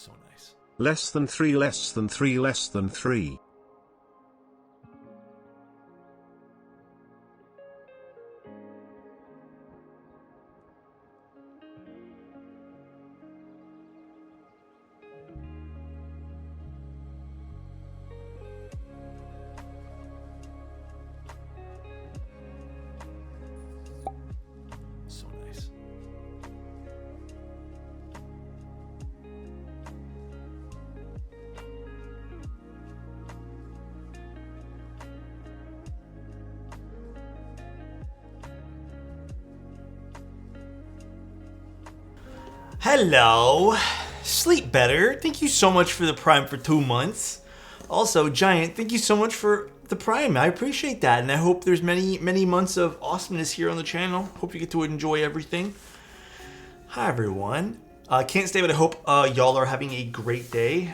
So nice. Less than 3, less than 3, less than 3. So nice. Hello, Sleep Better. Thank you so much for the Prime for 2 months. Also, Giant, thank you so much for the Prime. I appreciate that, and I hope there's many months of awesomeness here on the channel. Hope you get to enjoy everything. Hi, everyone. Can't stay, but I hope y'all are having a great day.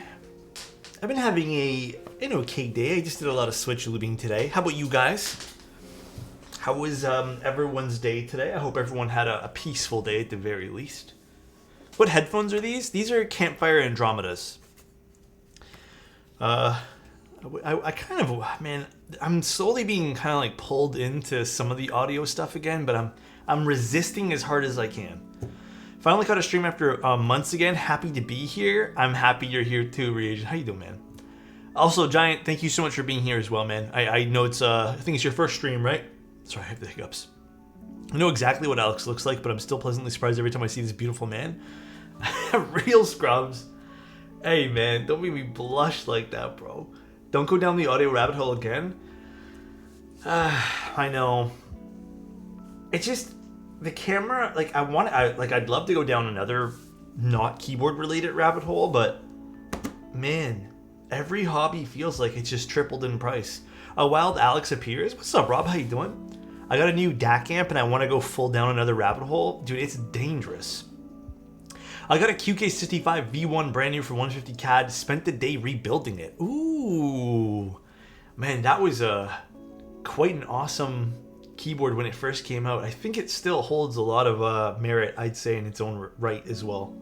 I've been having an okay day. I just did a lot of switch lubing today. How about you guys? How was everyone's day today? I hope everyone had a peaceful day at the very least. What headphones are these? These are Campfire Andromedas. I kind of, man, I'm slowly being kind of like pulled into some of the audio stuff again, but I'm resisting as hard as I can. Finally caught a stream after months again. Happy to be here. I'm happy you're here too, Reagent. How you doing, man? Also, Giant, thank you so much for being here as well, man. I know it's, I think it's your first stream, right? Sorry, I have the hiccups. I know exactly what Alex looks like, but I'm still pleasantly surprised every time I see this beautiful man. Real scrubs. Hey, man, don't make me blush like that, bro. Don't go down the audio rabbit hole again. I know. It's just the camera. Like I'd love to go down another not keyboard related rabbit hole, but man, every hobby feels like it's just tripled in price. A Wild Alex appears. What's up, Rob? How you doing? I got a new DAC amp and I want to go full down another rabbit hole. Dude, it's dangerous. I got a QK65 V1 brand new for 150 CAD. Spent the day rebuilding it. Ooh. Man, that was quite an awesome keyboard when it first came out. I think it still holds a lot of merit, I'd say, in its own right as well.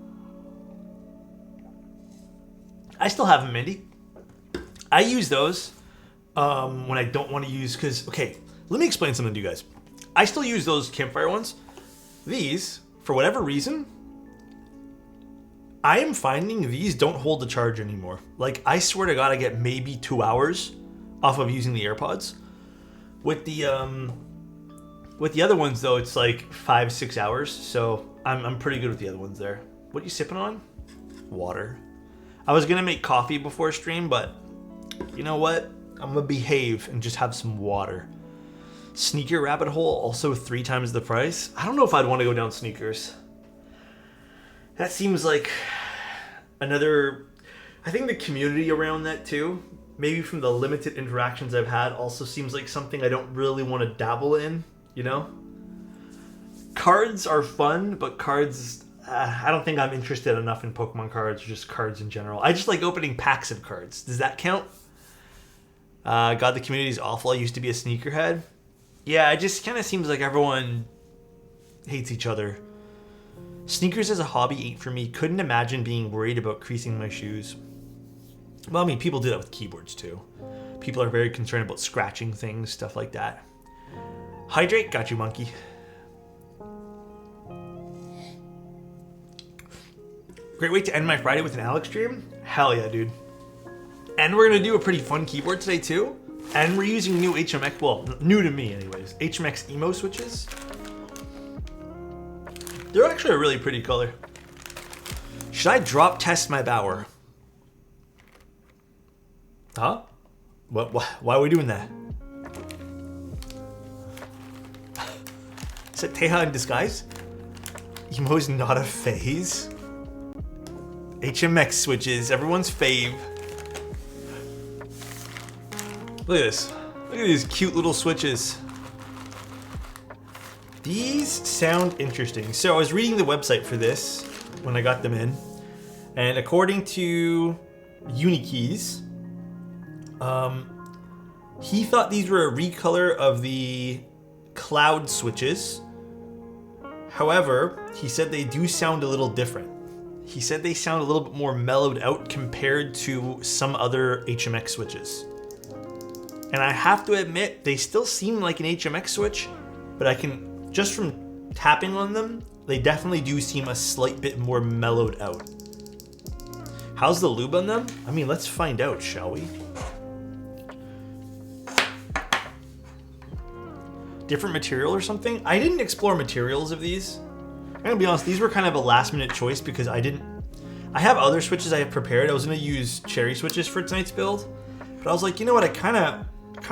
I still have them, Mindy. I use those when I don't want to use, because, okay, let me explain something to you guys. I still use those Campfire ones. These, for whatever reason, I am finding these don't hold the charge anymore. Like, I swear to God, I get maybe 2 hours off of using the AirPods. With the other ones, though, it's like 5-6 hours. So I'm pretty good with the other ones there. What are you sipping on? Water. I was gonna make coffee before stream, but you know what? I'm gonna behave and just have some water. Sneaker rabbit hole, also 3 times the price. I don't know if I'd want to go down sneakers. That seems like another... I think the community around that too, maybe from the limited interactions I've had, also seems like something I don't really want to dabble in, you know? Cards are fun, but cards... I don't think I'm interested enough in Pokemon cards, or just cards in general. I just like opening packs of cards. Does that count? God, the community's awful. I used to be a sneakerhead. Yeah, it just kind of seems like everyone hates each other. Sneakers as a hobby ain't for me. Couldn't imagine being worried about creasing my shoes. Well, I mean, people do that with keyboards too. People are very concerned about scratching things, stuff like that. Hydrate, got you, monkey. Great way to end my Friday with an Alex stream. Hell yeah, dude. And we're gonna do a pretty fun keyboard today too. And we're using new HMX, well, new to me anyways, HMX emo switches. They're actually a really pretty color. Should I drop test my Bauer? Huh? What? Why are we doing that? Is that Teja in disguise? Emo's not a phase. HMX switches, everyone's fave. Look at this. Look at these cute little switches. These sound interesting. So I was reading the website for this when I got them in, and according to Unikeys, he thought these were a recolor of the cloud switches. However, he said they do sound a little different. He said they sound a little bit more mellowed out compared to some other HMX switches. And I have to admit, they still seem like an HMX switch, but I can, just from tapping on them, they definitely do seem a slight bit more mellowed out. How's the lube on them? I mean, let's find out, shall we? Different material or something? I didn't explore materials of these. I'm gonna be honest, these were kind of a last minute choice because I have other switches I have prepared. I was gonna use cherry switches for tonight's build, but I was like, you know what, I kind of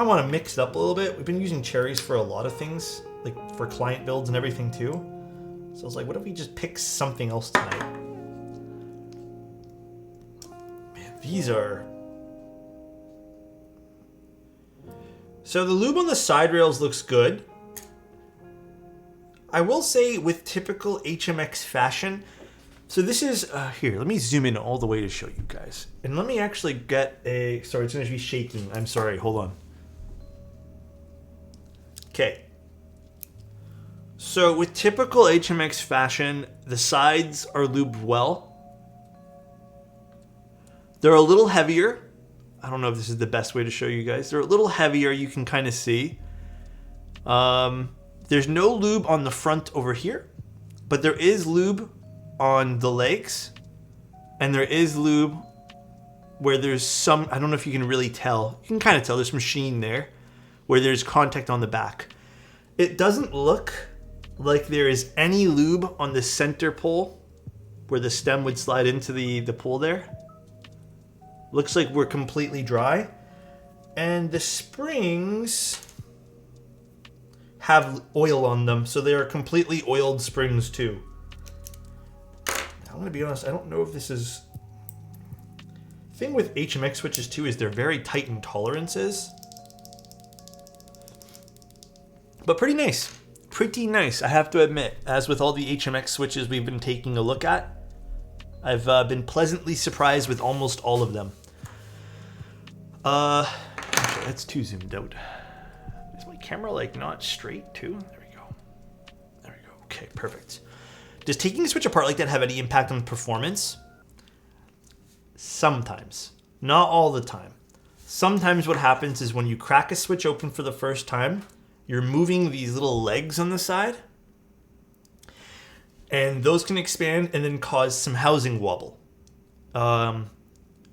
want to mix it up a little bit. We've been using cherries for a lot of things, like for client builds and everything too. So I was like, what if we just pick something else tonight? Man, these are... So the lube on the side rails looks good. I will say, with typical HMX fashion, so this is, here, let me zoom in all the way to show you guys. And let me actually get a, sorry, it's gonna be shaking. I'm sorry, hold on. Okay. So with typical HMX fashion, the sides are lubed well. They're a little heavier. I don't know if this is the best way to show you guys. They're a little heavier, you can kind of see. There's no lube on the front over here, but there is lube on the legs, and there is lube where there's some, I don't know if you can really tell. You can kind of tell there's some sheen there where there's contact on the back. It doesn't look like there is any lube on the center pole where the stem would slide into the pole there. Looks like we're completely dry. And the springs have oil on them, so they are completely oiled springs too. I'm gonna be honest, I don't know if this is... The thing with HMX switches too is they're very tight in tolerances. But pretty nice. Pretty nice, I have to admit. As with all the HMX switches we've been taking a look at, I've been pleasantly surprised with almost all of them. Actually, that's too zoomed out. Is my camera like not straight too? There we go. There we go. Okay, perfect. Does taking the switch apart like that have any impact on performance? Sometimes. Not all the time. Sometimes what happens is when you crack a switch open for the first time, you're moving these little legs on the side, and those can expand and then cause some housing wobble,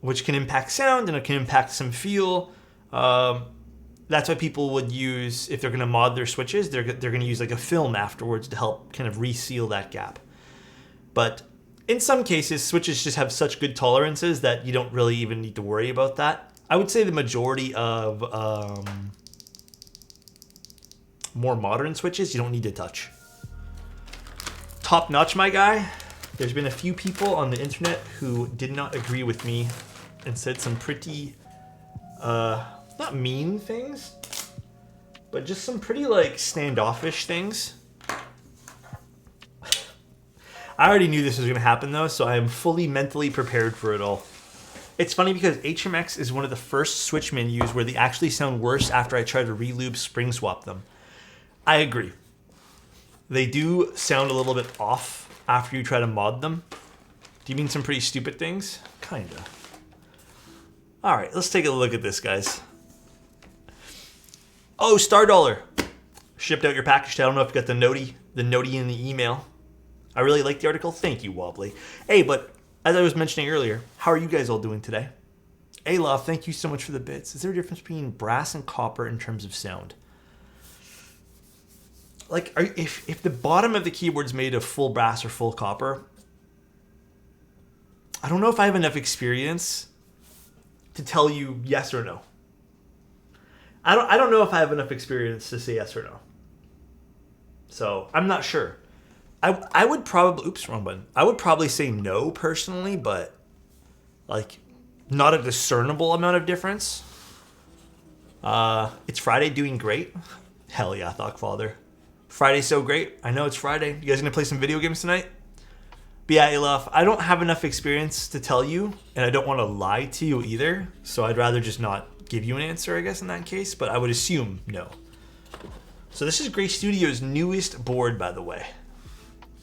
which can impact sound and it can impact some feel. That's why people would use, if they're going to mod their switches, they're going to use like a film afterwards to help kind of reseal that gap. But in some cases, switches just have such good tolerances that you don't really even need to worry about that. I would say the majority of more modern switches, you don't need to touch. Top notch, my guy. There's been a few people on the internet who did not agree with me and said some pretty, not mean things, but just some pretty like standoffish things. I already knew this was going to happen though, so I am fully mentally prepared for it all. It's funny because HMX is one of the first switch menus where they actually sound worse after I try to re-lube spring swap them. I agree. They do sound a little bit off after you try to mod them. Do you mean some pretty stupid things? Kinda. All right, let's take a look at this, guys. Oh, Star Dollar. Shipped out your package. I don't know if you got the noti in the email. I really like the article. Thank you, Wobbly. Hey, but as I was mentioning earlier, how are you guys all doing today? Alof, thank you so much for the bits. Is there a difference between brass and copper in terms of sound? Like, if the bottom of the keyboard's made of full brass or full copper, I don't know if I have enough experience to tell you yes or no. I don't know if I have enough experience to say yes or no. So I'm not sure. I would probably, oops, wrong button. I would probably say no personally, but like not a discernible amount of difference. It's Friday, doing great. Hell yeah, Thoughtfather. Friday's so great. I know it's Friday. You guys gonna play some video games tonight? But yeah, Elaf, I don't have enough experience to tell you, and I don't want to lie to you either. So I'd rather just not give you an answer, I guess, in that case. But I would assume no. So this is Gray Studio's newest board, by the way.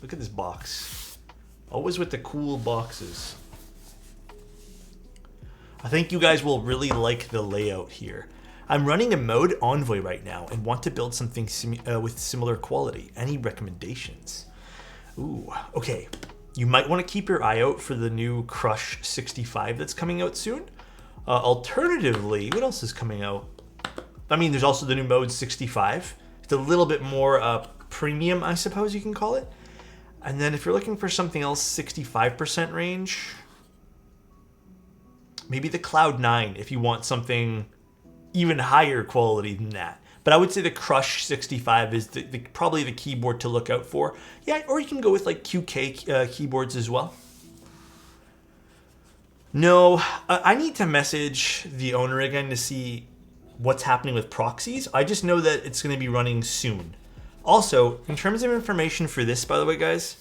Look at this box. Always with the cool boxes. I think you guys will really like the layout here. I'm running a mode Envoy right now and want to build something with similar quality. Any recommendations? Ooh, okay. You might want to keep your eye out for the new Crush 65 that's coming out soon. Alternatively, what else is coming out? I mean, there's also the new mode 65. It's a little bit more premium, I suppose you can call it. And then if you're looking for something else, 65% range, maybe the Cloud 9 if you want something even higher quality than that. But I would say the Crush 65 is probably the keyboard to look out for. Yeah, or you can go with like QK keyboards as well. No, I need to message the owner again to see what's happening with proxies. I just know that it's going to be running soon. Also, in terms of information for this, by the way, guys,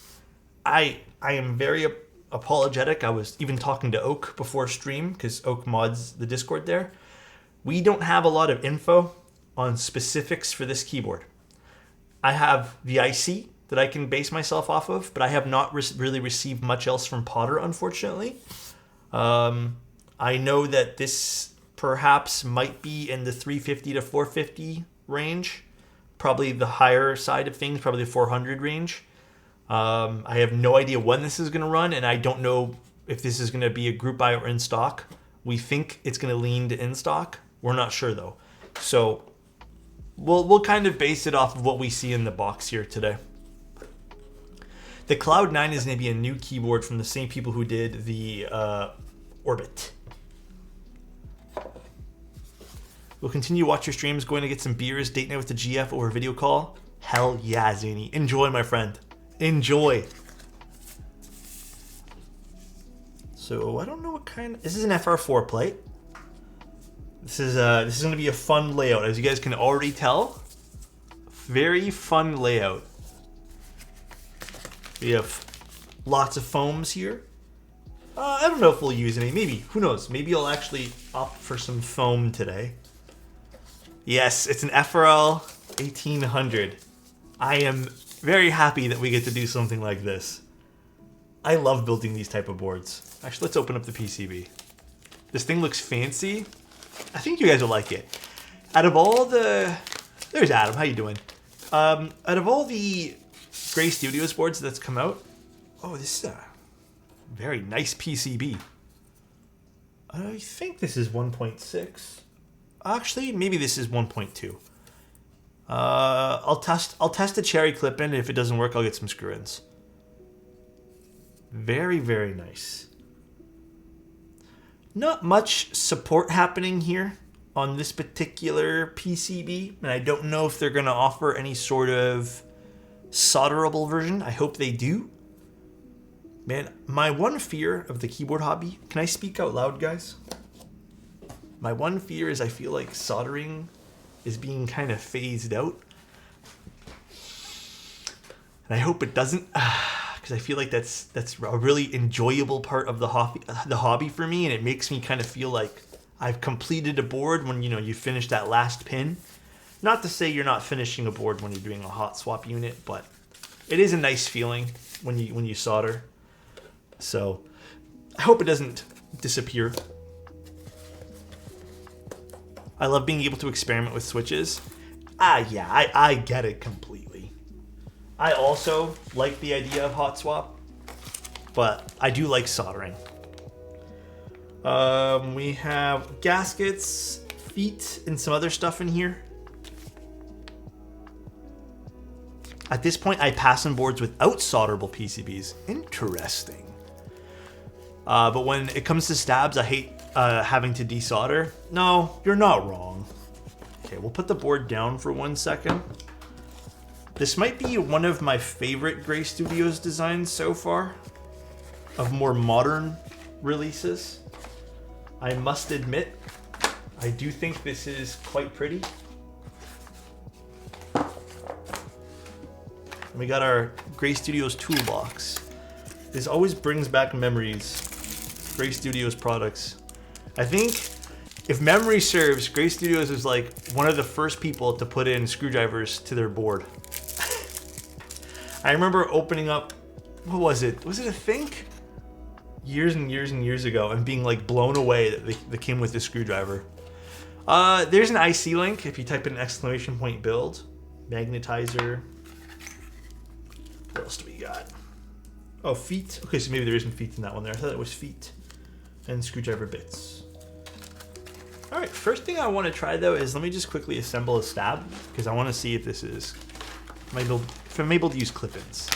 I am very apologetic. I was even talking to Oak before stream because Oak mods the Discord there. We don't have a lot of info on specifics for this keyboard. I have the IC that I can base myself off of, but I have not really received much else from Potter, unfortunately. I know that this perhaps might be in the 350 to 450 range, probably the higher side of things, probably the 400 range. I have no idea when this is going to run, and I don't know if this is going to be a group buy or in stock. We think it's going to lean to in stock. We're not sure though. So we'll kind of base it off of what we see in the box here today. The Cloud 9 is going to be a new keyboard from the same people who did the Orbit. We'll continue to watch your streams, going to get some beers, date night with the GF over video call. Hell yeah, Zany. Enjoy, my friend. Enjoy. So I don't know what kind of... This is an FR4 plate. This is going to be a fun layout, as you guys can already tell. Very fun layout. We have lots of foams here. I don't know if we'll use any. Maybe. Who knows? Maybe I'll actually opt for some foam today. Yes, it's an FRL 1800. I am very happy that we get to do something like this. I love building these type of boards. Actually, let's open up the PCB. This thing looks fancy. I think you guys will like it. Out of all the... There's Adam. How you doing? Out of all the Gray Studios boards that's come out... Oh, this is a very nice PCB. I think this is 1.6. Actually, maybe this is 1.2. I'll test a cherry clip in. If it doesn't work, I'll get some screw-ins. Very, very nice. Not much support happening here on this particular PCB, and I don't know if they're going to offer any sort of solderable version. I hope they do. Man, my one fear of the keyboard hobby... Can I speak out loud, guys? My one fear is I feel like soldering is being kind of phased out. And I hope it doesn't, because I feel like that's a really enjoyable part of the hobby for me, and it makes me kind of feel like I've completed a board when you finish that last pin. Not to say you're not finishing a board when you're doing a hot swap unit, but it is a nice feeling when you solder. So I hope it doesn't disappear. I love being able to experiment with switches. Yeah, I get it completely. I also like the idea of hot swap, but I do like soldering. We have gaskets, feet, and some other stuff in here. At this point, I pass on boards without solderable PCBs. Interesting. But when it comes to stabs, I hate having to desolder. No, you're not wrong. Okay, we'll put the board down for 1 second. This might be one of my favorite Gray Studios designs so far, of more modern releases. I must admit, I do think this is quite pretty. We got our Gray Studios toolbox. This always brings back memories. Gray Studios products. I think, if memory serves, Gray Studios is like one of the first people to put in screwdrivers to their board. I remember opening up what was it? Was it a Think? Years and years and years ago, and being like blown away that they came with this screwdriver. There's an IC link if you type in ! build. Magnetizer. What else do we got? Oh, feet. Okay, so maybe there isn't feet in that one there. I thought it was feet. And screwdriver bits. All right, first thing I want to try though is let me just quickly assemble a stab because I want to see if this is if I'm able to use clip-ins.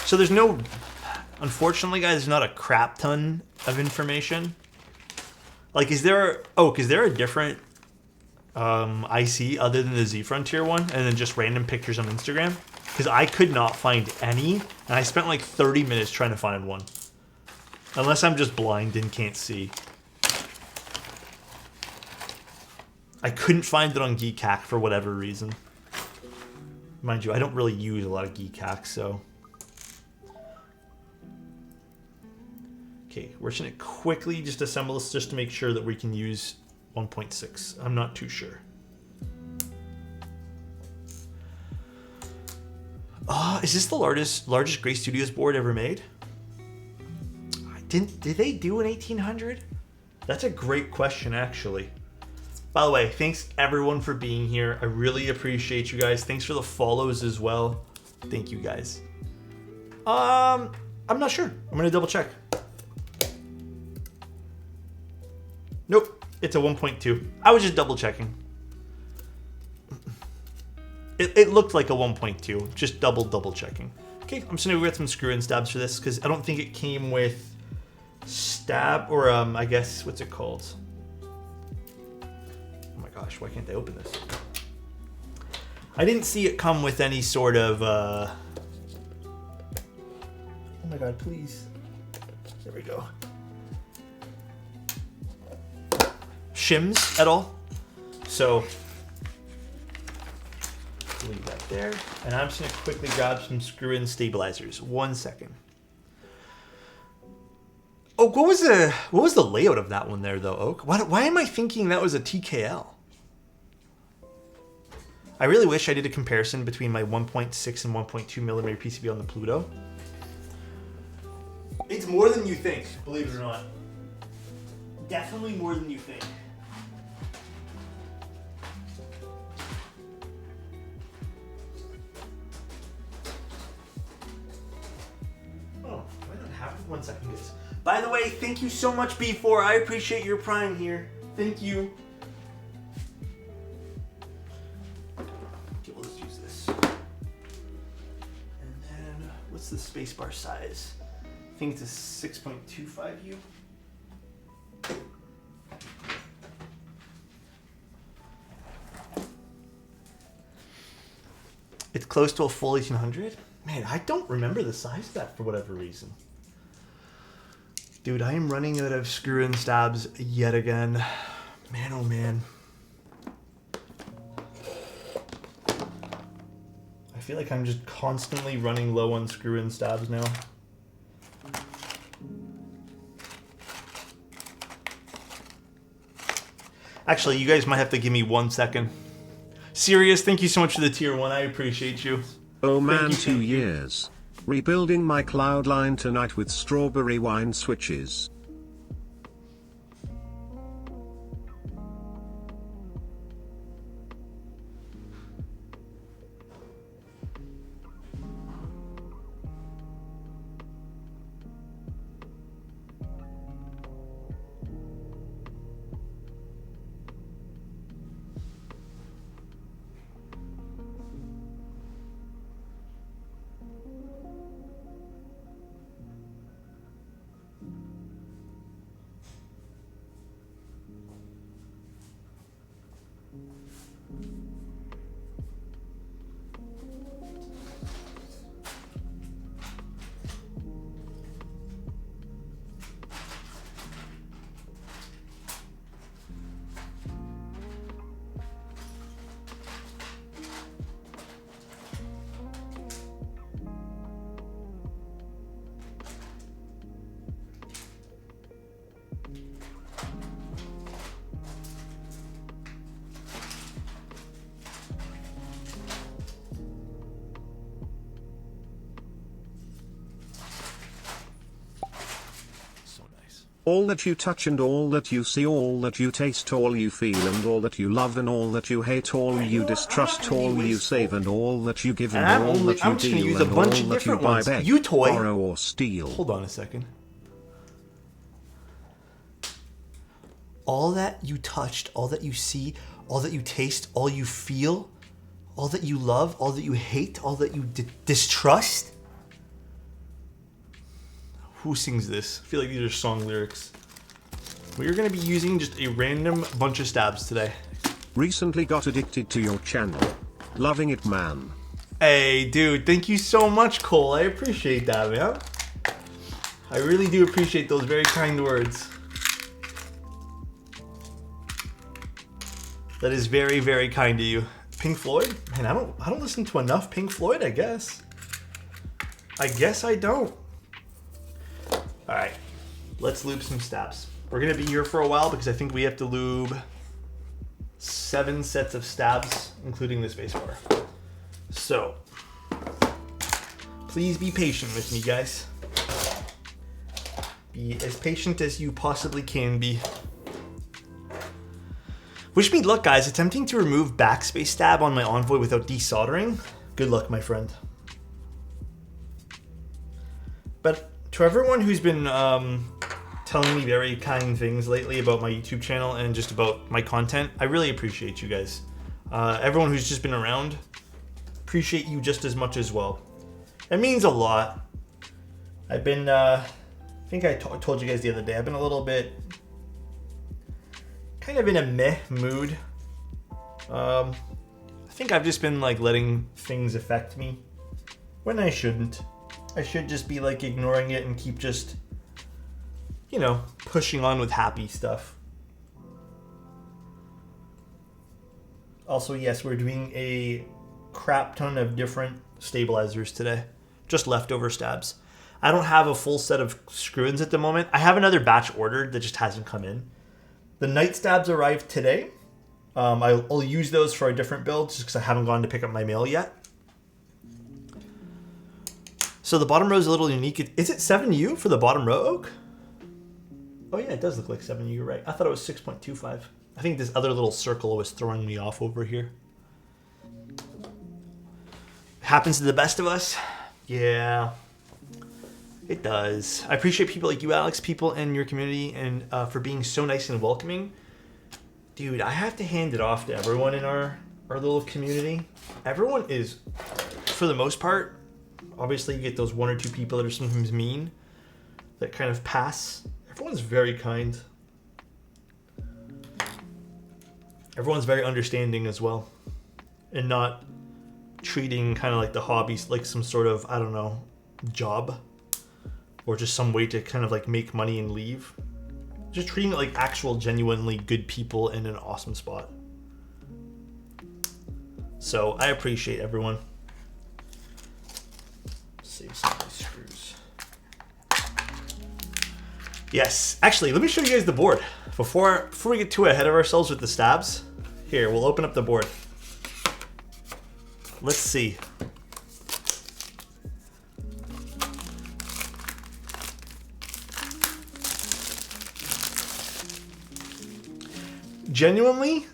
So there's no, unfortunately guys, there's not a crap ton of information. Like, is there, is there a different IC other than the Z Frontier one and then just random pictures on Instagram? Because I could not find any, and I spent like 30 minutes trying to find one. Unless I'm just blind and can't see. I couldn't find it on Keycap for whatever reason. Mind you, I don't really use a lot of Keycap, so. Okay, we're just gonna quickly just assemble this just to make sure that we can use 1.6. I'm not too sure. Is this the largest Gray Studios board ever made? Did they do an 1800? That's a great question, actually. By the way, thanks everyone for being here. I really appreciate you guys. Thanks for the follows as well. Thank you guys. I'm not sure. I'm gonna double check. Nope, it's a 1.2. I was just double checking. It looked like a 1.2, just double checking. Okay, I'm just gonna go get some screw-in stabs for this because I don't think it came with stab or I guess what's it called? Oh my gosh, why can't I open this? I didn't see it come with any sort of oh my god, please. There we go. Shims at all. So leave that there. And I'm just gonna quickly grab some screw-in stabilizers. 1 second. Oh, what was the layout of that one there though, Oak? Why am I thinking that was a TKL? I really wish I did a comparison between my 1.6 and 1.2 millimeter PCB on the Pluto. It's more than you think, believe it or not. Definitely more than you think. Oh, why not have it? 1 second, guys. By the way, thank you so much, B4. I appreciate your Prime here. Thank you. Okay, we'll just use this. And then, what's the spacebar size? I think it's a 6.25U. It's close to a full 1800. Man, I don't remember the size of that for whatever reason. Dude, I am running out of screw-in stabs yet again. Man, oh man. I feel like I'm just constantly running low on screw-in stabs now. Actually, you guys might have to give me 1 second. Serious, thank you so much for the tier 1. I appreciate you. Oh man, 2 years. Rebuilding my cloud line tonight with strawberry wine switches. All that you touch and all that you see, all that you taste, all you feel and all that you love and all that you hate, all you distrust, all you save and all that you give and all that you deal and all that you buy, beg, borrow or steal. Hold on a second. All that you touched, all that you see, all that you taste, all you feel, all that you love, all that you hate, all that you distrust. Who sings this? I feel like these are song lyrics. We're going to be using just a random bunch of stabs today. Recently got addicted to your channel. Loving it, man. Hey, dude, thank you so much, Cole. I appreciate that, man. I really do appreciate those very kind words. That is very, very kind of you. Pink Floyd? Man, I don't listen to enough Pink Floyd, I guess. I guess I don't. All right, let's lube some stabs. We're gonna be here for a while because I think we have to lube 7 sets of stabs, including the spacebar. So, please be patient with me, guys. Be as patient as you possibly can be. Wish me luck, guys. Attempting to remove backspace stab on my Envoy without desoldering. Good luck, my friend. But to everyone who's been telling me very kind things lately about my YouTube channel and just about my content, I really appreciate you guys. Everyone who's just been around, appreciate you just as much as well. It means a lot. I've been, I think I told you guys the other day, I've been a little bit kind of in a meh mood. I think I've just been like letting things affect me when I shouldn't. I should just be like ignoring it and keep just, you know, pushing on with happy stuff. Also, yes, we're doing a crap ton of different stabilizers today. Just leftover stabs. I don't have a full set of screw-ins at the moment. I have another batch ordered that just hasn't come in. The night stabs arrived today. I'll use those for a different build just because I haven't gone to pick up my mail yet. So the bottom row is a little unique. Is it 7U for the bottom row oak? Oh yeah, it does look like 7U, you're right. I thought it was 6.25. I think this other little circle was throwing me off over here. Happens to the best of us. Yeah, it does. I appreciate people like you, Alex, people in your community, and for being so nice and welcoming. Dude, I have to hand it off to everyone in our little community. Everyone is, for the most part, obviously you get those 1 or 2 people that are sometimes mean, that kind of pass. Everyone's very kind. Everyone's very understanding as well, and not treating kind of like the hobbies like some sort of, I don't know, job, or just some way to kind of like make money and leave. Just treating it like actual genuinely good people in an awesome spot. So I appreciate everyone. Save some of these screws. Yes, actually, let me show you guys the board before we get too ahead of ourselves with the stabs. Here, we'll open up the board. Let's see. Genuinely,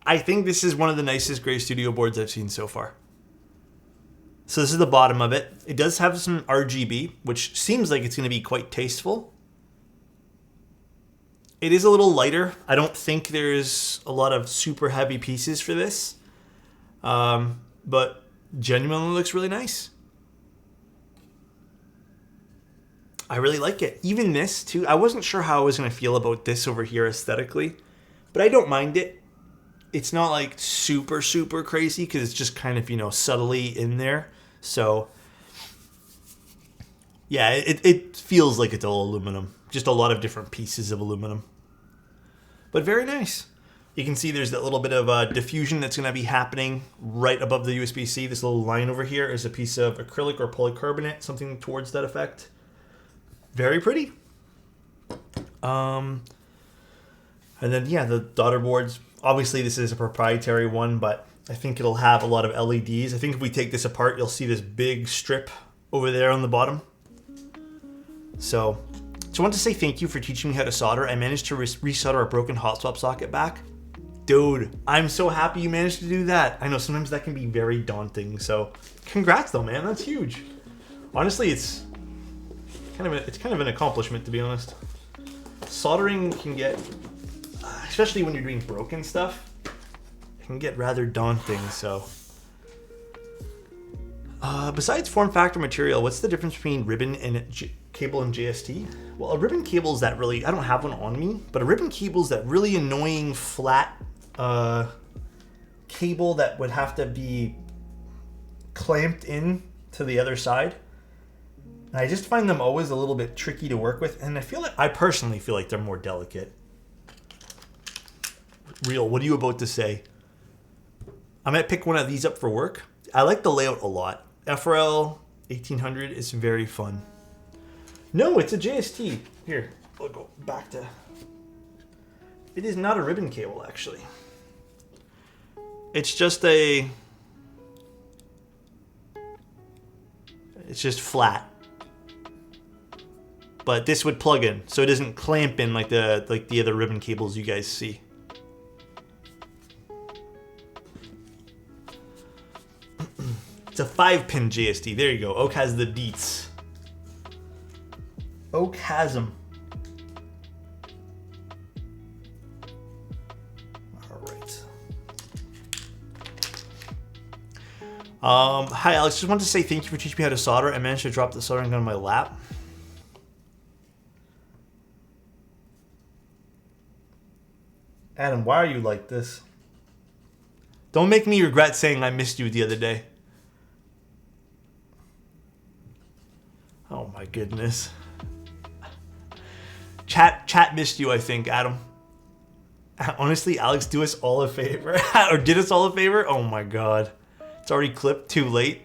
I think this is one of the nicest Gray Studio boards I've seen so far. So this is the bottom of it. It does have some RGB, which seems like it's going to be quite tasteful. It is a little lighter. I don't think there's a lot of super heavy pieces for this. But genuinely looks really nice. I really like it. Even this too. I wasn't sure how I was going to feel about this over here aesthetically, but I don't mind it. It's not like super, super crazy because it's just kind of, you know, subtly in there. So yeah, it feels like it's all aluminum. Just a lot of different pieces of aluminum. But very nice. You can see there's that little bit of diffusion that's going to be happening right above the USB-C. This little line over here is a piece of acrylic or polycarbonate, something towards that effect. Very pretty. And then, yeah, the daughter boards. Obviously, this is a proprietary one, but I think it'll have a lot of LEDs. I think if we take this apart, you'll see this big strip over there on the bottom. So I want to say thank you for teaching me how to solder. I managed to resolder a broken hot swap socket back. Dude, I'm so happy you managed to do that. I know sometimes that can be very daunting, so congrats though, man. That's huge. Honestly, it's kind of an accomplishment, to be honest. Soldering can get, especially when you're doing broken stuff, it can get rather daunting. So, besides form factor material, what's the difference between ribbon and cable and JST? Well, a ribbon cable is that really, I don't have one on me, but a ribbon cable is that really annoying flat cable that would have to be clamped in to the other side. And I just find them always a little bit tricky to work with, and I personally feel like they're more delicate. Real, what are you about to say? I might pick one of these up for work. I like the layout a lot. FRL 1800 is very fun. No, it's a JST. Here, we'll go back to... It is not a ribbon cable, actually. It's just a... It's just flat. But this would plug in, so it doesn't clamp in like the other ribbon cables you guys see. It's a 5-pin JST. There you go. Oak has the deets. Oak has them. All right. Hi, Alex. Just wanted to say thank you for teaching me how to solder. I managed to drop the soldering gun on my lap. Adam, why are you like this? Don't make me regret saying I missed you the other day. Oh my goodness. Chat missed you, I think, Adam. Honestly, Alex, do us all a favor. Or did us all a favor? Oh my god. It's already clipped, too late.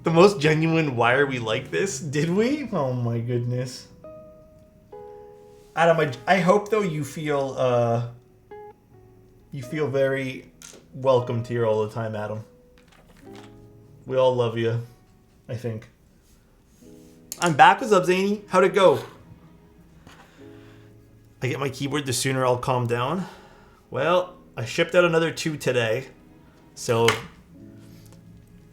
The most genuine, why are we like this? Did we? Oh my goodness. Adam, I hope though you feel very welcomed here all the time, Adam. We all love you, I think. I'm back. What's up, Zany? How'd it go? I get my keyboard, the sooner I'll calm down. Well, I shipped out another 2 today, so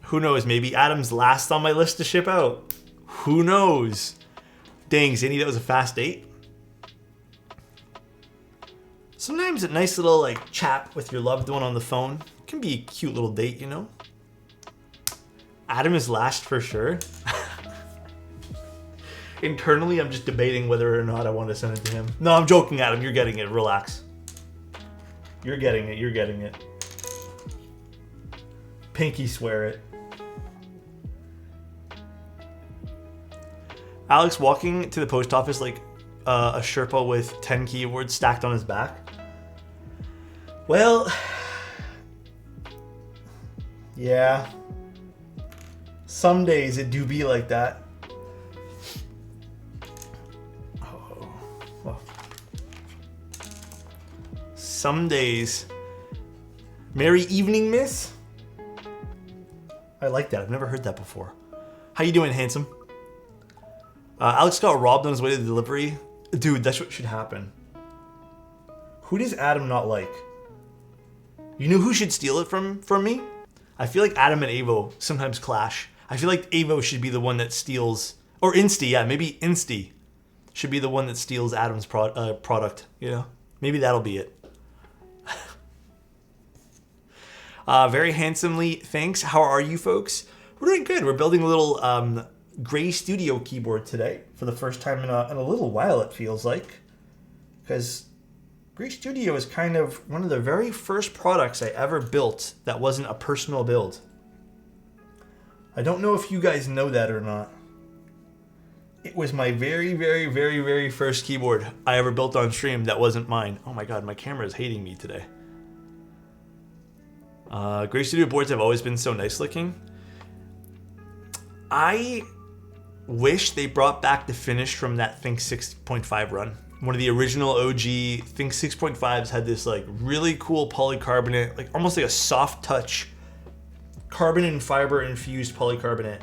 who knows? Maybe Adam's last on my list to ship out. Who knows? Dang, Zany, that was a fast 8. Sometimes a nice little like chat with your loved one on the phone can be a cute little date, you know? Adam is last for sure. Internally, I'm just debating whether or not I want to send it to him. No, I'm joking, Adam. You're getting it. Relax. You're getting it. You're getting it. Pinky swear it. Alex walking to the post office like a Sherpa with 10 keyboards stacked on his back. Well, yeah. Some days it do be like that. Oh, well. Some days. Merry evening, miss. I like that. I've never heard that before. How you doing, handsome? Alex got robbed on his way to the delivery. Dude, that's what should happen. Who does Adam not like? You know who should steal it from me? I feel like Adam and Avo sometimes clash. I feel like Avo should be the one that steals, or Insty, yeah, maybe Insty should be the one that steals Adam's product, you know? Maybe that'll be it. Very handsomely, thanks. How are you folks? We're doing good. We're building a little Gray Studio keyboard today for the first time in a little while, it feels like. Because Gray Studio is kind of one of the very first products I ever built that wasn't a personal build. I don't know if you guys know that or not. It was my very, very, very, very first keyboard I ever built on stream that wasn't mine. Oh my god, my camera is hating me today. Gray Studio boards have always been so nice looking. I wish they brought back the finish from that Think 6.5 run. One of the original OG Think 6.5s had this like really cool polycarbonate, like almost like a soft touch carbon and fiber infused polycarbonate.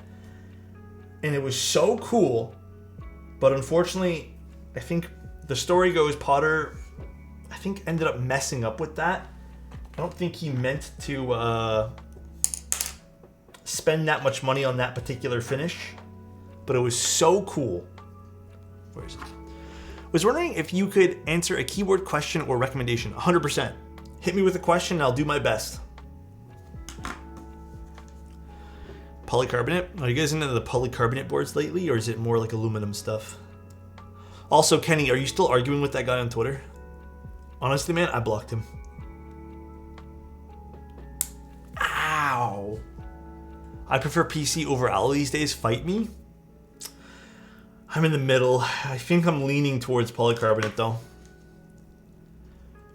and it was so cool. But unfortunately, I think the story goes Potter, I think, ended up messing up with that. I don't think he meant to spend that much money on that particular finish, but it was so cool. Where is it? Was wondering if you could answer a keyboard question or recommendation. 100%. Hit me with a question and I'll do my best. Polycarbonate? Are you guys into the polycarbonate boards lately, or is it more like aluminum stuff? Also, Kenny, are you still arguing with that guy on Twitter? Honestly, man, I blocked him. Ow. I prefer PC over ALO these days. Fight me? I'm in the middle. I think I'm leaning towards polycarbonate, though.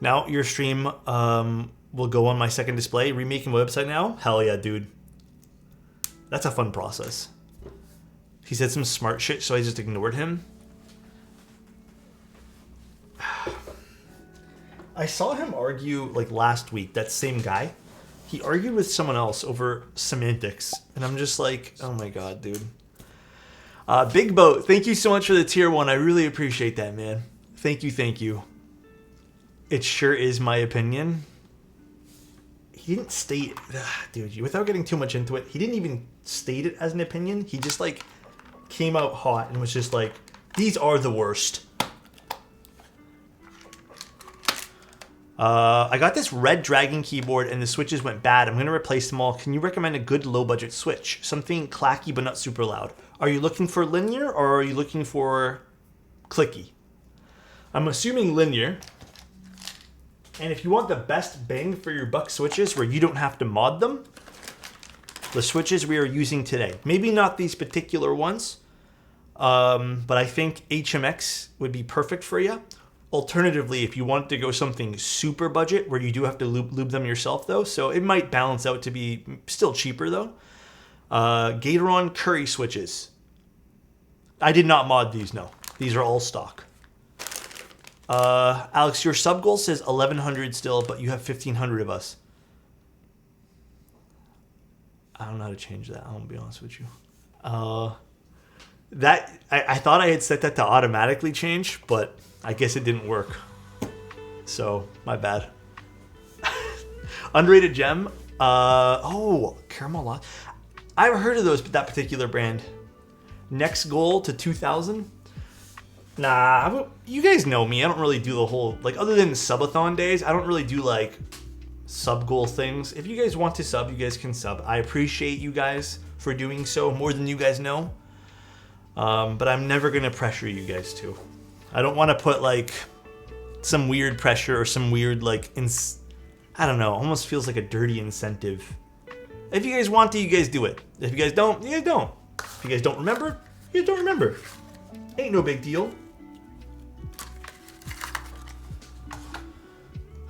Now, your stream will go on my second display. Remaking my website now? Hell yeah, dude. That's a fun process. He said some smart shit, so I just ignored him. I saw him argue like last week, that same guy. He argued with someone else over semantics. And I'm just like, oh my god, dude. Big Boat, thank you so much for the tier 1. I really appreciate that, man. Thank you, thank you. It sure is my opinion. He didn't state, dude, without getting too much into it, he didn't even state it as an opinion. He just like came out hot and was just like, these are the worst. I got this red Dragon keyboard and the switches went bad. I'm going to replace them all. Can you recommend a good low budget switch? Something clacky but not super loud. Are you looking for linear or are you looking for clicky? I'm assuming linear. And if you want the best bang for your buck switches where you don't have to mod them, the switches we are using today. Maybe not these particular ones, but I think HMX would be perfect for you. Alternatively, if you want to go something super budget where you do have to lube them yourself though, so it might balance out to be still cheaper though. Gateron Curry switches. I did not mod these, no. These are all stock. Alex, your sub goal says 1,100 still, but you have 1,500 of us. I don't know how to change that. I'll be honest with you. That I thought I had set that to automatically change, but I guess it didn't work. So my bad. Underrated gem. Oh, caramel lot. I've heard of that particular brand. Next goal to 2,000. Nah, you guys know me. I don't really do the whole, like, other than subathon days, I don't really do, like, sub goal things. If you guys want to sub, you guys can sub. I appreciate you guys for doing so more than you guys know. But I'm never going to pressure you guys to. I don't want to put, like, some weird pressure or some weird, like, I don't know, almost feels like a dirty incentive. If you guys want to, you guys do it. If you guys don't, you guys don't. If you guys don't remember, you guys don't remember. Ain't no big deal.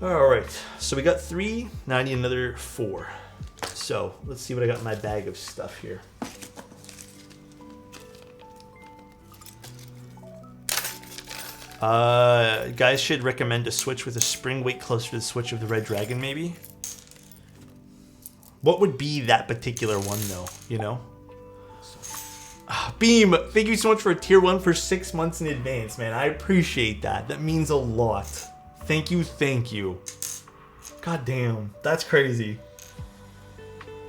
Alright, so we got 3, now I need another 4. So, let's see what I got in my bag of stuff here. Guys should recommend a switch with a spring weight closer to the switch of the Red Dragon, maybe? What would be that particular one, though, you know? Beam, thank you so much for a tier 1 for 6 months in advance, man. I appreciate that. That means a lot. Thank you, thank you. God damn, that's crazy.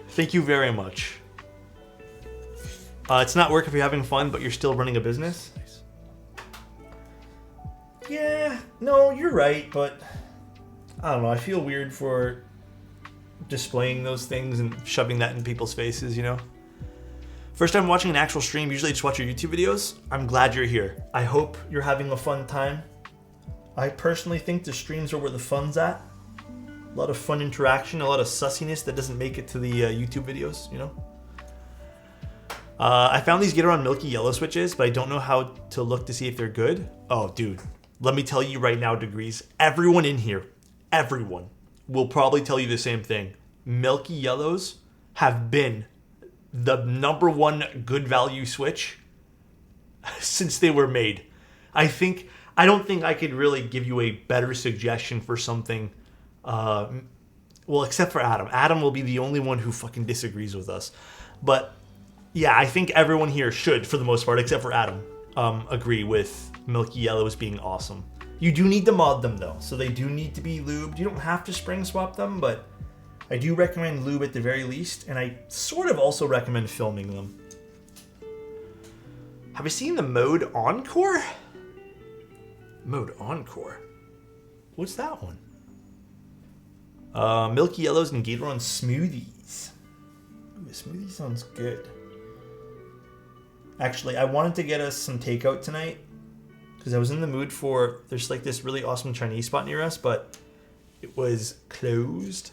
Thank you very much. It's not work if you're having fun, but you're still running a business. Yeah, no, you're right, but I don't know. I feel weird for displaying those things and shoving that in people's faces, you know? First time watching an actual stream, usually just watch your YouTube videos. I'm glad you're here. I hope you're having a fun time. I personally think the streams are where the fun's at. A lot of fun interaction, a lot of sussiness that doesn't make it to the YouTube videos, you know? I found these Gateron Milky Yellow switches, but I don't know how to look to see if they're good. Oh, dude, let me tell you right now, Degrees. Everyone in here, everyone, will probably tell you the same thing. Milky Yellows have been the #1 good value switch since they were made. I don't think I could really give you a better suggestion for something. Well, except for Adam. Adam will be the only one who fucking disagrees with us. But Yeah, I think everyone here should, for the most part, except for Adam, agree with Milky Yellows being awesome. You do need to mod them, though, so they do need to be lubed. You don't have to spring swap them, but I do recommend lube at the very least, and I sort of also recommend filming them. Have you seen the mode Encore? Mode Encore? What's that one? Milky Yellows and Gatorade smoothies. Ooh, smoothie sounds good. Actually, I wanted to get us some takeout tonight because I was in the mood for, there's like this really awesome Chinese spot near us, but it was closed.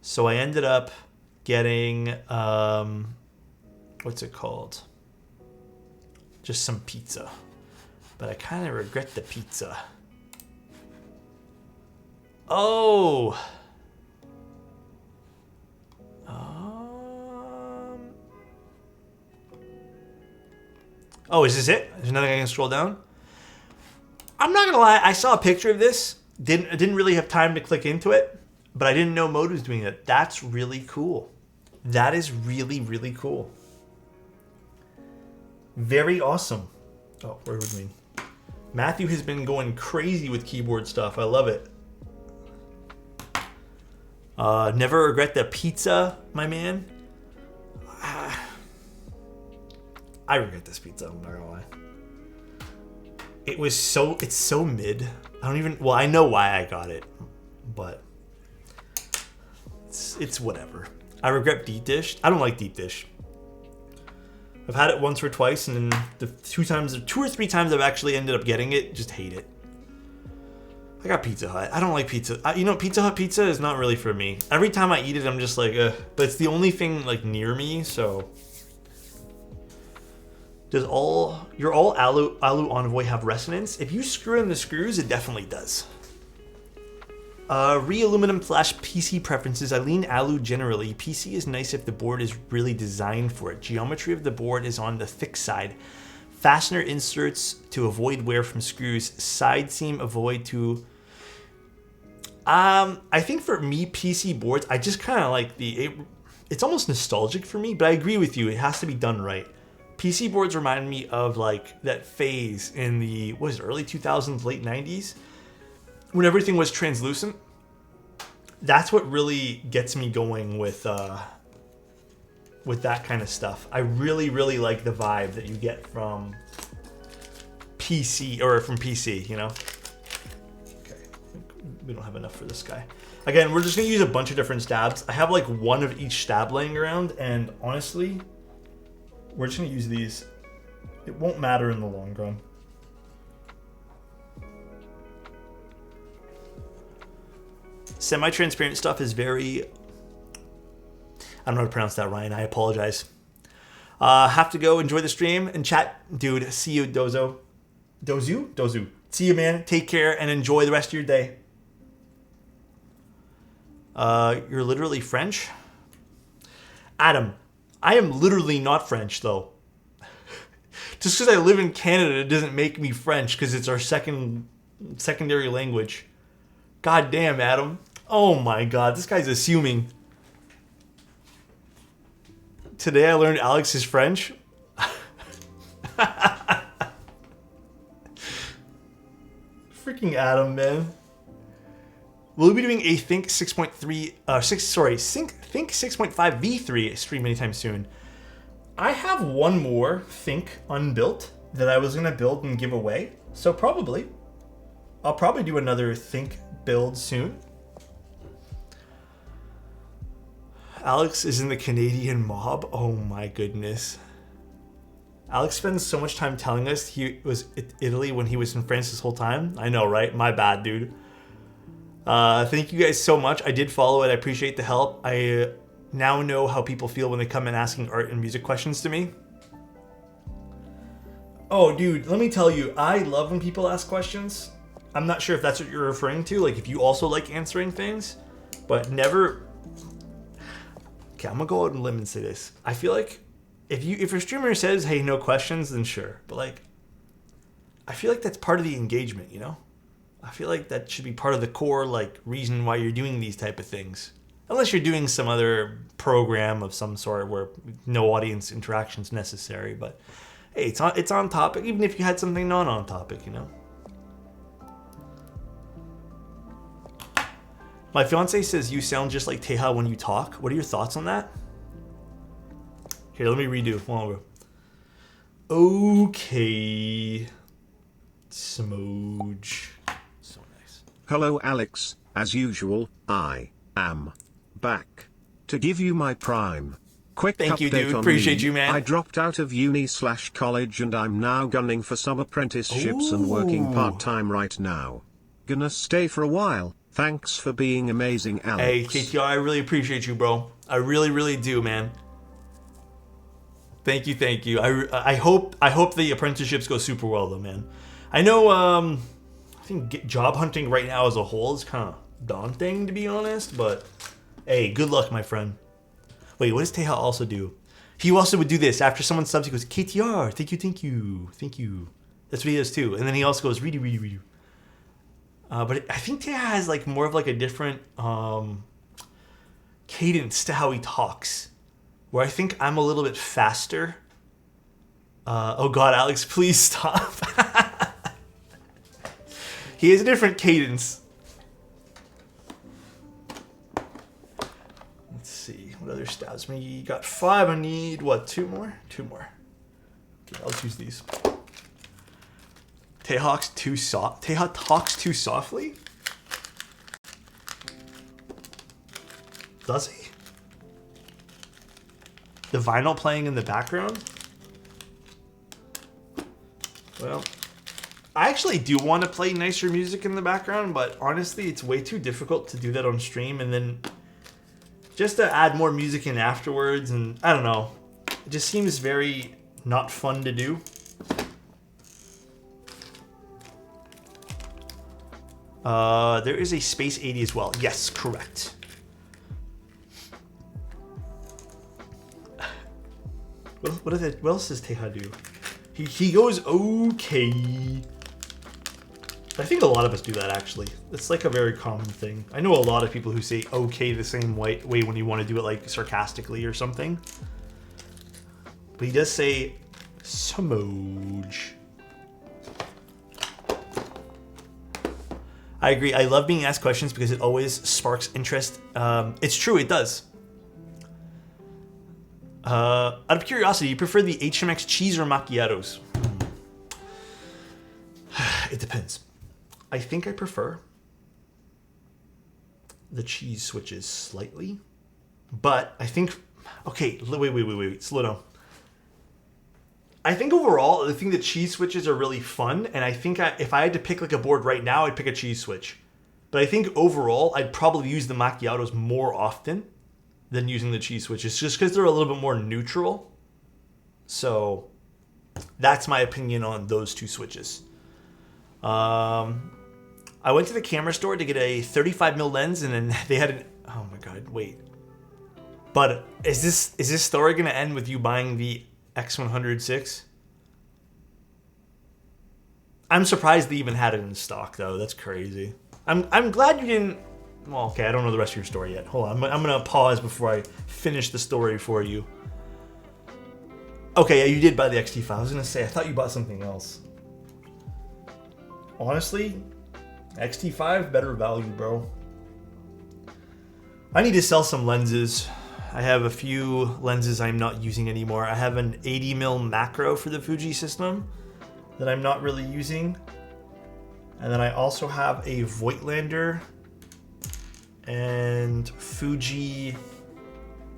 So I ended up getting, what's it called? Just some pizza. But I kind of regret the pizza. Oh! Oh, is this it? There's nothing I can scroll down? I'm not gonna lie, I saw a picture of this. Didn't really have time to click into it, but I didn't know Mode was doing it. That's really cool. That is really, really cool. Very awesome. Oh, where was we? Matthew has been going crazy with keyboard stuff. I love it. Never regret the pizza, my man. I regret this pizza, I'm not gonna lie. It's so mid. I don't even, well, I know why I got it, but it's whatever. I regret deep dish. I don't like deep dish. I've had it once or twice, and then the two or three times I've actually ended up getting it, just hate it. I got Pizza Hut. I don't like pizza. You know, Pizza Hut pizza is not really for me. Every time I eat it, I'm just like, ugh. But it's the only thing like near me, so. Does your all alu envoy have resonance? If you screw in the screws, it definitely does. Re-aluminum / PC preferences. I lean alu generally. PC is nice if the board is really designed for it. Geometry of the board is on the thick side. Fastener inserts to avoid wear from screws. Side seam avoid to... I think for me, PC boards, I just kind of like it's almost nostalgic for me, but I agree with you. It has to be done right. PC boards remind me of like that phase in the, what is it, early 2000s, late 90s, when everything was translucent. That's what really gets me going with that kind of stuff. I really, really like the vibe that you get from PC, or from PC, you know? Okay, we don't have enough for this guy. Again, we're just gonna use a bunch of different stabs. I have like one of each stab laying around, and honestly, we're just gonna use these. It won't matter in the long run. Semi-transparent stuff is very... I don't know how to pronounce that, Ryan. I apologize. Have to go. Enjoy the stream and chat. Dude, see you, Dozo. Dozu? See you, man. Take care and enjoy the rest of your day. You're literally French? Adam, I am literally not French, though. Just because I live in Canada, it doesn't make me French, because it's our secondary language. God damn, Adam. Oh my god, this guy's assuming. Today I learned Alex is French. Freaking Adam, man. We'll be doing a Think 6.3, Think 6.5 V3 stream anytime soon. I have one more Think unbuilt that I was gonna build and give away. So I'll probably do another Think build soon. Alex is in the Canadian mob. Oh my goodness. Alex spends so much time telling us he was in Italy when he was in France this whole time. I know, right? My bad, dude. Thank you guys so much. I did follow it. I appreciate the help. I now know how people feel when they come in asking art and music questions to me. Oh, dude, let me tell you, I love when people ask questions. I'm not sure if that's what you're referring to, like if you also like answering things, but never... Okay, I'm gonna go out on a limb and say this. I feel like if your streamer says, hey, no questions, then sure. But like, I feel like that's part of the engagement, you know? I feel like that should be part of the core like reason why you're doing these type of things. Unless you're doing some other program of some sort where no audience interaction is necessary. But hey, it's on topic, even if you had something not on topic, you know? My fiance says you sound just like Teja when you talk. What are your thoughts on that? Here, let me redo. Hold on. Okay. Smooge. So nice. Hello Alex, as usual, I am back to give you my prime. Quick Thank you, update dude. on Appreciate me. you, man. I dropped out of uni/college and I'm now gunning for some apprenticeships and working part-time right now. Gonna stay for a while. Thanks for being amazing, Alex. Hey, KTR, I really appreciate you, bro. I really, really do, man. Thank you, thank you. I hope the apprenticeships go super well, though, man. I know, I think job hunting right now as a whole is kind of daunting, to be honest, but hey, good luck, my friend. Wait, what does Teja also do? He also would do this. After someone subs, he goes, KTR, thank you, thank you, thank you. That's what he does, too. And then he also goes, ready, ready, ready. But I think Teja has like more of like a different cadence to how he talks, where I think I'm a little bit faster. Oh God, Alex, please stop. He has a different cadence. Let's see, what other stats? We got 5. I need what? 2 more? 2 more. Okay, I'll choose these. Teja talks too softly? Does he? The vinyl playing in the background? Well, I actually do want to play nicer music in the background, but honestly, it's way too difficult to do that on stream, and then just to add more music in afterwards, and I don't know. It just seems very not fun to do. There is a Space80 as well. Yes, correct. What else does Teja do? He goes okay. I think a lot of us do that, actually. It's like a very common thing. I know a lot of people who say okay the same way when you want to do it like sarcastically or something. But he does say smooge. I agree. I love being asked questions because it always sparks interest. It's true, it does. Out of curiosity, you prefer the HMX cheese or macchiatos? It depends. I think I prefer the cheese switches slightly, but I think, okay, wait, slow down. I think overall, I think the cheese switches are really fun, and I think if I had to pick like a board right now, I'd pick a cheese switch. But I think overall, I'd probably use the macchiatos more often than using the cheese switches, just because they're a little bit more neutral. So that's my opinion on those two switches. I went to the camera store to get a 35mm lens, and then they had an, oh my god, wait. But is this story gonna end with you buying the X100-6? I'm surprised they even had it in stock, though. That's crazy. I'm glad you didn't. Well, okay, I don't know the rest of your story yet. Hold on, I'm gonna pause before I finish the story for you. Okay, yeah, you did buy the XT5. I was gonna say, I thought you bought something else. Honestly, XT5 better value, bro. I need to sell some lenses. I have a few lenses I'm not using anymore. I have an 80mm macro for the Fuji system that I'm not really using. And then I also have a Voigtlander and Fuji.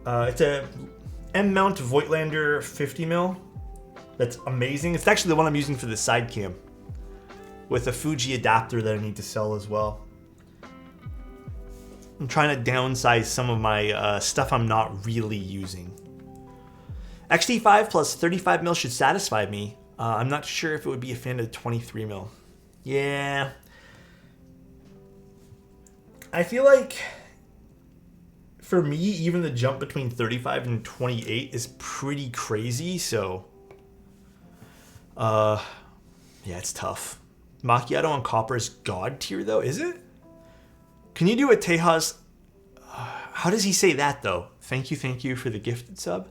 It's a M-mount Voigtlander 50mm. That's amazing. It's actually the one I'm using for the side cam, with a Fuji adapter that I need to sell as well. I'm trying to downsize some of my stuff I'm not really using. XT5 plus 35mm should satisfy me. I'm not sure if it would be a fan of 23mm. Yeah. I feel like, for me, even the jump between 35 and 28 is pretty crazy, so yeah, it's tough. Macchiato on copper is god tier, though, is it? Can you do a Tejas? How does he say that, though? Thank you for the gifted sub?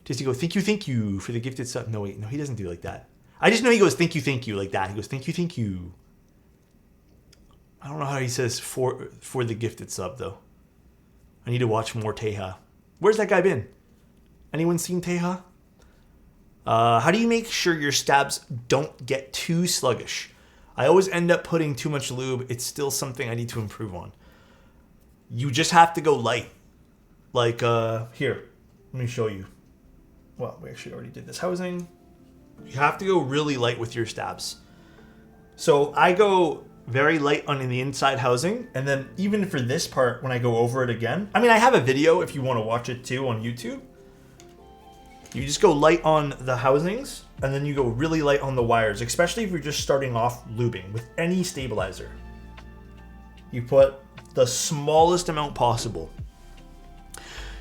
Does he go, thank you for the gifted sub? No, wait, no, he doesn't do it like that. I just know he goes, thank you like that. He goes, thank you. I don't know how he says for the gifted sub, though. I need to watch more Teja. Where's that guy been? Anyone seen Teja? How do you make sure your stabs don't get too sluggish? I always end up putting too much lube. It's still something I need to improve on. You just have to go light. Like, here, let me show you. Well, we actually already did this housing. You have to go really light with your stabs. So I go very light on the inside housing, and then even for this part, when I go over it again, I mean, I have a video if you want to watch it too on YouTube. You just go light on the housings, and then you go really light on the wires, especially if you're just starting off lubing with any stabilizer. You put the smallest amount possible.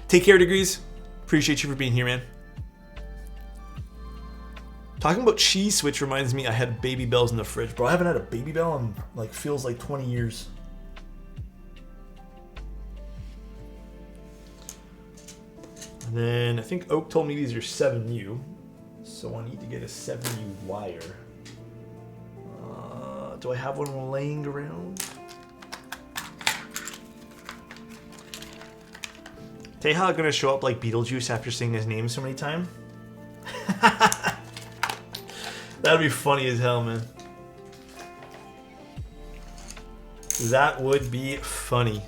Take care, Degrees. Appreciate you for being here, man. Talking about cheese switch reminds me I had Baby Bells in the fridge. Bro, I haven't had a Baby Bell in, like, feels like 20 years. And then I think Oak told me these are 7U. So I need to get a 7U wire. Do I have one laying around? Teja gonna show up like Beetlejuice after saying his name so many times? That'd be funny as hell, man. That would be funny.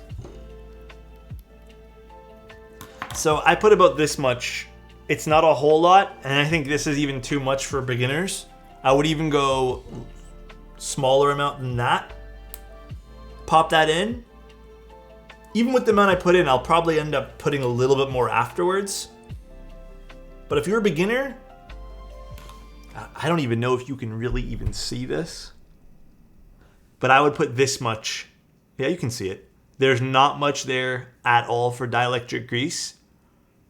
So I put about this much. It's not a whole lot, and I think this is even too much for beginners. I would even go smaller amount than that. Pop that in. Even with the amount I put in, I'll probably end up putting a little bit more afterwards. But if you're a beginner, I don't even know if you can really even see this. But I would put this much. Yeah, you can see it. There's not much there at all for dielectric grease.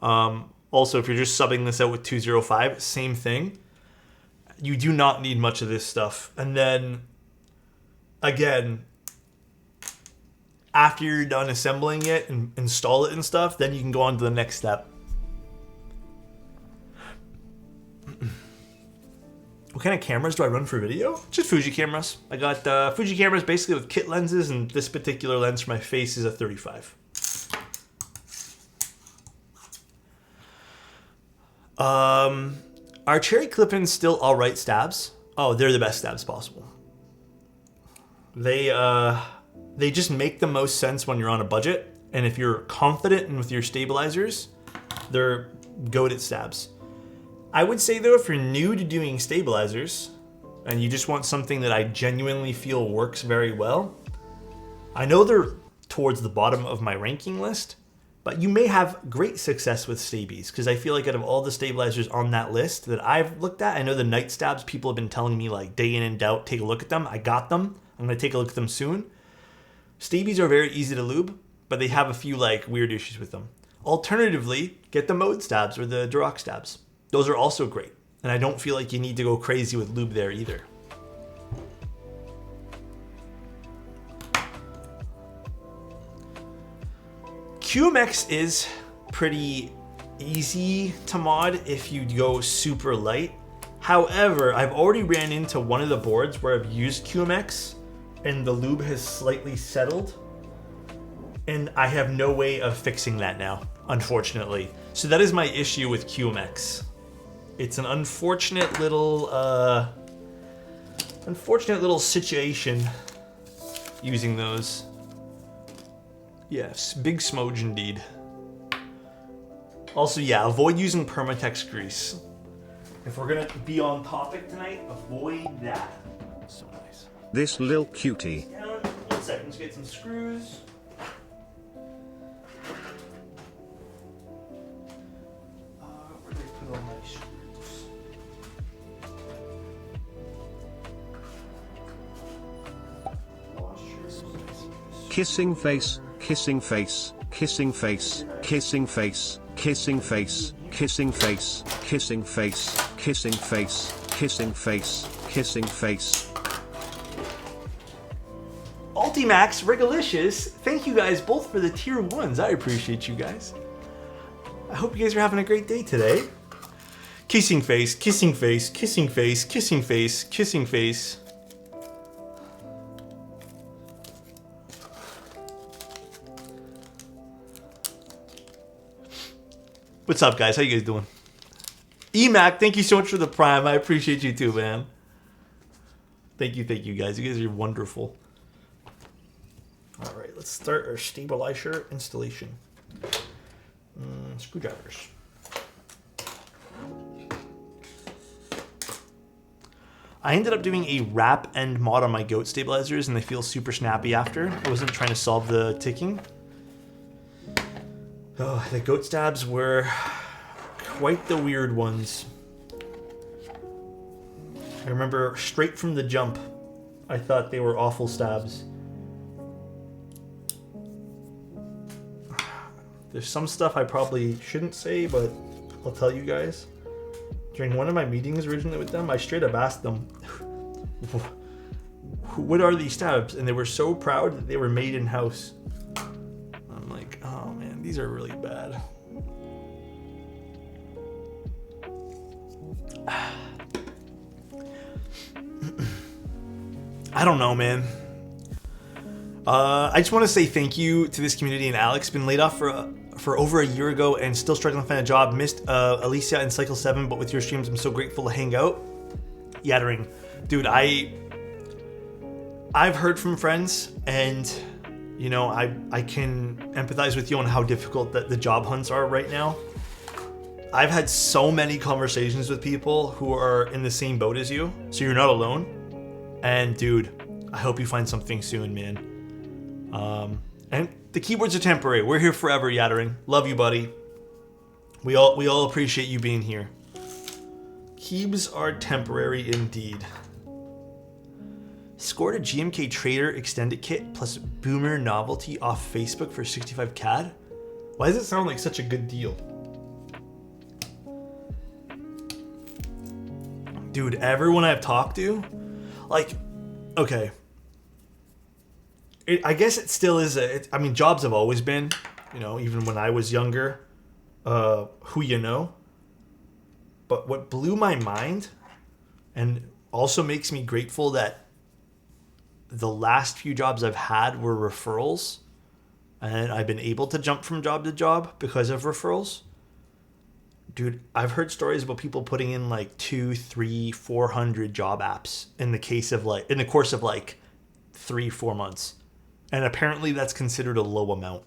Also, if you're just subbing this out with 205, same thing. You do not need much of this stuff. And then, again, after you're done assembling it and install it and stuff, then you can go on to the next step. What kind of cameras do I run for video? Just Fuji cameras. I got Fuji cameras basically with kit lenses, and this particular lens for my face is a 35. Are cherry clip-ins still alright stabs? Oh, they're the best stabs possible. They just make the most sense when you're on a budget, and if you're confident with your stabilizers, they're goated stabs. I would say though, if you're new to doing stabilizers and you just want something that I genuinely feel works very well, I know they're towards the bottom of my ranking list, but you may have great success with stabies, because I feel like out of all the stabilizers on that list that I've looked at, I know the night stabs, people have been telling me like day in and out, take a look at them. I got them. I'm going to take a look at them soon. Stabies are very easy to lube, but they have a few like weird issues with them. Alternatively, get the mode stabs or the Duroc stabs. Those are also great, and I don't feel like you need to go crazy with lube there either. QMX is pretty easy to mod if you go super light. However, I've already ran into one of the boards where I've used QMX and the lube has slightly settled, and I have no way of fixing that now, unfortunately. So that is my issue with QMX. It's an unfortunate little situation using those. Yes, big smudge indeed. Also, yeah, avoid using Permatex grease. If we're gonna be on topic tonight, avoid that. So nice. This lil cutie. Down. 1 second, let's get some screws. Where do I put all my screws? Kissing face, kissing face, kissing face, kissing face, kissing face, kissing face, kissing face, kissing face, kissing face, kissing face. Optimax, Regalicious, thank you guys both for the tier 1s. I appreciate you guys. I hope you guys are having a great day today. Kissing face, kissing face, kissing face, kissing face, kissing face. What's up, guys? How you guys doing? Emac, thank you so much for the Prime. I appreciate you too, man. Thank you, guys. You guys are wonderful. All right, let's start our stabilizer installation. Screwdrivers. I ended up doing a wrap end mod on my goat stabilizers, and they feel super snappy after. I wasn't trying to solve the ticking. Oh, the goat stabs were quite the weird ones. I remember straight from the jump, I thought they were awful stabs. There's some stuff I probably shouldn't say, but I'll tell you guys. During one of my meetings originally with them, I straight up asked them, what are these stabs? And they were so proud that they were made in-house. I'm like, oh man, these are really bad. I don't know, man. I just want to say thank you to this community. And Alex, been laid off for over a year ago and still struggling to find a job. Missed Alicia and Cycle 7, but with your streams, I'm so grateful to hang out. Yattering. Dude, I've heard from friends, and you know, I can empathize with you on how difficult the job hunts are right now. I've had so many conversations with people who are in the same boat as you, so you're not alone. And dude, I hope you find something soon, man. And the keyboards are temporary. We're here forever, Yattering. Love you, buddy. We all appreciate you being here. Keybs are temporary indeed. Scored a GMK Trader Extended Kit plus Boomer Novelty off Facebook for 65 CAD? Why does it sound like such a good deal? Dude, everyone I've talked to, like, okay. I guess it still is I mean, jobs have always been, you know, even when I was younger, who you know. But what blew my mind and also makes me grateful that the last few jobs I've had were referrals, and I've been able to jump from job to job because of referrals. Dude, I've heard stories about people putting in like 200, 300, 400 job apps in the course of 3-4 months. And apparently that's considered a low amount.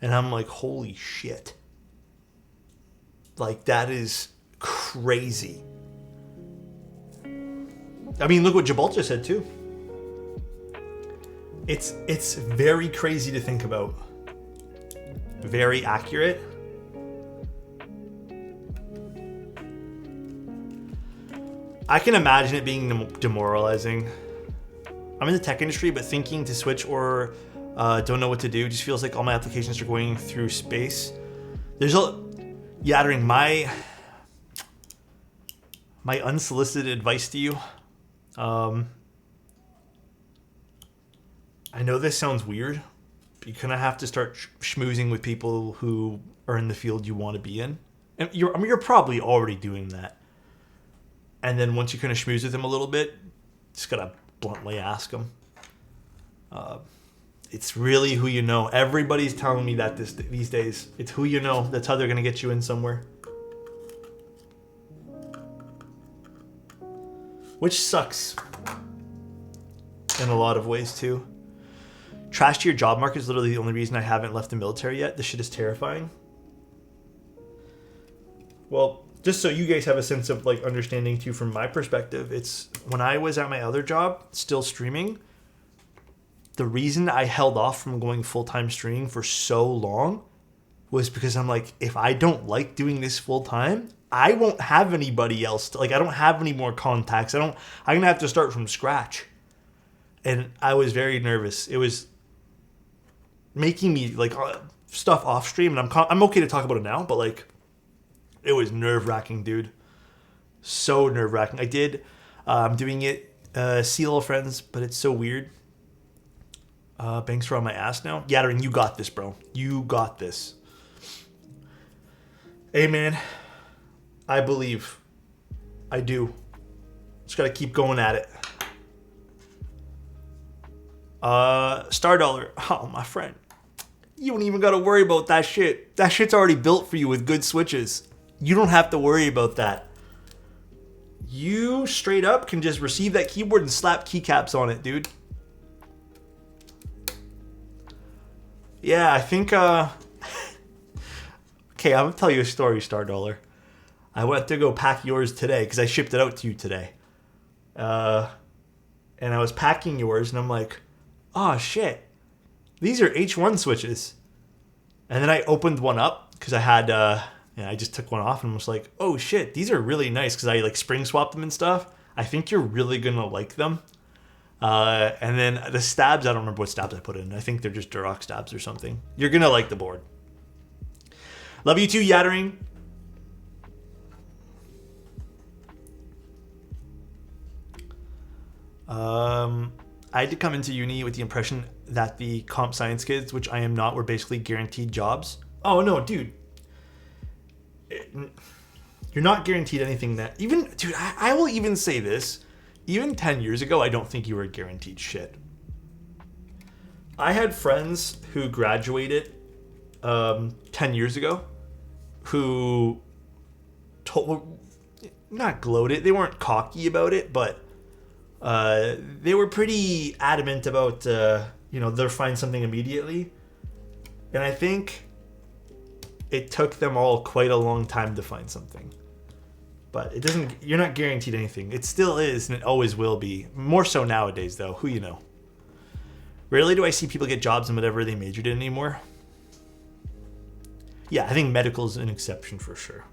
And I'm like, holy shit. Like, that is crazy. I mean, look what Gibraltar said too. It's very crazy to think about. Very accurate. I can imagine it being demoralizing. I'm in the tech industry, but thinking to switch or don't know what to do just feels like all my applications are going through space. There's Yattering, my unsolicited advice to you. I know this sounds weird, but you kind of have to start schmoozing with people who are in the field you want to be in. And you're probably already doing that. And then once you kind of schmooze with them a little bit, just gotta bluntly ask them. It's really who you know. Everybody's telling me that these days. It's who you know. That's how they're gonna get you in somewhere. Which sucks in a lot of ways too. Trash to your job market is literally the only reason I haven't left the military yet. This shit is terrifying. Well, just so you guys have a sense of understanding too from my perspective, it's when I was at my other job, still streaming, the reason I held off from going full-time streaming for so long was because I'm like, if I don't like doing this full-time, I won't have anybody else. I don't have any more contacts. I'm going to have to start from scratch. And I was very nervous. It was making me stuff off stream, and I'm okay to talk about it now, but it was nerve-wracking, dude. So nerve-wracking. I'm doing it, see little friends, but it's so weird. Banks are on my ass now. Yattering, you got this, bro. You got this. Hey, man. I believe. I do. Just gotta keep going at it. Star Dollar. Oh, my friend. You don't even gotta worry about that shit. That shit's already built for you with good switches. You don't have to worry about that. You straight up can just receive that keyboard and slap keycaps on it, dude. Yeah, I think, okay, I'm gonna tell you a story, Star Dollar. I went to go pack yours today because I shipped it out to you today. And I was packing yours and I'm like, oh shit, these are H1 switches. And then I opened one up because I had, I just took one off and was like, oh shit, these are really nice because I like spring swapped them and stuff. I think you're really gonna like them. And then the stabs, I don't remember what stabs I put in. I think they're just Duroc stabs or something. You're gonna like the board. Love you too, Yattering. I had to come into uni with the impression that the comp science kids, which I am not, were basically guaranteed jobs. Oh no, dude. You're not guaranteed anything that... Even, dude, I will even say this. Even 10 years ago, I don't think you were guaranteed shit. I had friends who graduated 10 years ago who not gloated. They weren't cocky about it, but they were pretty adamant about, they'll find something immediately. And I think it took them all quite a long time to find something. But it doesn't, you're not guaranteed anything. It still is, and it always will be. More so nowadays, though. Who you know? Rarely do I see people get jobs in whatever they majored in anymore. Yeah, I think medical is an exception for sure.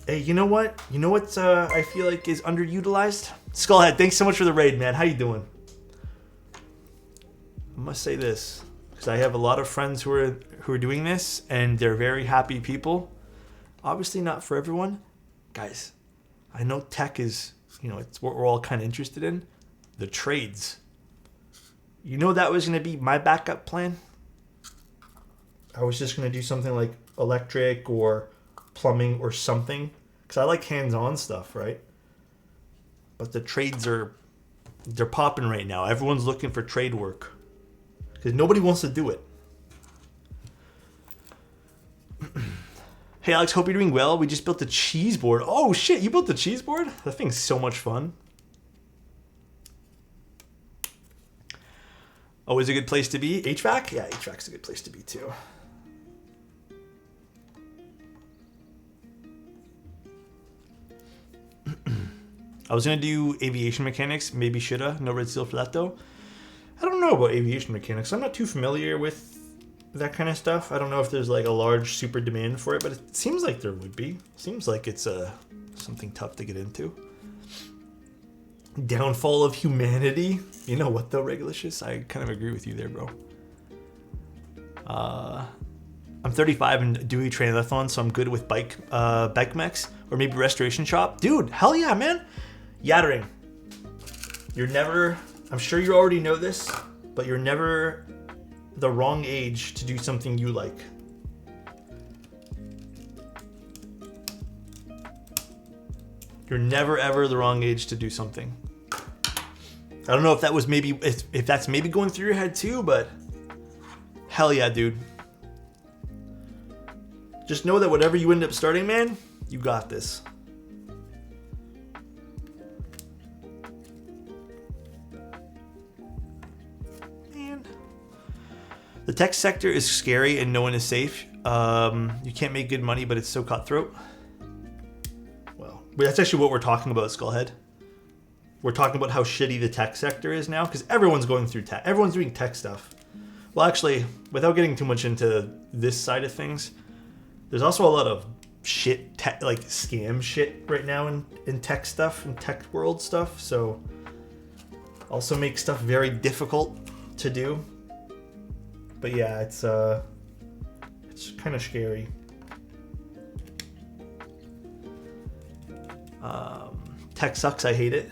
Hey, you know what? You know what I feel like is underutilized? Skullhead, thanks so much for the raid, man. How you doing? I must say this, because I have a lot of friends who are doing this, and they're very happy people. Obviously not for everyone. Guys, I know tech is, it's what we're all kind of interested in. The trades. You know that was going to be my backup plan? I was just going to do something like electric or plumbing or something. Because I like hands-on stuff, right? But the trades they're popping right now. Everyone's looking for trade work. Because nobody wants to do it. Hey Alex, hope you're doing well. We just built a cheese board. Oh shit, you built the cheese board? That thing's so much fun. Always a good place to be. HVAC? Yeah, HVAC's a good place to be too. I was going to do aviation mechanics. Maybe shoulda. No red seal for that though. I don't know about aviation mechanics. I'm not too familiar with that kind of stuff. I don't know if there's like a large super demand for it, but it seems like there would be. Seems like it's something tough to get into. Downfall of humanity. You know what though, Regulicious? I kind of agree with you there, bro. I'm 35 and do triathlon, so I'm good with bike mechs or maybe restoration shop. Dude, hell yeah, man. Yattering. You're never, I'm sure you already know this, but you're never the wrong age to do something you like. You're never ever the wrong age to do something. I don't know if that was maybe, if that's maybe going through your head too, but hell yeah, dude. Just know that whatever you end up starting, man, you got this. Man. The tech sector is scary and no one is safe. You can't make good money, but it's so cutthroat. Well, that's actually what we're talking about, Skullhead. We're talking about how shitty the tech sector is now, because everyone's going through tech. Everyone's doing tech stuff. Well, actually, without getting too much into this side of things, there's also a lot of shit, like scam shit right now in tech stuff, and tech world stuff. So, also makes stuff very difficult to do. But yeah, it's kind of scary. Tech sucks. I hate it.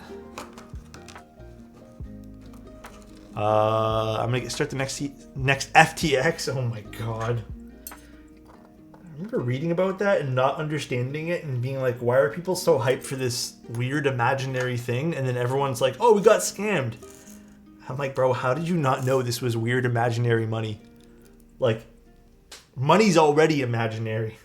I'm gonna start the next FTX. Oh my god. I remember reading about that and not understanding it and being like, why are people so hyped for this weird imaginary thing? And then everyone's like, oh, we got scammed. I'm like, bro, how did you not know this was weird imaginary money? Like, money's already imaginary.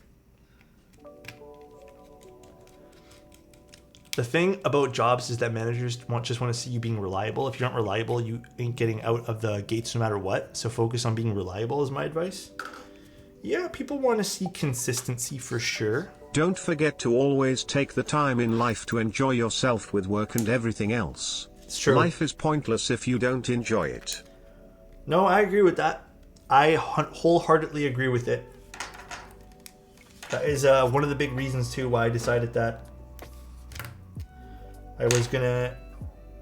The thing about jobs is that managers just want to see you being reliable. If you're not reliable, you ain't getting out of the gates no matter what. So focus on being reliable is my advice. Yeah, people want to see consistency for sure. Don't forget to always take the time in life to enjoy yourself with work and everything else. It's true. Life is pointless if you don't enjoy it. No, I agree with that. I wholeheartedly agree with it. That is one of the big reasons too why I decided that I was gonna,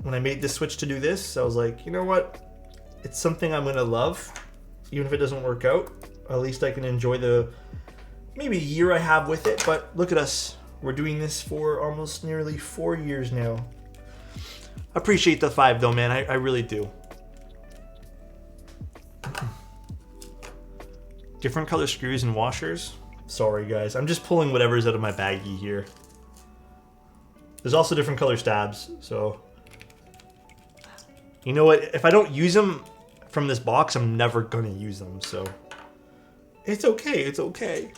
when I made the switch to do this, I was like, you know what? It's something I'm gonna love, even if it doesn't work out. At least I can enjoy the maybe year I have with it. But look at us. We're doing this for almost nearly 4 years now. Appreciate the 5 though, man. I really do. Different color screws and washers. Sorry guys, I'm just pulling whatever's out of my baggie here. There's also different color stabs, so you know what? If I don't use them from this box, I'm never gonna use them, so it's okay, it's okay.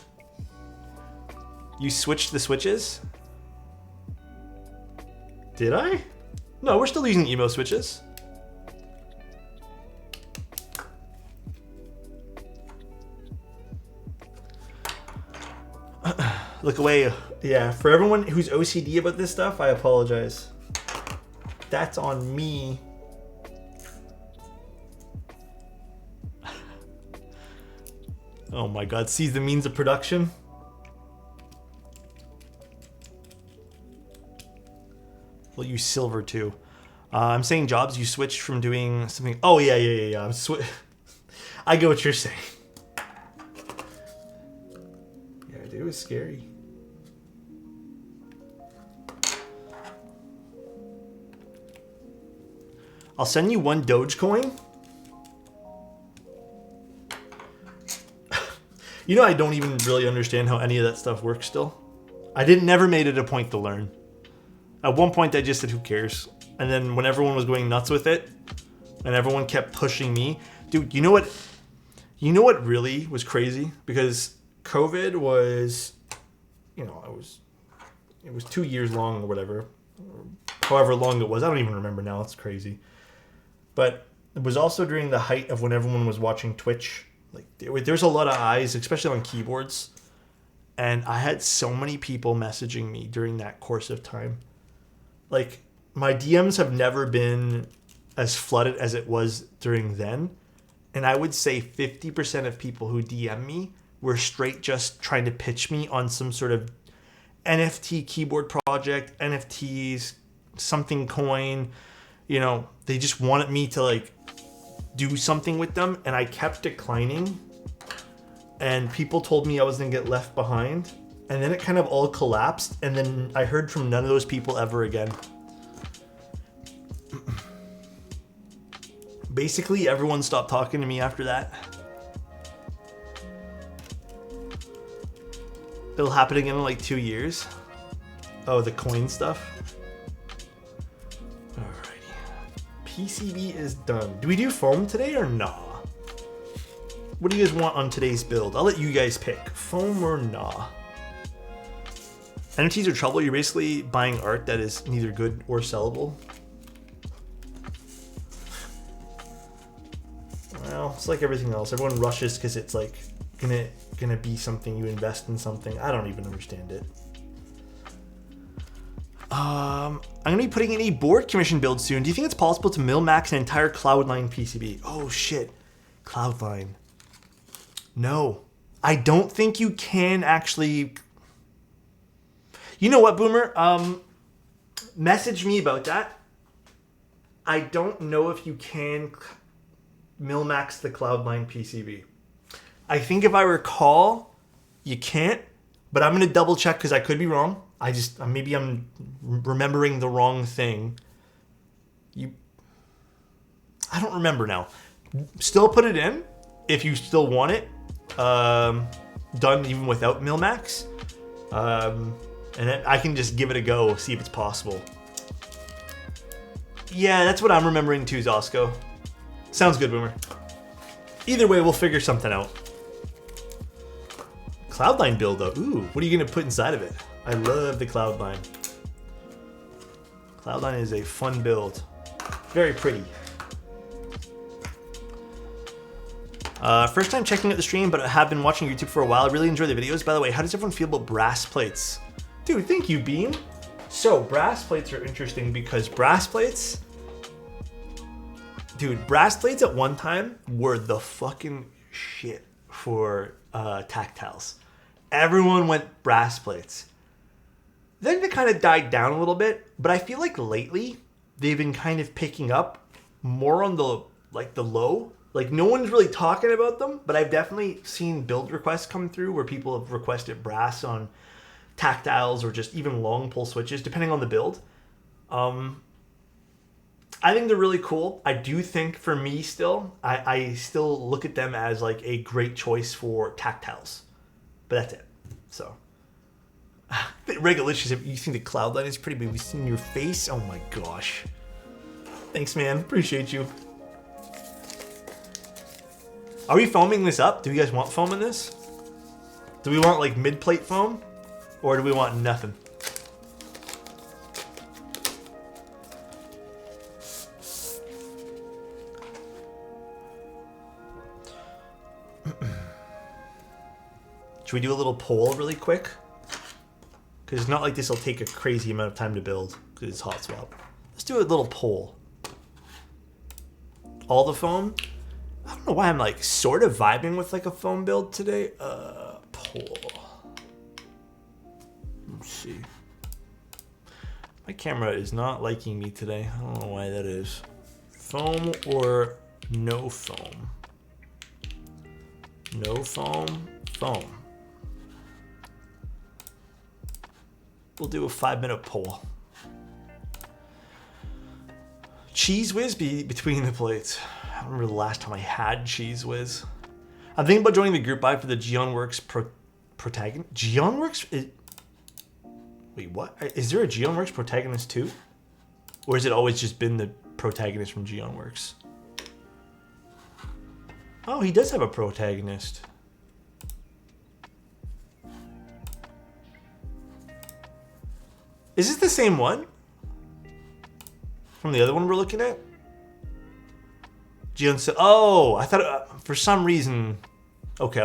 You switched the switches? Did I? No, we're still using emo switches. Look away. Yeah, for everyone who's OCD about this stuff, I apologize. That's on me. Oh my god, seize the means of production. We'll use silver too. I'm saying jobs, you switched from doing something. Oh yeah. I get what you're saying. Yeah, dude, it was scary. I'll send you 1 Dogecoin. You know, I don't even really understand how any of that stuff works still. I never made it a point to learn. At one point, I just said, who cares? And then when everyone was going nuts with it, and everyone kept pushing me, dude, you know what? You know what really was crazy? Because COVID was, you know, it was 2 years long or whatever. However long it was. I don't even remember now. It's crazy. But it was also during the height of when everyone was watching Twitch. Like there's a lot of eyes, especially on keyboards. And I had so many people messaging me during that course of time. Like, my DMs have never been as flooded as it was during then. And I would say 50% of people who DM me were straight just trying to pitch me on some sort of NFT keyboard project, NFTs, something coin. You know, they just wanted me to like do something with them, and I kept declining. And people told me I was gonna get left behind. And then it kind of all collapsed, and then I heard from none of those people ever again. Basically, everyone stopped talking to me after that. It'll happen again in like 2 years. Oh, the coin stuff. Alrighty. PCB is done. Do we do foam today or nah? What do you guys want on today's build? I'll let you guys pick. Foam or nah? NFTs are trouble. You're basically buying art that is neither good or sellable. Well, it's like everything else. Everyone rushes because it's like gonna be something. You invest in something. I don't even understand it. I'm gonna be putting in a board commission build soon. Do you think it's possible to min-max an entire Cloudline PCB? Oh shit, Cloudline. No, I don't think you can actually. You know what, Boomer? Message me about that. I don't know if you can min-max the Cloudline PCB. I think if I recall, you can't, but I'm going to double check because I could be wrong. Maybe I'm remembering the wrong thing. I don't remember now. Still put it in if you still want it. Done even without Mil-Max. And then I can just give it a go, see if it's possible. Yeah, that's what I'm remembering too, Zosco. Sounds good, Boomer. Either way, we'll figure something out. Cloud9 build though. Ooh, what are you gonna put inside of it? I love the Cloud9. Cloud9 is a fun build. Very pretty. First time checking out the stream, but I have been watching YouTube for a while. I really enjoy the videos. By the way, how does everyone feel about brass plates? Dude, thank you, Beam. So, brass plates are interesting because brass plates... Dude, brass plates at one time were the fucking shit for tactiles. Everyone went brass plates. Then they kind of died down a little bit, but I feel like lately they've been kind of picking up more on the low. Like no one's really talking about them, but I've definitely seen build requests come through where people have requested brass on tactiles or just even long pull switches, depending on the build. I think they're really cool. I do think for me still, I still look at them as like a great choice for tactiles. But that's it. So, Regulicious, you think the Cloud9 is pretty big? We've seen your face. Oh my gosh. Thanks, man. Appreciate you. Are we foaming this up? Do you guys want foam in this? Do we want like mid-plate foam? Or do we want nothing? Should we do a little poll really quick? Because it's not like this will take a crazy amount of time to build because it's hot swap. Let's do a little poll. All the foam? I don't know why I'm like sort of vibing with like a foam build today. Poll. Let's see. My camera is not liking me today. I don't know why that is. Foam or no foam? No foam, foam. We'll do a 5-minute poll. Cheese whiz between the plates. I don't remember the last time I had Cheese Whiz. I'm thinking about joining the group buy for the Geonworks protagonist. Geonworks? Wait, what? Is there a Geonworks protagonist too? Or has it always just been the protagonist from Geonworks? Oh, he does have a protagonist. Is this the same one? From the other one we're looking at? Oh, I thought for some reason. Okay.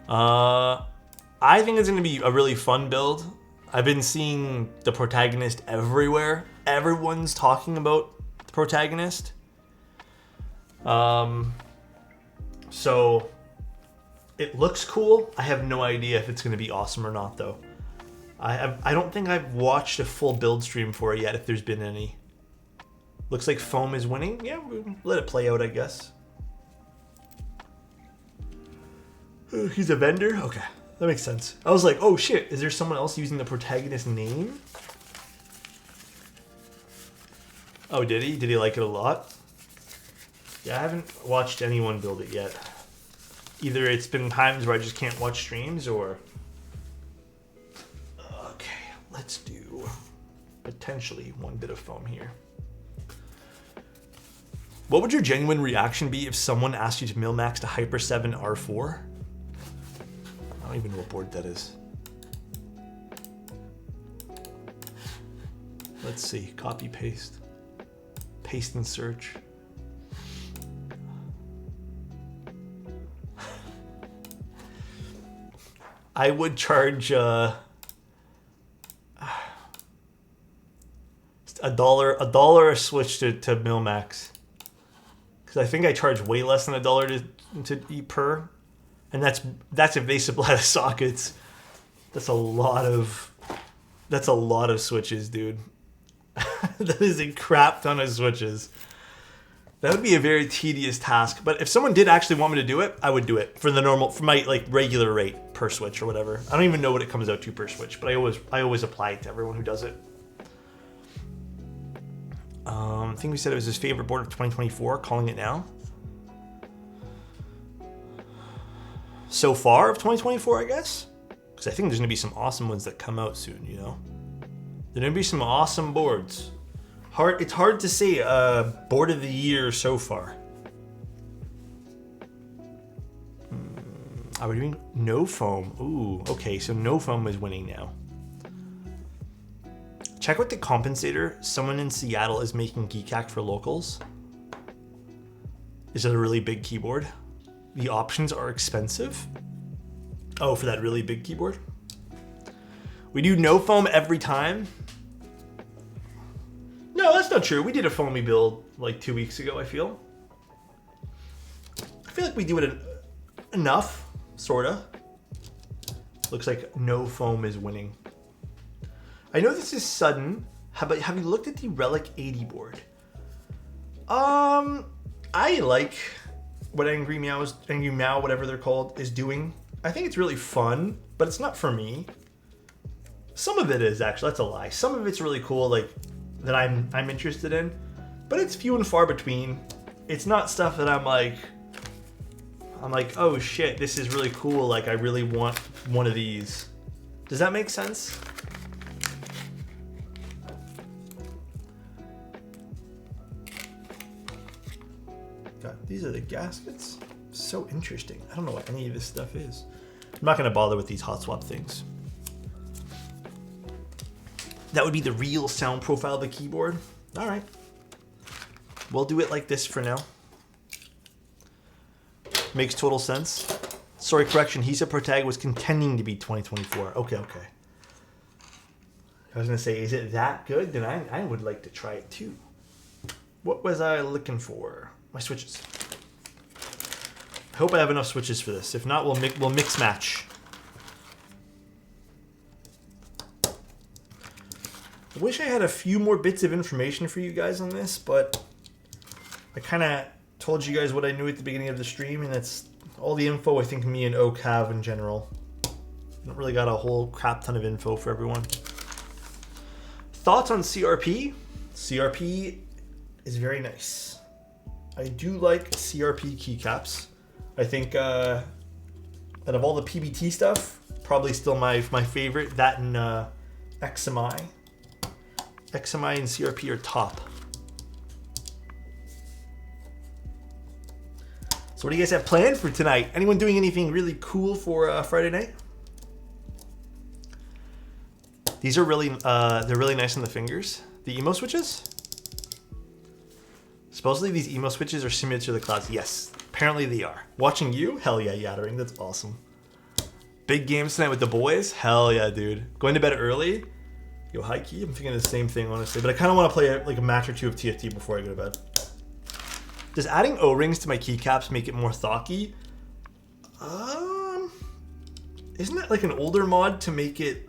I think it's going to be a really fun build. I've been seeing the protagonist everywhere. Everyone's talking about the protagonist. So it looks cool. I have no idea if it's going to be awesome or not, though. I don't think I've watched a full build stream for it yet, if there's been any. Looks like foam is winning. Yeah, we'll let it play out, I guess. He's a vendor? Okay, that makes sense. I was like, oh shit, is there someone else using the protagonist name? Oh, did he? Did he like it a lot? Yeah, I haven't watched anyone build it yet. Either it's been times where I just can't watch streams, or... Okay, let's do potentially one bit of foam here. What would your genuine reaction be if someone asked you to Mil-Max to Hyper 7 R4? I don't even know what board that is. Let's see, copy, paste. Paste and search. I would charge $1 a switch to Mil-Max. Because I think I charge way less than $1 to eat per. And that's if they supply the sockets. That's a lot of switches, dude. That is a crap ton of switches. That would be a very tedious task. But if someone did actually want me to do it, I would do it for my like regular rate per switch or whatever. I don't even know what it comes out to per switch, but I always apply it to everyone who does it. I think we said it was his favorite board of 2024, calling it now. So far of 2024, I guess? Because I think there's going to be some awesome ones that come out soon, you know? There's going to be some awesome boards. It's hard to say board of the year so far. Are we doing no foam? Ooh, okay, so no foam is winning now. Check with the compensator. Someone in Seattle is making Keycap for locals. Is it a really big keyboard? The options are expensive. Oh, for that really big keyboard? We do no foam every time. No, that's not true. We did a foamy build like 2 weeks ago, I feel. I feel like we do it enough, sorta. Looks like no foam is winning. I know this is sudden, but have you looked at the Relic 80 board? I like what Angry Meow, whatever they're called, is doing. I think it's really fun, but it's not for me. Some of it is actually, that's a lie. Some of it's really cool, like that I'm interested in, but it's few and far between. It's not stuff that I'm like, oh shit, this is really cool. Like I really want one of these. Does that make sense? God, these are the gaskets. So interesting. I don't know what any of this stuff is. I'm not gonna bother with these hot swap things. That would be the real sound profile of the keyboard. All right. We'll do it like this for now. Makes total sense. Sorry, correction. He said Protag was contending to be 2024. Okay. I was gonna say, is it that good? Then I would like to try it too. What was I looking for? My switches. I hope I have enough switches for this. If not, we'll mix match. I wish I had a few more bits of information for you guys on this, but I kind of told you guys what I knew at the beginning of the stream, and that's all the info I think me and Oak have in general. I don't really got a whole crap ton of info for everyone. Thoughts on CRP? CRP is very nice. I do like CRP keycaps. I think out of all the PBT stuff, probably still my favorite. That and XMI. XMI and CRP are top. So what do you guys have planned for tonight? Anyone doing anything really cool for Friday night? These are really, they're really nice on the fingers. The emo switches? Supposedly these emo switches are similar to the clouds. Yes, apparently they are. Watching you? Hell yeah, Yattering, that's awesome. Big games tonight with the boys? Hell yeah, dude. Going to bed early? Yo, high key, I'm thinking the same thing, honestly. But I kind of want to play like a match or two of TFT before I go to bed. Does adding O-rings to my keycaps make it more thocky? Isn't that like an older mod to make it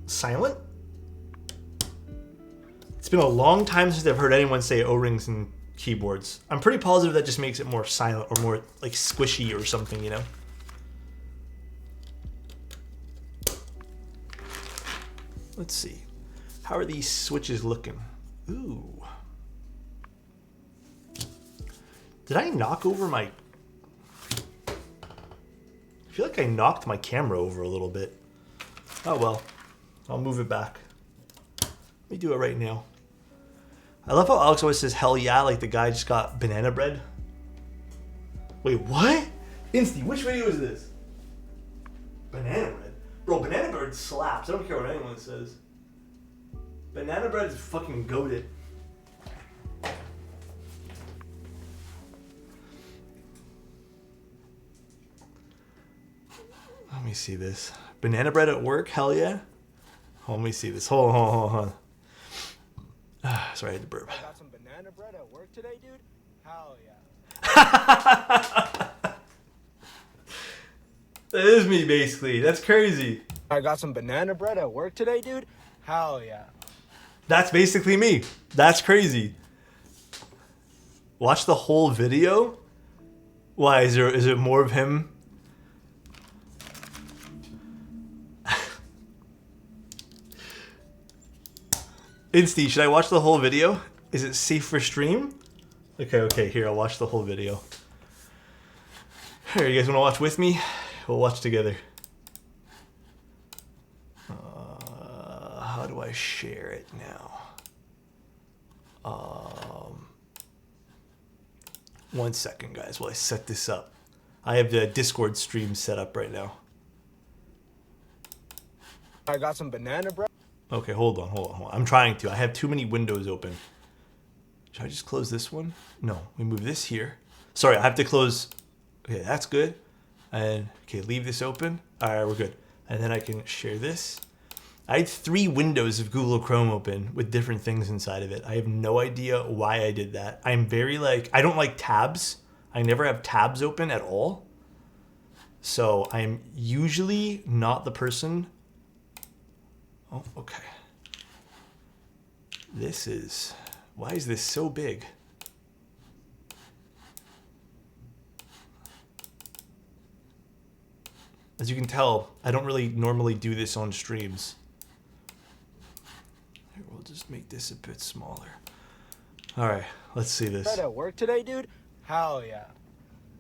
silent? It's been a long time since I've heard anyone say O-rings in keyboards. I'm pretty positive that just makes it more silent or more like squishy or something, you know? Let's see. How are these switches looking? Ooh. Did I knock over my... I feel like I knocked my camera over a little bit. Oh well. I'll move it back. Let me do it right now. I love how Alex always says, hell yeah, like the guy just got banana bread. Wait, what? Insty, which video is this? Banana bread? Bro, banana bread slaps. I don't care what anyone says. Banana bread is fucking goated. Let me see this. Banana bread at work? Hell yeah. Let me see this. Hold on. Sorry, I had to burp. I got some banana bread at work today, dude. Hell yeah. That is me, basically. That's crazy. I got some banana bread at work today, dude. Hell yeah. That's basically me. That's crazy. Watch the whole video? Why, is it more of him? Insty, should I watch the whole video? Is it safe for stream? Okay, here, I'll watch the whole video. Here, you guys want to watch with me? We'll watch together. How do I share it now? 1 second, guys, while I set this up. I have the Discord stream set up right now. I got some banana bread. Okay, hold on. I'm trying to. I have too many windows open. Should I just close this one? No, we move this here. Sorry, I have to close. Okay, that's good. And, okay, leave this open. All right, we're good. And then I can share this. I had 3 windows of Google Chrome open with different things inside of it. I have no idea why I did that. I'm very I don't like tabs. I never have tabs open at all. So I'm usually not the person. Oh, okay. Why is this so big? As you can tell, I don't really normally do this on streams. Here, we'll just make this a bit smaller. All right, let's see this. At work today, dude? Hell yeah.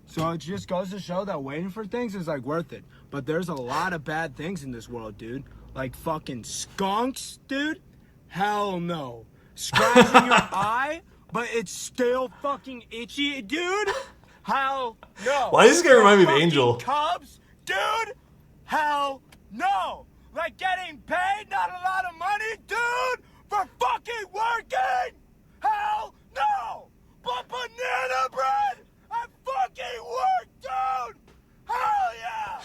So it just goes to show that waiting for things is like worth it. But there's a lot of bad things in this world, dude. Like fucking skunks, dude? Hell no. Scratching your eye, but it's still fucking itchy, dude? Hell no. Why does this guy remind me of Angel? Cubs, dude? Hell no. Like getting paid not a lot of money, dude, for fucking working? Hell no. But banana bread at fucking work, dude? Hell yeah.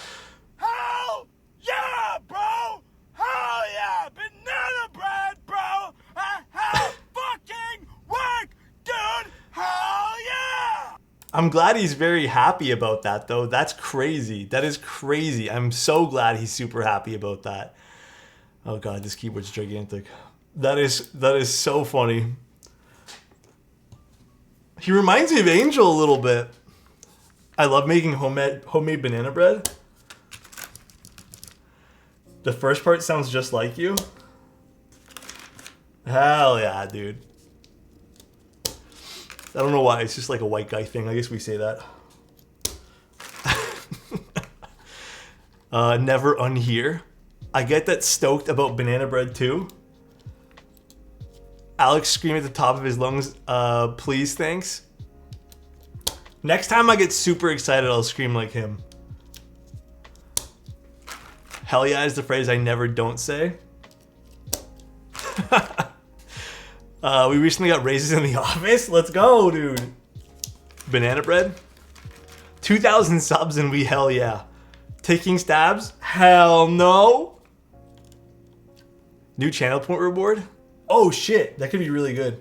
Hell yeah, bro. Hell yeah. Banana bread, bro. Hell fucking work, dude. Hell yeah. I'm glad he's very happy about that, though. That's crazy. That is crazy. I'm so glad he's super happy about that. Oh god, this keyboard's gigantic. That is so funny. He reminds me of Angel a little bit. I love making homemade banana bread. The first part sounds just like you. Hell yeah, dude. I don't know why. It's just like a white guy thing. I guess we say that. Never unhear. I get that stoked about banana bread too. Alex screaming at the top of his lungs, please, thanks. Next time I get super excited, I'll scream like him. Hell yeah is the phrase I never don't say. We recently got raises in the office. Let's go, dude. Banana bread. 2,000 subs and we hell yeah. Taking stabs? Hell no. New channel point reward? Oh shit, that could be really good.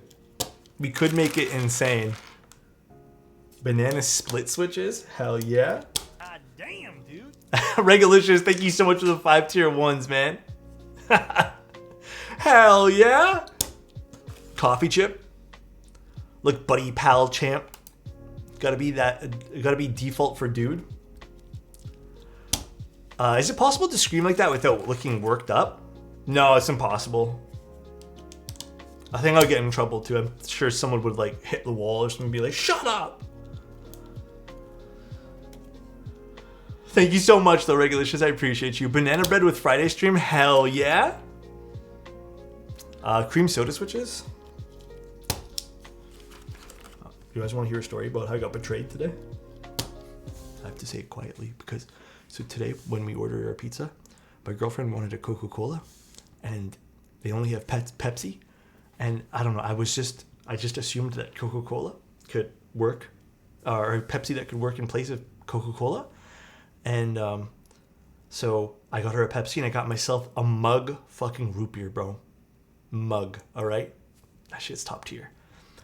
We could make it insane. Banana split switches? Hell yeah. God damn, dude. Regulicious, thank you so much for the 5 tier 1s, man. Hell yeah. Coffee chip. Look, buddy, pal, champ. Gotta be default for dude. Is it possible to scream like that without looking worked up? No, it's impossible. I think I'll get in trouble too. I'm sure someone would like hit the wall or something and be like, shut up! Thank you so much though, Regulicious. I appreciate you. Banana bread with Friday stream? Hell yeah! Cream soda switches? You guys want to hear a story about how I got betrayed today? I have to say it quietly because, so today when we ordered our pizza, my girlfriend wanted a Coca-Cola and they only have Pepsi. And I don't know, I just assumed that Coca-Cola could work, or Pepsi that could work in place of Coca-Cola. And so I got her a Pepsi and I got myself a mug fucking root beer, bro. Mug, all right? That shit's top tier.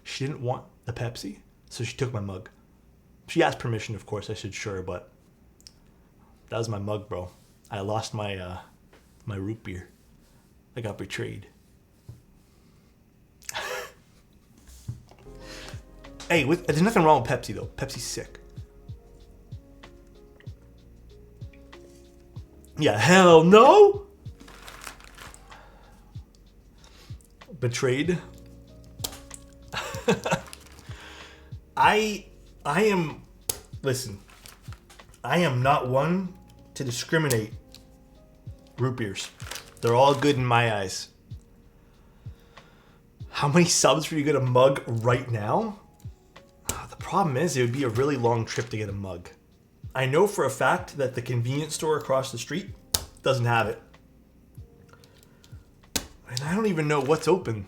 She didn't want the Pepsi, so she took my mug. She asked permission, of course. I said sure, but that was my mug, bro. I lost my my root beer. I got betrayed. Hey, there's nothing wrong with Pepsi though. Pepsi's sick. Yeah, hell no. Betrayed. I am, listen, I am not one to discriminate root beers. They're all good in my eyes. How many subs for you to get a mug right now? The problem is it would be a really long trip to get a mug. I know for a fact that the convenience store across the street doesn't have it. And I don't even know what's open.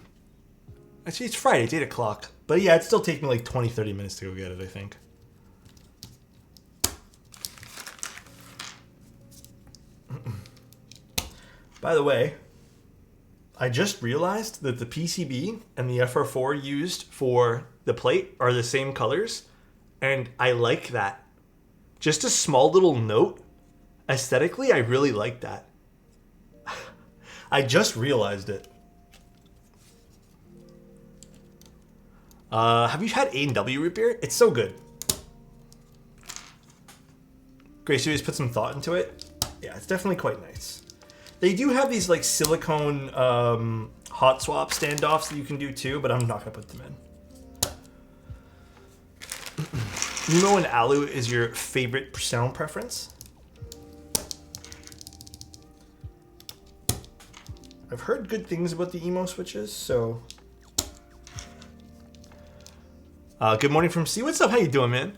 Actually, it's Friday, it's 8 o'clock. But yeah, it'd still take me like 20-30 minutes to go get it, I think. By the way, I just realized that the PCB and the FR4 used for the plate are the same colors, and I like that. Just a small little note. Aesthetically, I really like that. I just realized it. Have you had A&W root beer? It's so good. Grace, you just put some thought into it. Yeah, it's definitely quite nice. They do have these like silicone hot swap standoffs that you can do too, but I'm not gonna put them in. Emo and Alu is your favorite sound preference? I've heard good things about the emo switches, so. Good morning from C. What's up? How you doing, man?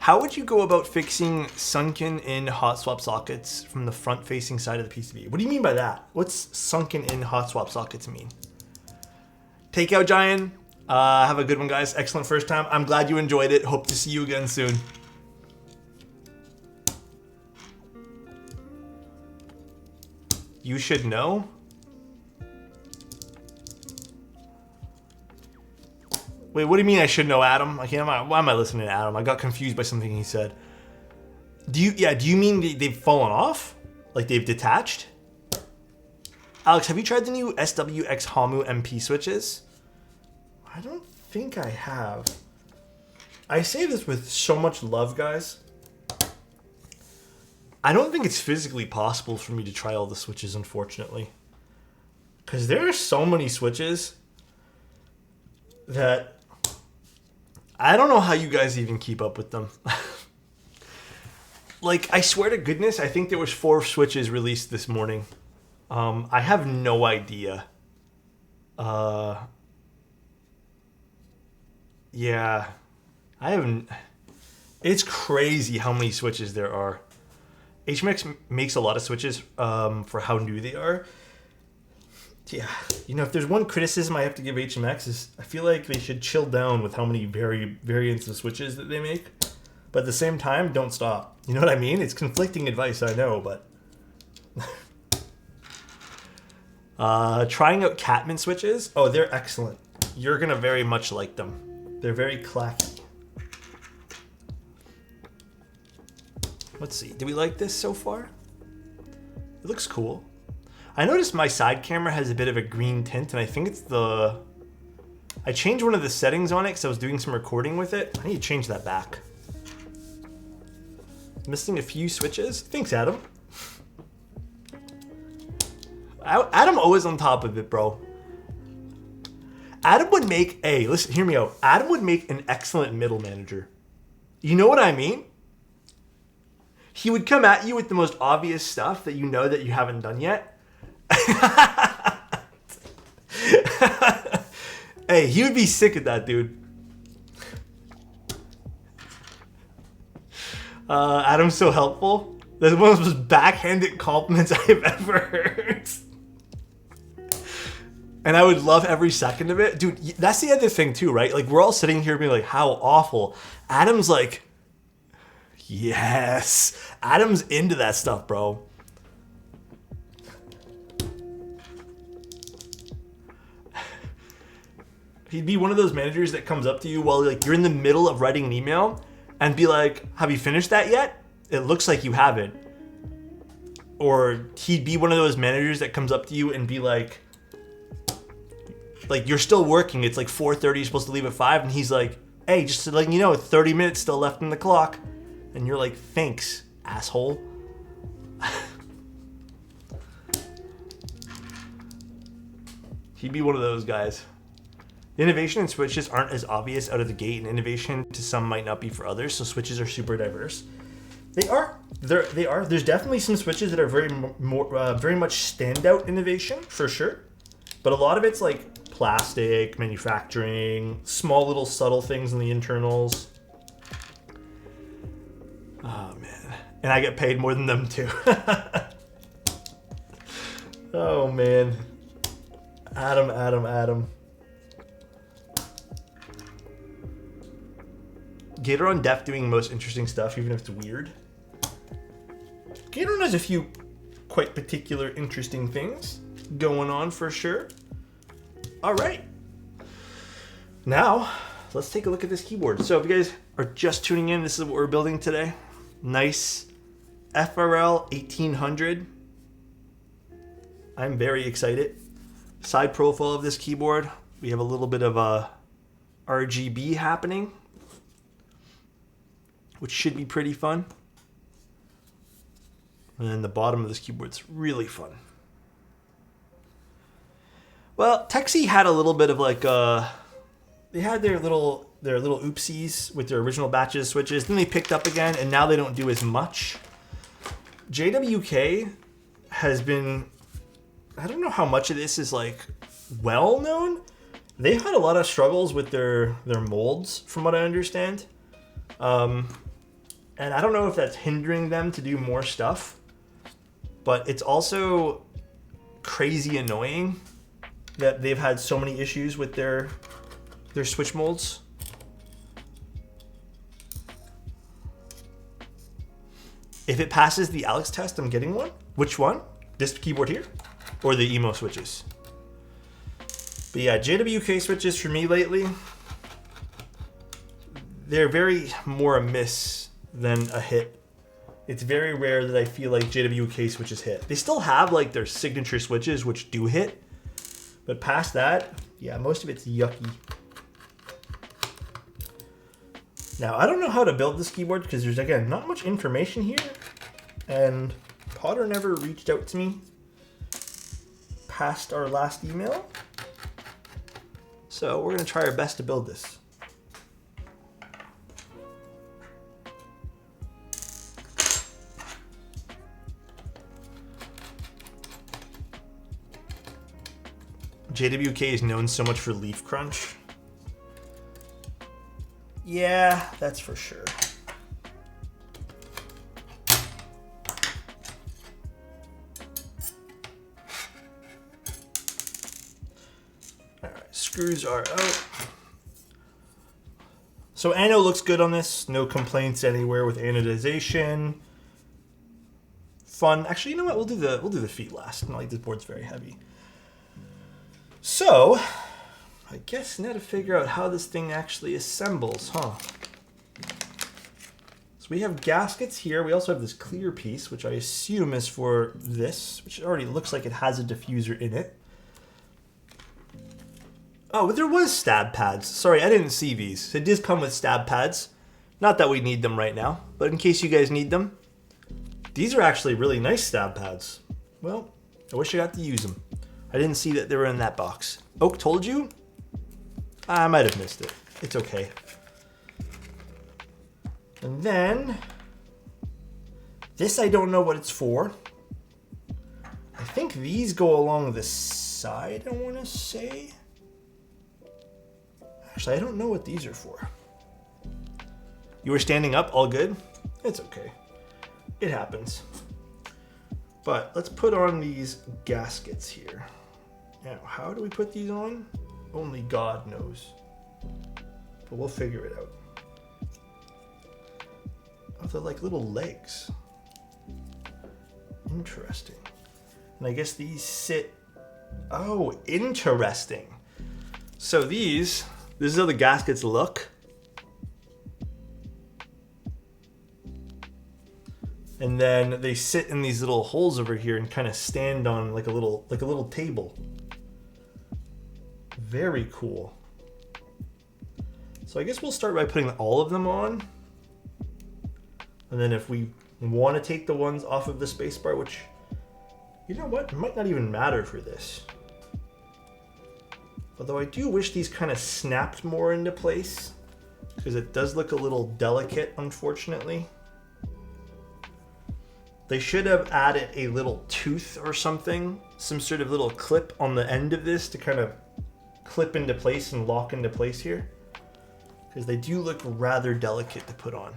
How would you go about fixing sunken in hot swap sockets from the front facing side of the PCB? What do you mean by that? What's sunken in hot swap sockets mean? Takeout Giant. Have a good one, guys. Excellent first time. I'm glad you enjoyed it. Hope to see you again soon. You should know. Wait, what do you mean I should know, Adam? Why am I listening to Adam? I got confused by something he said. Do you mean they've fallen off? Like they've detached? Alex, have you tried the new SWX Hamu MP switches? I don't think I have. I say this with so much love, guys. I don't think it's physically possible for me to try all the switches, unfortunately. Because there are so many switches that I don't know how you guys even keep up with them. Like, I swear to goodness, I think there was 4 switches released this morning. I have no idea. Yeah. I haven't... It's crazy how many switches there are. HMX makes a lot of switches for how new they are. Yeah, you know, if there's one criticism I have to give HMX is I feel like they should chill down with how many variants of switches that they make. But at the same time, don't stop. You know what I mean? It's conflicting advice, I know, but... trying out Catman switches? Oh, they're excellent. You're going to very much like them. They're very clacky. Let's see. Do we like this so far? It looks cool. I noticed my side camera has a bit of a green tint, and I think it's the... I changed one of the settings on it because I was doing some recording with it. I need to change that back. Missing a few switches? Thanks, Adam. Adam always on top of it, bro. Adam would make... Hey, listen, hear me out. Adam would make an excellent middle manager. You know what I mean? He would come at you with the most obvious stuff that you know that you haven't done yet. Hey, he would be sick at that, dude. Adam's so helpful. That's one of the most backhanded compliments I've ever heard. And I would love every second of it. Dude, that's the other thing too, right? Like, we're all sitting here being like, how awful. Adam's like, yes. Adam's into that stuff, bro. He'd be one of those managers that comes up to you while like you're in the middle of writing an email and be like, have you finished that yet? It looks like you haven't. Or he'd be one of those managers that comes up to you and be like you're still working. It's like 4:30, you're supposed to leave at 5, and he's like, hey, just to let you know, 30 minutes still left on the clock. And you're like, thanks, asshole. He'd be one of those guys. Innovation and switches aren't as obvious out of the gate, and innovation to some might not be for others, so switches are super diverse. They are. There's definitely some switches that are very much standout innovation, for sure. But a lot of it's like plastic, manufacturing, small little subtle things in the internals. Oh, man. And I get paid more than them, too. Oh, man. Adam. Gateron Def doing most interesting stuff, even if it's weird. Gateron has a few quite particular interesting things going on for sure. All right. Now, let's take a look at this keyboard. So if you guys are just tuning in, this is what we're building today. Nice FRL 1800. I'm very excited. Side profile of this keyboard. We have a little bit of a RGB happening, which should be pretty fun. And then the bottom of this keyboard's really fun. Well, Texie had a little bit of like they had their little oopsies with their original batches of switches. Then they picked up again, and now they don't do as much. JWK has been, I don't know how much of this is like well known. They had a lot of struggles with their molds, from what I understand. And I don't know if that's hindering them to do more stuff, but it's also crazy annoying that they've had so many issues with their switch molds. If it passes the Alex test, I'm getting one. Which one? This keyboard here? Or the emo switches? But yeah, JWK switches for me lately, they're very more a miss than a hit. It's very rare that I feel like JWK switches hit. They still have like their signature switches which do hit, but past that, yeah, most of it's yucky. Now, I don't know how to build this keyboard because there's, again, not much information here, and Potter never reached out to me past our last email. So we're going to try our best to build this. JWK is known so much for leaf crunch. Yeah, that's for sure. All right, screws are out. So anode looks good on this. No complaints anywhere with anodization. Fun. Actually, you know what? We'll do the feet last. Not like this board's very heavy. So, I guess now to figure out how this thing actually assembles, huh? So we have gaskets here. We also have this clear piece, which I assume is for this, which already looks like it has a diffuser in it. Oh, but there was stab pads. Sorry, I didn't see these. It does come with stab pads. Not that we need them right now, but in case you guys need them. These are actually really nice stab pads. Well, I wish I got to use them. I didn't see that they were in that box. Oak told you? I might have missed it. It's okay. And then, this I don't know what it's for. I think these go along the side, I want to say. Actually, I don't know what these are for. You were standing up, all good? It's okay. It happens. But let's put on these gaskets here. Now, how do we put these on? Only God knows. But we'll figure it out. Oh, they're like little legs. Interesting. And I guess these sit... Oh, interesting. So this is how the gaskets look. And then they sit in these little holes over here and kind of stand on like a little table. Very cool. So I guess we'll start by putting all of them on. And then if we want to take the ones off of the spacebar, which, you know what, might not even matter for this. Although I do wish these kind of snapped more into place, because it does look a little delicate, unfortunately. They should have added a little tooth or something, some sort of little clip on the end of this to kind of clip into place and lock into place here, because they do look rather delicate to put on.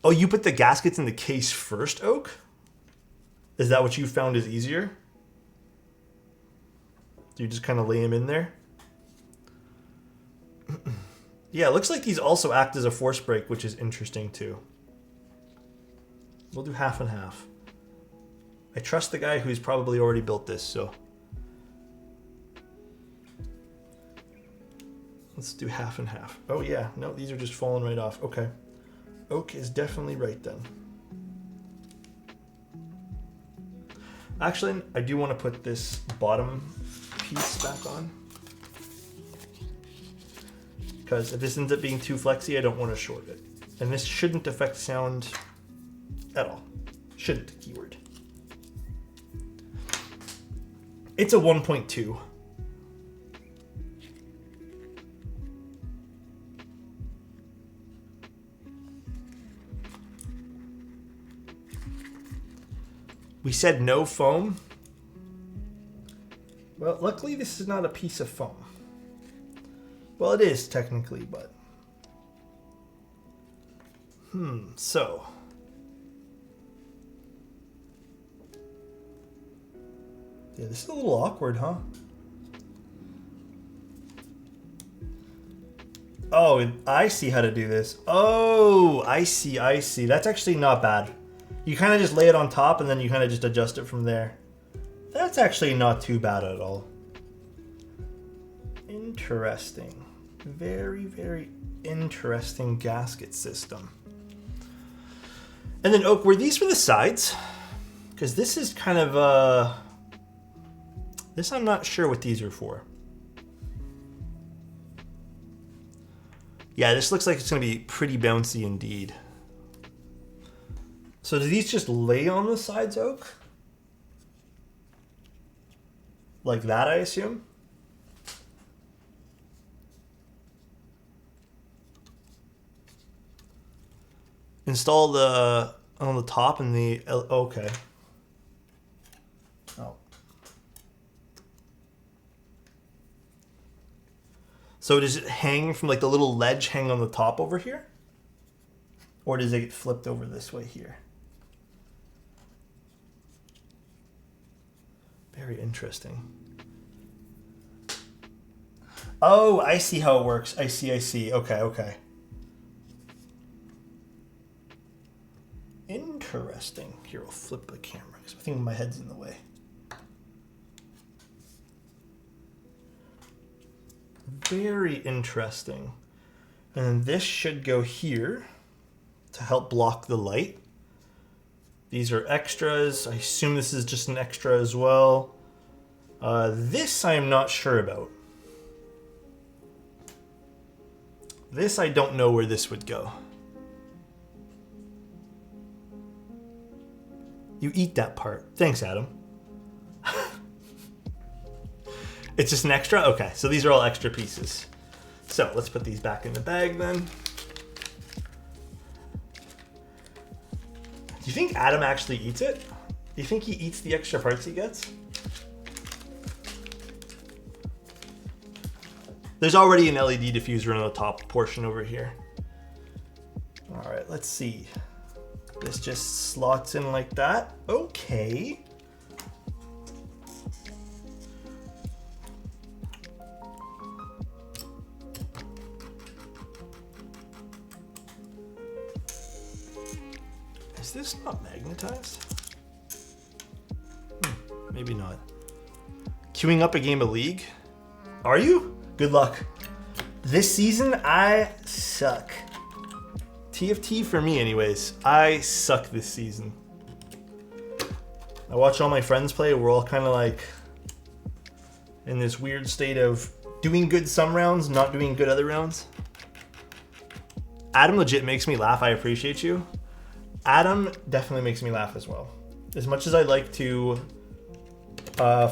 Oh, you put the gaskets in the case first, Oak? Is that what you found is easier? Do you just kind of lay them in there? Yeah, it looks like these also act as a force break, which is interesting too. We'll do half and half. I trust the guy who's probably already built this, so. Let's do half and half. Oh yeah, no, these are just falling right off. Okay. Oak is definitely right then. Actually, I do want to put this bottom piece back on, because if this ends up being too flexy, I don't want to short it. And this shouldn't affect sound at all. Shouldn't, keyword. It's a 1.2. We said no foam. Well, luckily this is not a piece of foam. Well, it is technically, but... so... yeah, this is a little awkward, huh? Oh, I see how to do this. Oh, I see, I see. That's actually not bad. You kind of just lay it on top and then you kind of just adjust it from there. That's actually not too bad at all. Interesting. Very, very interesting gasket system. And then, Oak, were these for the sides? Because this is kind of, this I'm not sure what these are for. Yeah, this looks like it's going to be pretty bouncy indeed. So do these just lay on the sides, Oak? Like that, I assume? Install the on the top and the okay. Oh. So does it hang from like the little ledge hang on the top over here? Or does it get flipped over this way here? Very interesting. Oh, I see how it works. I see, I see. Okay, okay. Interesting. Here, I'll flip the camera because I think my head's in the way. Very interesting. And this should go here to help block the light. These are extras. I assume this is just an extra as well. This I'm not sure about. This I don't know where this would go. You eat that part. Thanks, Adam. It's just an extra? Okay, so these are all extra pieces. So let's put these back in the bag then. Do you think Adam actually eats it? Do you think he eats the extra parts he gets? There's already an LED diffuser on the top portion over here. All right, let's see. This just slots in like that. Okay. Is this not magnetized? Maybe not. Queuing up a game of League? Are you? Good luck. This season, I suck. TFT for me anyways. I suck this season. I watch all my friends play. We're all kind of like in this weird state of doing good some rounds, not doing good other rounds. Adam legit makes me laugh. I appreciate you. Adam definitely makes me laugh as well. As much as I like to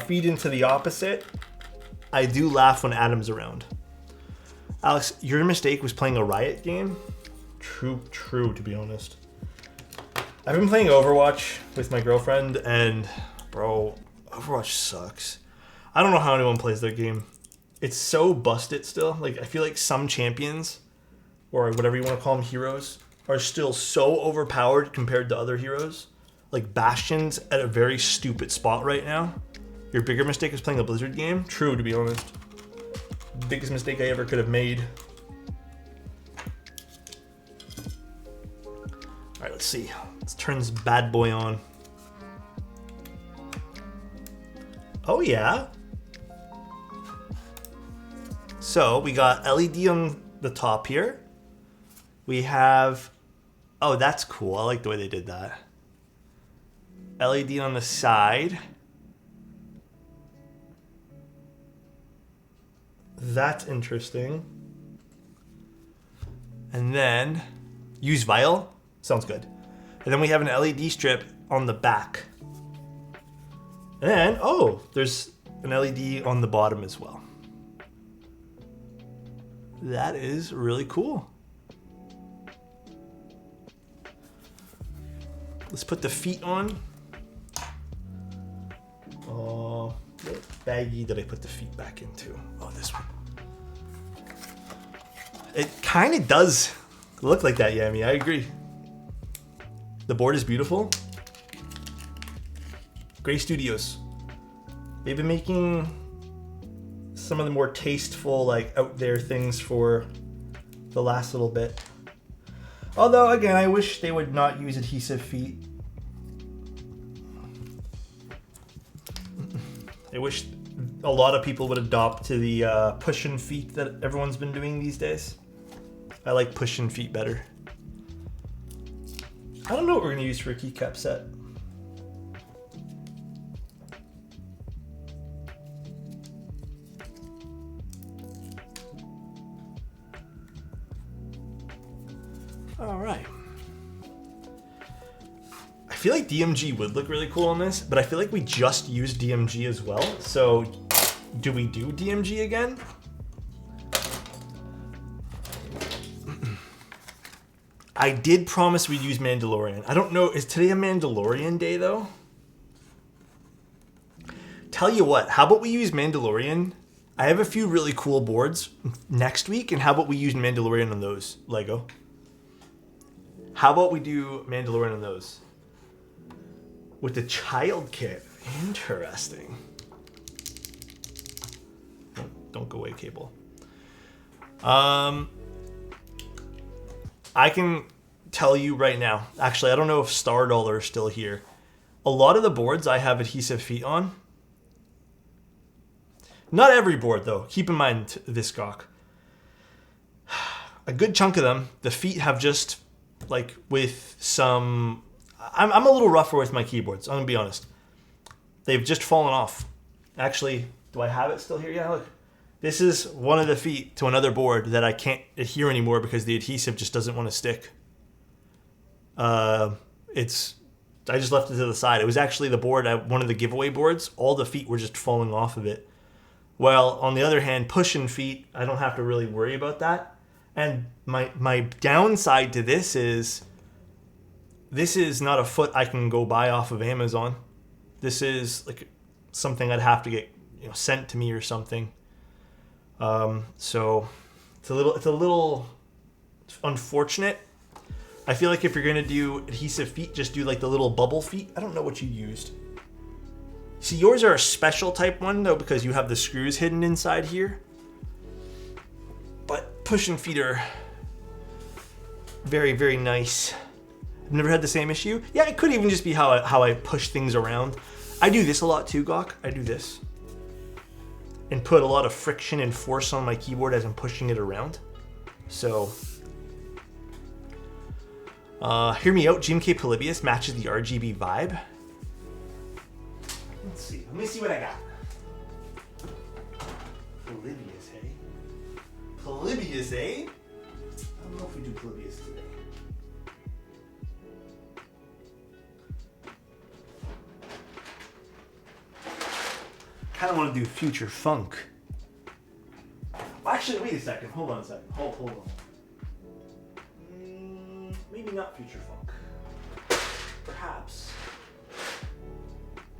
feed into the opposite, I do laugh when Adam's around. Alex, your mistake was playing a Riot game? True, to be honest. I've been playing Overwatch with my girlfriend, and bro, Overwatch sucks. I don't know how anyone plays their game. It's so busted still. Like, I feel like some champions, or whatever you want to call them, heroes, are still so overpowered compared to other heroes. Like, Bastion's at a very stupid spot right now. Your bigger mistake is playing a Blizzard game? True, to be honest. Biggest mistake I ever could have made. Alright, let's see. Let's turn this bad boy on. Oh yeah. So we got LED on the top here. We have, oh, that's cool. I like the way they did that. LED on the side. That's interesting. And then use vial. Sounds good. And then we have an LED strip on the back. And, oh, there's an LED on the bottom as well. That is really cool. Let's put the feet on. Oh, what baggie did I put the feet back into? Oh, this one. It kind of does look like that, Yami. I agree. The board is beautiful. Gray Studios. They've been making some of the more tasteful, like, out there things for the last little bit. Although, again, I wish they would not use adhesive feet. I wish a lot of people would adopt to the push-in feet that everyone's been doing these days. I like push-in feet better. I don't know what we're going to use for a keycap set. All right. I feel like DMG would look really cool on this, but I feel like we just used DMG as well. So do we do DMG again? I did promise we'd use Mandalorian. I don't know, is today a Mandalorian day though? Tell you what, how about we use Mandalorian? I have a few really cool boards next week, and how about we use Mandalorian on those, Lego? How about we do Mandalorian on those? With the child kit. Interesting. Don't go away, Cable. I can tell you right now. Actually, I don't know if Star Dollar is still here. A lot of the boards I have adhesive feet on. Not every board, though. Keep in mind this, Gawk. A good chunk of them, the feet have just, like, with some... I'm a little rougher with my keyboards, I'm going to be honest. They've just fallen off. Actually, do I have it still here? Yeah, look. This is one of the feet to another board that I can't adhere anymore because the adhesive just doesn't want to stick. I just left it to the side. It was actually the board, one of the giveaway boards. All the feet were just falling off of it. Well, on the other hand, pushing feet, I don't have to really worry about that. And my downside to this is not a foot I can go buy off of Amazon. This is like something I'd have to get, sent to me or something. So it's a little unfortunate. I feel like if you're gonna do adhesive feet, just do like the little bubble feet. I don't know what you used. See, yours are a special type one though, because you have the screws hidden inside here. But pushing feet are very, very nice. I've never had the same issue. Yeah, it could even just be how I push things around. I do this a lot too, Gawk. I do this. And put a lot of friction and force on my keyboard as I'm pushing it around. So, hear me out. GMK Polybius matches the RGB vibe. Let's see. Let me see what I got. Polybius, hey? Polybius, eh? I don't know if we do Polybius today. Kind of want to do future funk. Actually, wait a second. Hold on a second. Hold on. Maybe not Future Funk. Perhaps.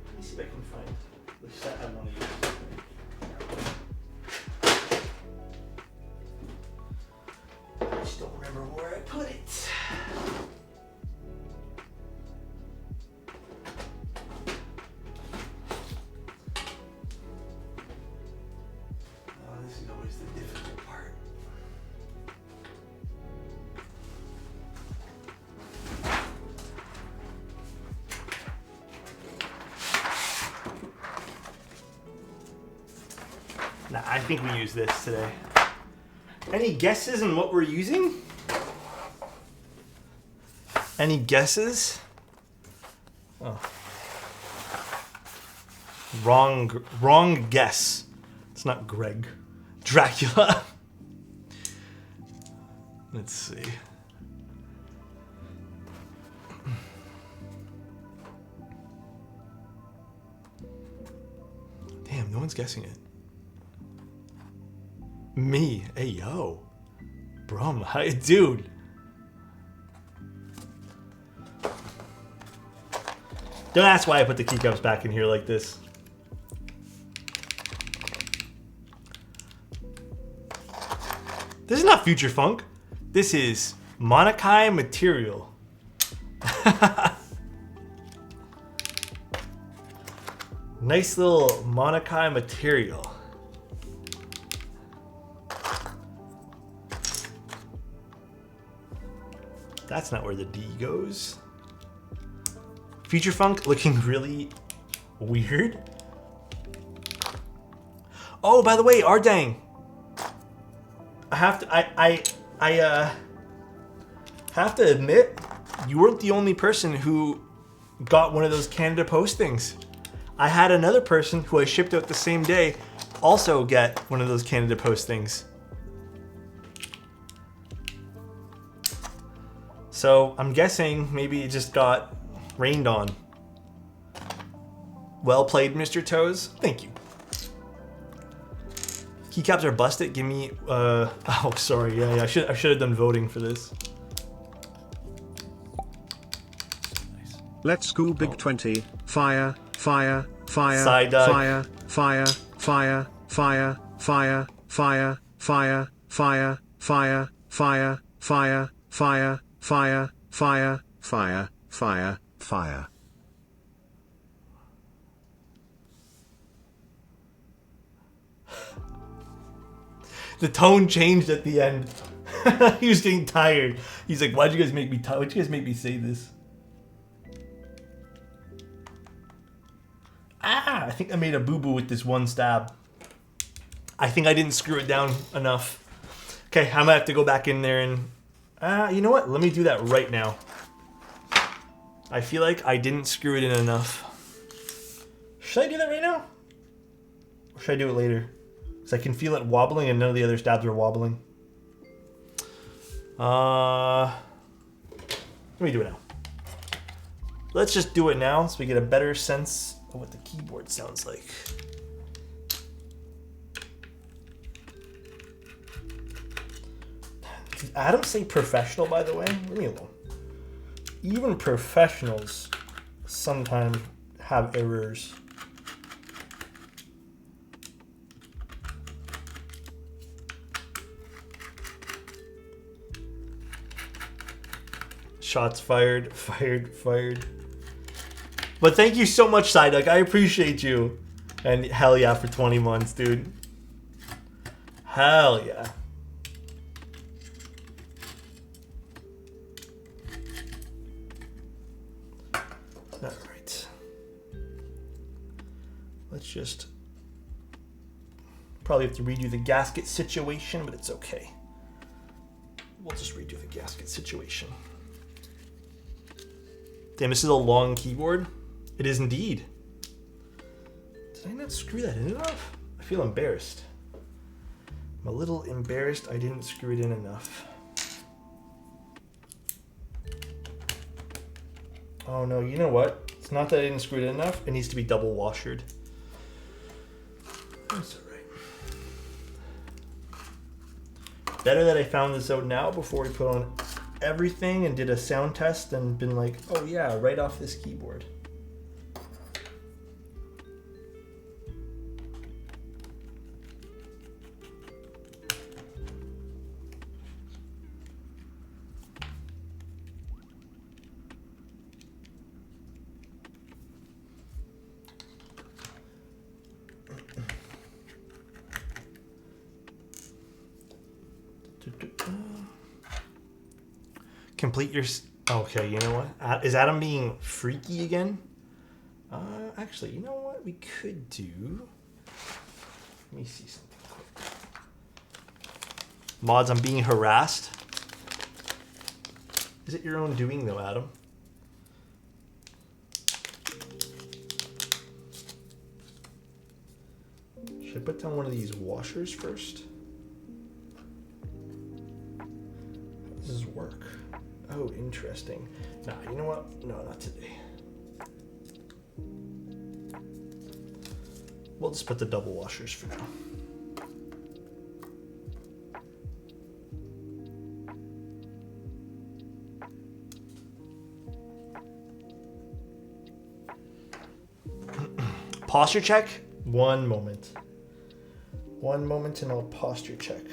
Let me see if I can find the set I want to use. I just don't remember where I put it. This is always the difficult part. Nah, I think we use this today. Any guesses on what we're using? Any guesses? Oh. Wrong guess. It's not Greg. Dracula. Let's see. Damn, no one's guessing it. Me. Hey, yo. Brum, hi, dude. Don't ask why I put the keycaps back in here like this. This is not Future Funk. This is Monokai material. Nice little Monokai material. That's not where the D goes. Future Funk looking really weird. Oh, by the way, Ardang. I have to admit, you weren't the only person who got one of those Canada Post things. I had another person who I shipped out the same day also get one of those Canada Post things. So I'm guessing maybe it just got rained on. Well played, Mr. Toes. Thank you. Keycaps are busted. Give me. Oh, sorry. Yeah. I should have done voting for this. Nice. Let's go big 20. Fire. Fire. Fire. Side fire. Fire. Fire. Fire. Fire. Fire. Fire. Fire. Fire. Fire. Fire. Fire. Fire. Fire. Fire. Fire. Fire. The tone changed at the end. He was getting tired. He's like, "Why'd you guys make me? Why'd you guys make me say this?" Ah, I think I made a boo-boo with this one stab. I think I didn't screw it down enough. Okay, I'm gonna have to go back in there and. You know what? Let me do that right now. I feel like I didn't screw it in enough. Should I do that right now? Or should I do it later? Because I can feel it wobbling and none of the other stabs are wobbling. Let me do it now. Let's just do it now so we get a better sense of what the keyboard sounds like. Did Adam say professional, by the way? Leave me alone. Even professionals sometimes have errors. Shots fired, fired. But thank you so much, Psyduck. I appreciate you. And hell yeah for 20 months, dude. Hell yeah. Alright. Let's just... probably have to redo the gasket situation, but it's okay. We'll just redo the gasket situation. Damn, this is a long keyboard. It is indeed. Did I not screw that in enough? I feel embarrassed. I'm a little embarrassed I didn't screw it in enough. Oh no, you know what? It's not that I didn't screw it in enough. It needs to be double washered. That's alright. Better that I found this out now before we put on everything and did a sound test and been like, oh yeah, right off this keyboard. Complete your... Okay, you know what? Is Adam being freaky again? Actually, you know what we could do? Let me see something quick. Mods, I'm being harassed. Is it your own doing though, Adam? Should I put down one of these washers first? How does this work? Oh, interesting. Nah, you know what? No, not today. We'll just put the double washers for now. Posture check? One moment. One moment and I'll posture check.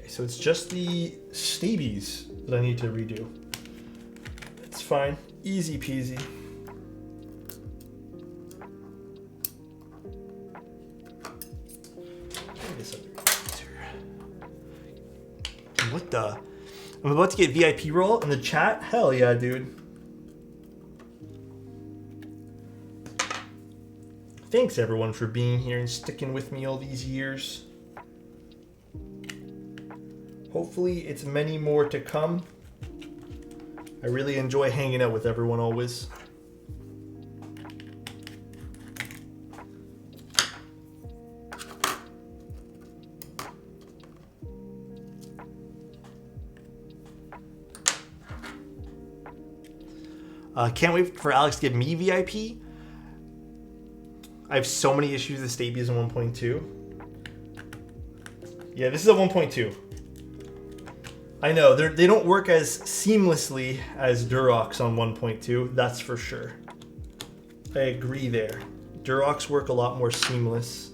So it's just the stabies that I need to redo. It's fine, easy peasy. What the? I'm about to get VIP roll in the chat? Hell yeah, dude. Thanks everyone for being here and sticking with me all these years. Hopefully it's many more to come. I really enjoy hanging out with everyone always. Can't wait for Alex to give me VIP. I have so many issues with Stabias in 1.2. Yeah, this is a 1.2. I know, they don't work as seamlessly as Durox on 1.2, that's for sure. I agree there. Durox work a lot more seamless.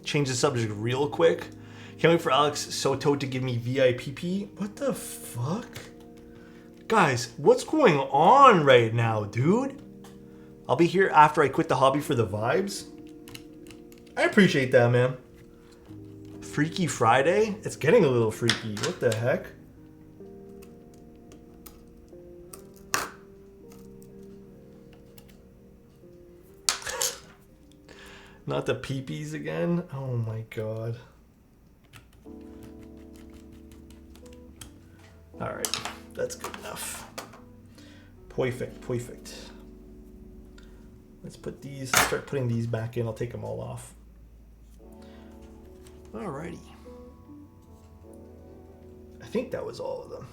Change the subject real quick. Can't wait for Alex Soto to give me VIPP. What the fuck? Guys, what's going on right now, dude? I'll be here after I quit the hobby for the vibes. I appreciate that, man. Freaky Friday? It's getting a little freaky. What the heck? Not the peepees again? Oh my god. Alright, that's good enough. Perfect, perfect. Let's put these, start putting these back in. I'll take them all off. Alrighty. I think that was all of them.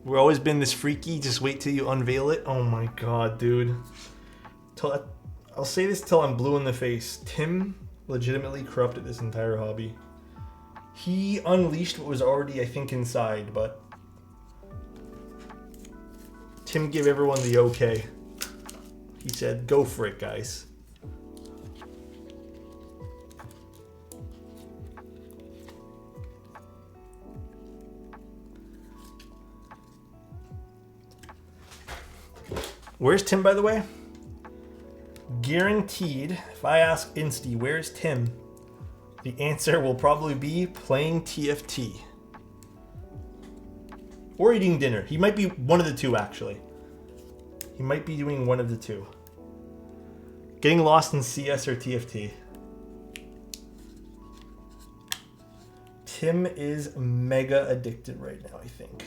We've always been this freaky, just wait till you unveil it. Oh my god, dude. I'll say this till I'm blue in the face. Tim legitimately corrupted this entire hobby. He unleashed what was already, I think, inside, but Tim gave everyone the okay. He said, go for it, guys. Where's Tim, by the way? Guaranteed, if I ask Insty, where's Tim? The answer will probably be playing TFT. Or eating dinner. He might be one of the two, actually. He might be doing one of the two. Getting lost in CS or TFT. Tim is mega addicted right now, I think.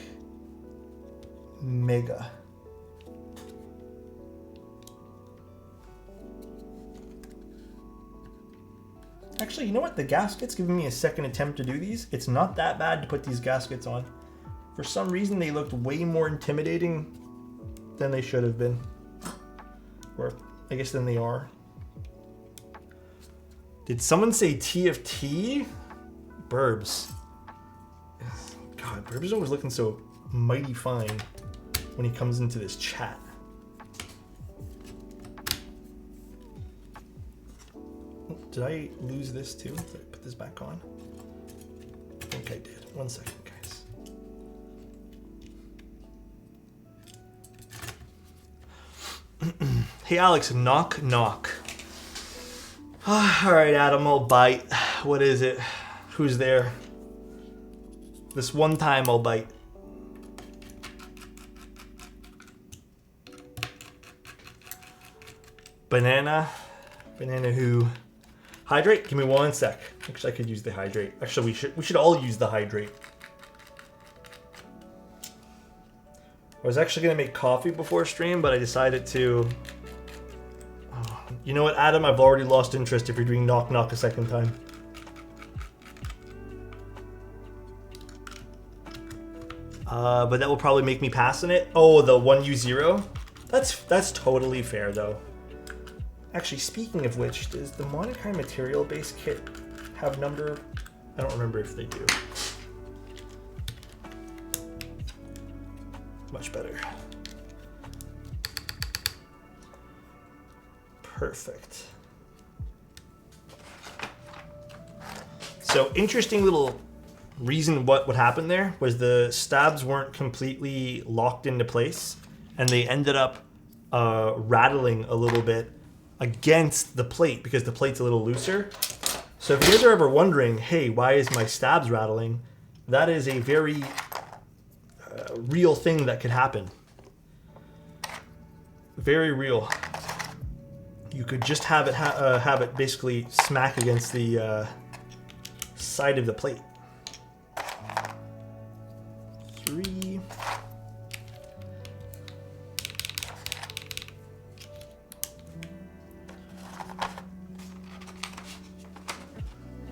Mega. Actually, you know what? The gasket's giving me a second attempt to do these. It's not that bad to put these gaskets on. For some reason, they looked way more intimidating than they should have been. Or, I guess, than they are. Did someone say TFT? Burbs. God, Burbs is always looking so mighty fine when he comes into this chat. Did I lose this too? Did I put this back on? I think I did. 1 second, guys. Hey, Alex, knock, knock. All right, Adam, I'll bite. What is it? Who's there? This one time I'll bite. Banana. Banana who? Hydrate? Give me 1 sec. Actually, I could use the hydrate. Actually, we should all use the hydrate. I was actually going to make coffee before stream, but I decided to... Oh, you know what, Adam? I've already lost interest if you're doing knock knock a second time. But that will probably make me pass in it. Oh, the 1U0? That's totally fair, though. Actually, speaking of which, does the Monokai material base kit have number? I don't remember if they do. Much better. Perfect. So, interesting little reason what would happen there was the stabs weren't completely locked into place, and they ended up rattling a little bit against the plate because the plate's a little looser. So if you guys are ever wondering, hey, why is my stabs rattling? That is a very real thing that could happen. Very real. You could just have it basically smack against the side of the plate. 3.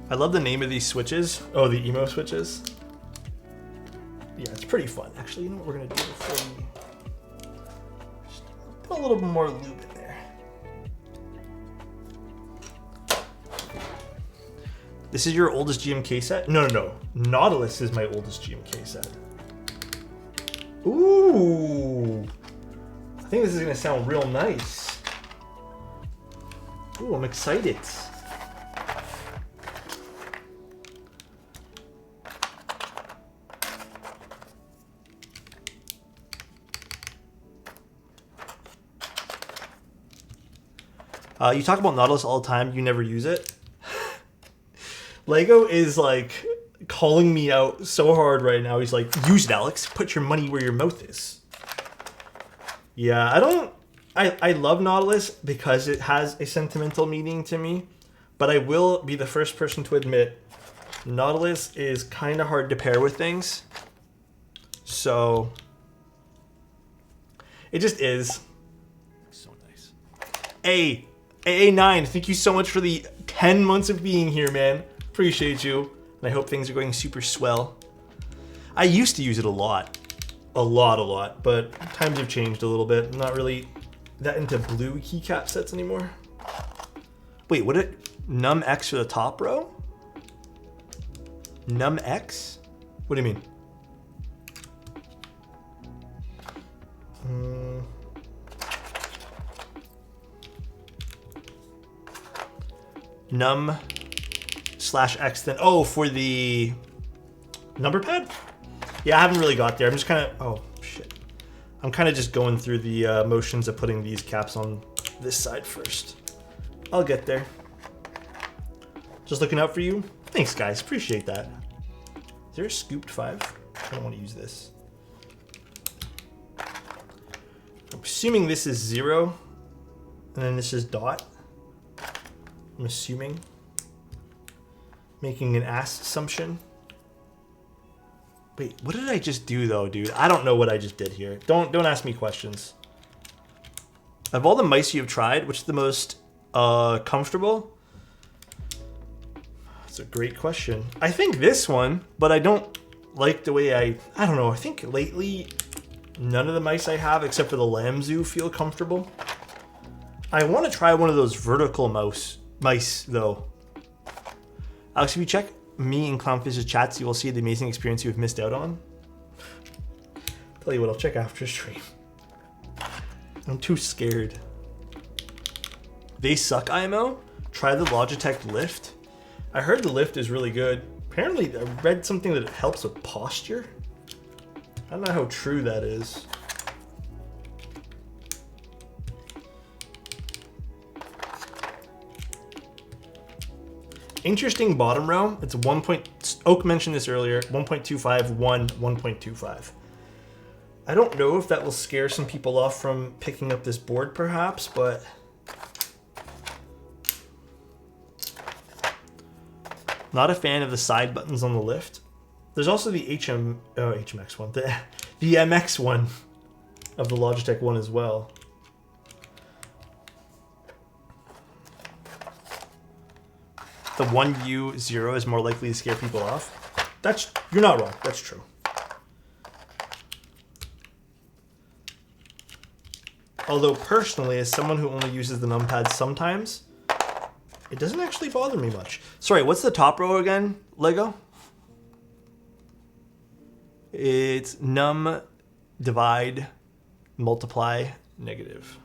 I love the name of these switches. Oh, the emo switches. Yeah, it's pretty fun. Actually, you know what we're gonna do before we just put a little bit more lube in there. This is your oldest GMK set? No. Nautilus is my oldest GMK set. Ooh. I think this is gonna sound real nice. Ooh, I'm excited. You talk about Nautilus all the time, you never use it. Lego is like calling me out so hard right now. He's like, use it, Alex. Put your money where your mouth is. Yeah, I love Nautilus because it has a sentimental meaning to me, but I will be the first person to admit Nautilus is kind of hard to pair with things. So it just is. So nice. AA9, thank you so much for the 10 months of being here, man. Appreciate you. And I hope things are going super swell. I used to use it a lot. A lot, but times have changed a little bit. I'm not really that into blue keycap sets anymore. Wait, what Num X for the top row? Num X? What do you mean? Num/X then. Oh, for the number pad? Yeah, I haven't really got there. I'm just kind of, oh shit. I'm kind of just going through the motions of putting these caps on this side first. I'll get there. Just looking out for you. Thanks guys, appreciate that. Is there a scooped 5? I don't want to use this. I'm assuming this is 0, and then this is dot. I'm assuming. Making an ass assumption. Wait, what did I just do though, dude? I don't know what I just did here. Don't ask me questions. Of all the mice you've tried, which is the most comfortable? That's a great question. I think this one, but I don't like the way I don't know. I think lately none of the mice I have except for the Lamb Zoo feel comfortable. I want to try one of those vertical mice though. Alex, if you check me and Clownfish's chats, you will see the amazing experience you've missed out on. Tell you what, I'll check after stream. I'm too scared. They suck, IMO? Try the Logitech Lift. I heard the Lift is really good. Apparently, I read something that it helps with posture. I don't know how true that is. Interesting bottom row. It's 1. Oak mentioned this earlier. 1.25, 1.25. I don't know if that will scare some people off from picking up this board, perhaps, but not a fan of the side buttons on the Lift. There's also the HMX one, the MX one of the Logitech one as well. The 1U0 is more likely to scare people off. You're not wrong. That's true. Although personally, as someone who only uses the numpad sometimes, it doesn't actually bother me much. Sorry, what's the top row again, Lego? It's num, divide, multiply, negative.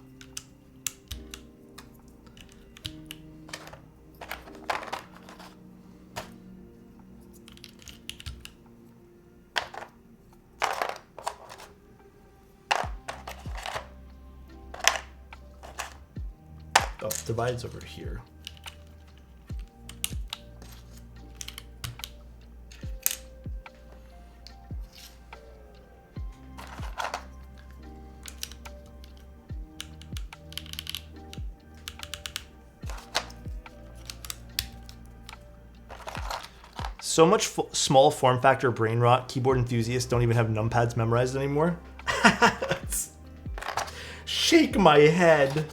Oh, divide's over here. So much small form factor brain rot, keyboard enthusiasts don't even have numpads memorized anymore. Shake my head.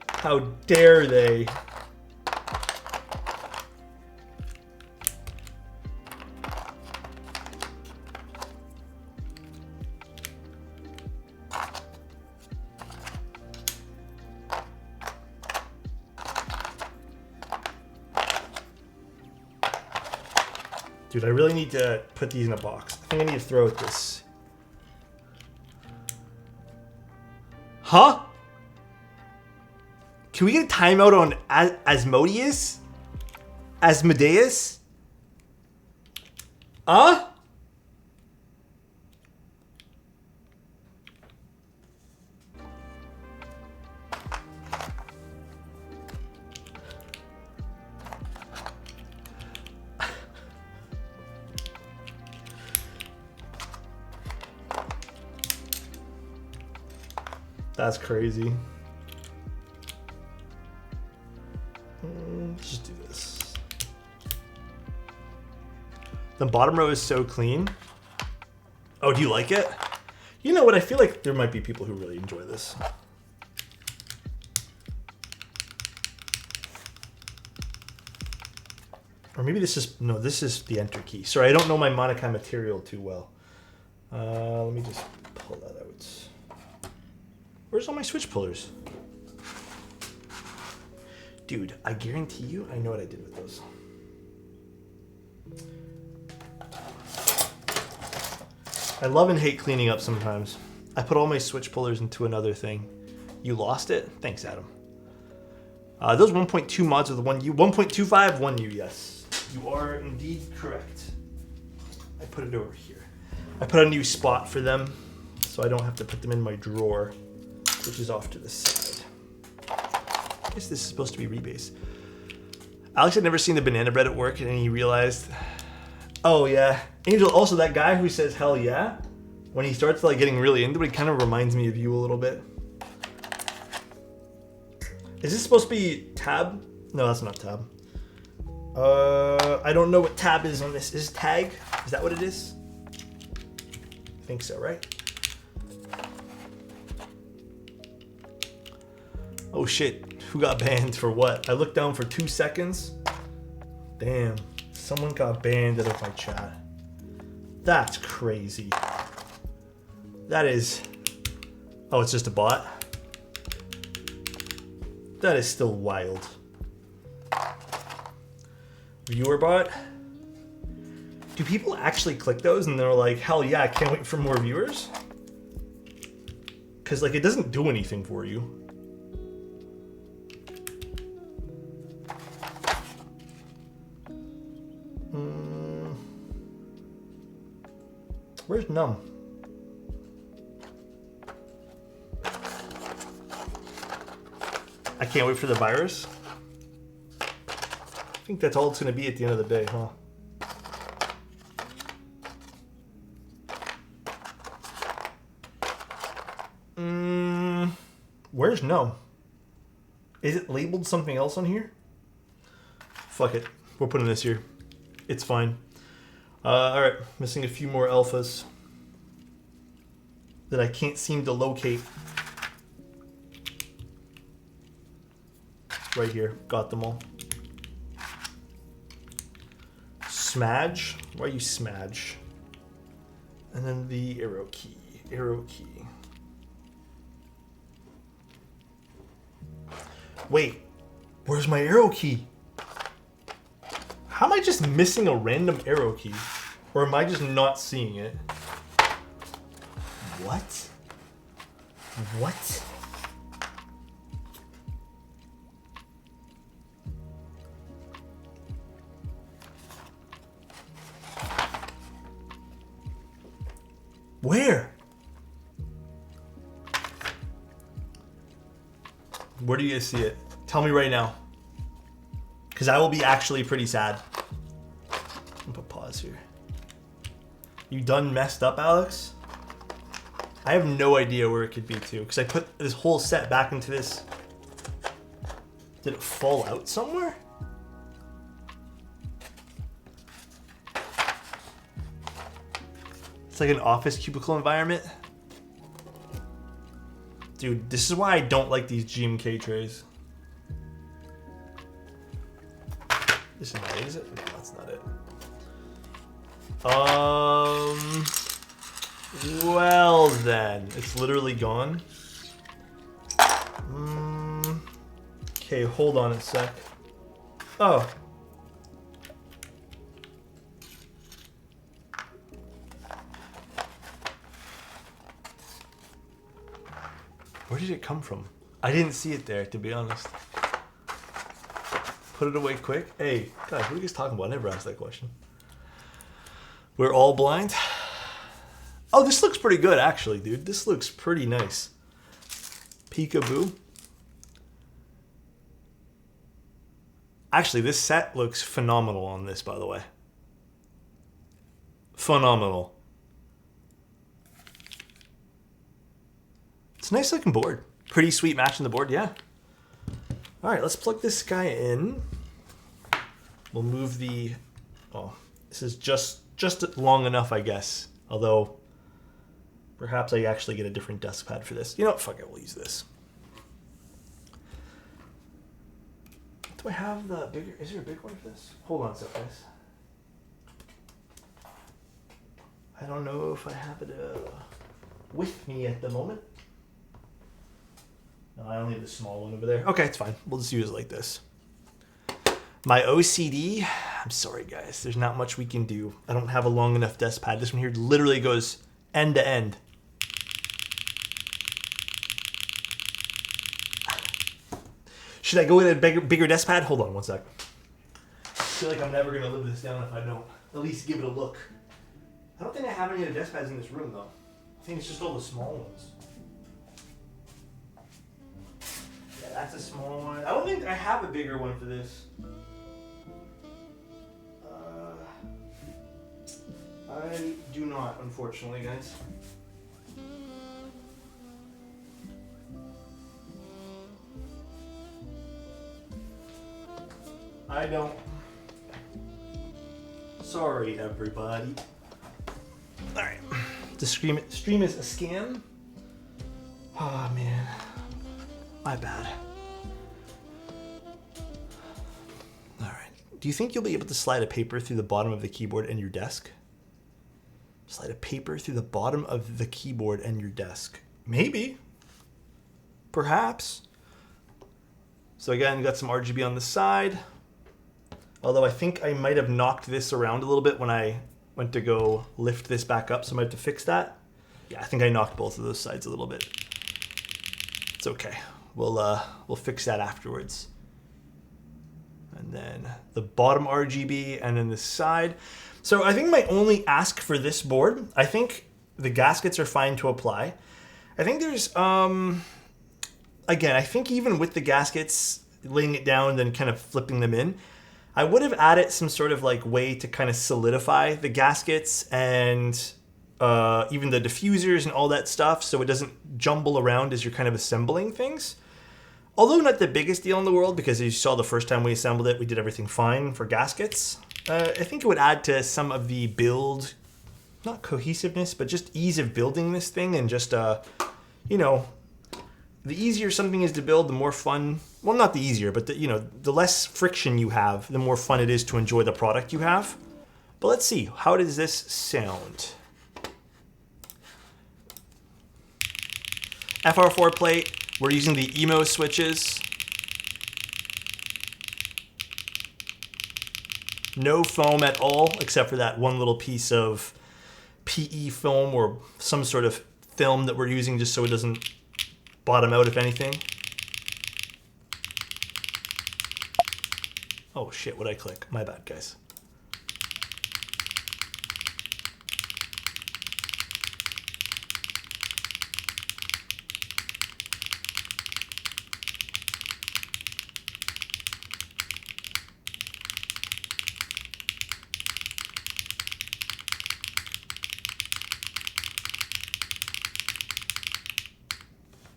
How dare they? Dude, I really need to put these in a box. I think I need to throw at this. Huh? Can we get a timeout on Asmodeus? Asmodeus? Huh? That's crazy. Let's just do this. The bottom row is so clean. Oh, do you like it? You know what? I feel like there might be people who really enjoy this. Or maybe this is, no, this is the enter key. Sorry, I don't know my Monica material too well. Let me just pull that out. Where's all my switch pullers? Dude, I guarantee you I know what I did with those. I love and hate cleaning up sometimes. I put all my switch pullers into another thing. You lost it? Thanks, Adam. Those 1.2 mods are the 1U. 1.25, 1U, yes. You are indeed correct. I put it over here. I put a new spot for them so I don't have to put them in my drawer, which is off to the side. I guess this is supposed to be rebase. Alex had never seen the banana bread at work and he realized, oh yeah. Angel, also that guy who says hell yeah, when he starts like getting really into it, he kind of reminds me of you a little bit. Is this supposed to be tab? No, that's not tab. I don't know what tab is on this. Is this tag? Is that what it is? I think so, right? Oh shit, who got banned for what? I looked down for 2 seconds. Damn, someone got banned out of my chat. That's crazy. That is... Oh, it's just a bot? That is still wild. Viewer bot? Do people actually click those and they're like, hell yeah, I can't wait for more viewers? Because like it doesn't do anything for you. Where's Num? I can't wait for the virus. I think that's all it's going to be at the end of the day, huh? Where's No? Is it labeled something else on here? Fuck it. We're putting this here. It's fine. Alright, missing a few more alphas that I can't seem to locate. Right here. Got them all. Smudge. Why are you Smudge? And then the arrow key. Arrow key. Wait. Where's my arrow key? How am I just missing a random arrow key? Or am I just not seeing it? What? What? Where? Where do you guys see it? Tell me right now. Because I will be actually pretty sad. I'll put pause here. You done messed up, Alex? I have no idea where it could be too. Because I put this whole set back into this. Did it fall out somewhere? It's like an office cubicle environment. Dude, this is why I don't like these GMK trays. This is not it, is it? No, that's not it. Well then, it's literally gone. Okay, hold on a sec. Oh. Where did it come from? I didn't see it there, to be honest. Put it away quick. Hey, guys, what are you guys talking about? I never asked that question. We're all blind? Oh, this looks pretty good, actually, dude. This looks pretty nice. Peekaboo. Actually, this set looks phenomenal on this, by the way. Phenomenal. It's a nice looking board. Pretty sweet match in the board, yeah. All right, let's plug this guy in. We'll move the... Oh, this is just long enough, I guess. Although, perhaps I actually get a different desk pad for this. You know what? Fuck it, we'll use this. Do I have the bigger... Is there a big one for this? Hold on a sec, guys. I don't know if I have it with me at the moment. No, I only have the small one over there. Okay, it's fine. We'll just use it like this. My OCD, I'm sorry guys, there's not much we can do. I don't have a long enough desk pad. This one here literally goes end to end. Should I go with a bigger desk pad? Hold on one sec. I feel like I'm never going to live this down if I don't at least give it a look. I don't think I have any other desk pads in this room though. I think it's just all the small ones. Yeah, that's a small one. I don't think I have a bigger one for this. I do not, unfortunately, guys. I don't. Sorry, everybody. Alright, the stream is a scam. Oh man, my bad. All right. Do you think you'll be able to slide a paper through the bottom of the keyboard and your desk? Slide a paper through the bottom of the keyboard and your desk. Maybe. Perhaps. So again, you got some RGB on the side. Although I think I might have knocked this around a little bit when I went to go lift this back up, so I might have to fix that. Yeah, I think I knocked both of those sides a little bit. It's okay. We'll fix that afterwards. And then the bottom RGB and then the side. So I think my only ask for this board, I think the gaskets are fine to apply. I think there's, again, I think even with the gaskets, laying it down and then kind of flipping them in, I would have added some sort of like way to kind of solidify the gaskets and even the diffusers and all that stuff so it doesn't jumble around as you're kind of assembling things. Although not the biggest deal in the world, because as you saw the first time we assembled it, we did everything fine for gaskets. I think it would add to some of the build, not cohesiveness, but just ease of building this thing and just, you know, the easier something is to build, the more fun, well, not the easier, but the, you know, the less friction you have, the more fun it is to enjoy the product you have. But let's see, how does this sound? FR4 plate, we're using the emo switches. No foam at all, except for that one little piece of PE film or some sort of film that we're using just so it doesn't bottom out, if anything. Oh shit, what'd I click? My bad, guys.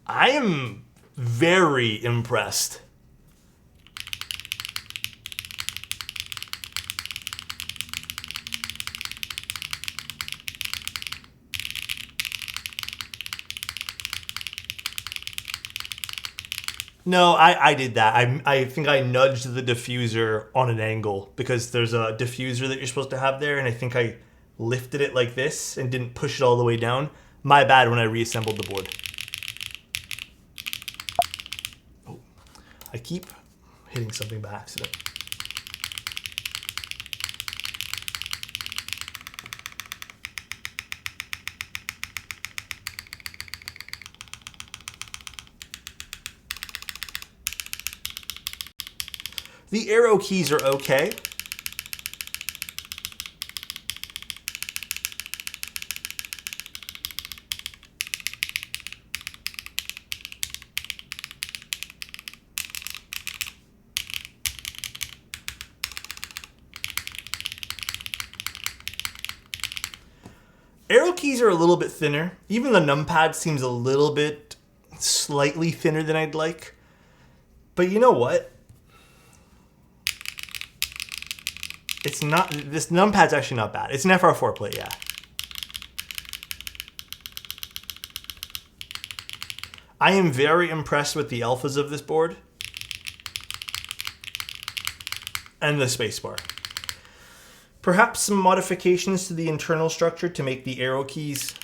I am very impressed. No, I did that. I think I nudged the diffuser on an angle because there's a diffuser that you're supposed to have there, and I think I lifted it like this and didn't push it all the way down. My bad when I reassembled the board. Oh, I keep hitting something by accident. The arrow keys are okay. Arrow keys are a little bit thinner. Even the numpad seems a little bit slightly thinner than I'd like. But you know what? It's not, this numpad's actually not bad. It's an FR4 plate, yeah. I am very impressed with the alphas of this board. And the spacebar. Perhaps some modifications to the internal structure to make the arrow keys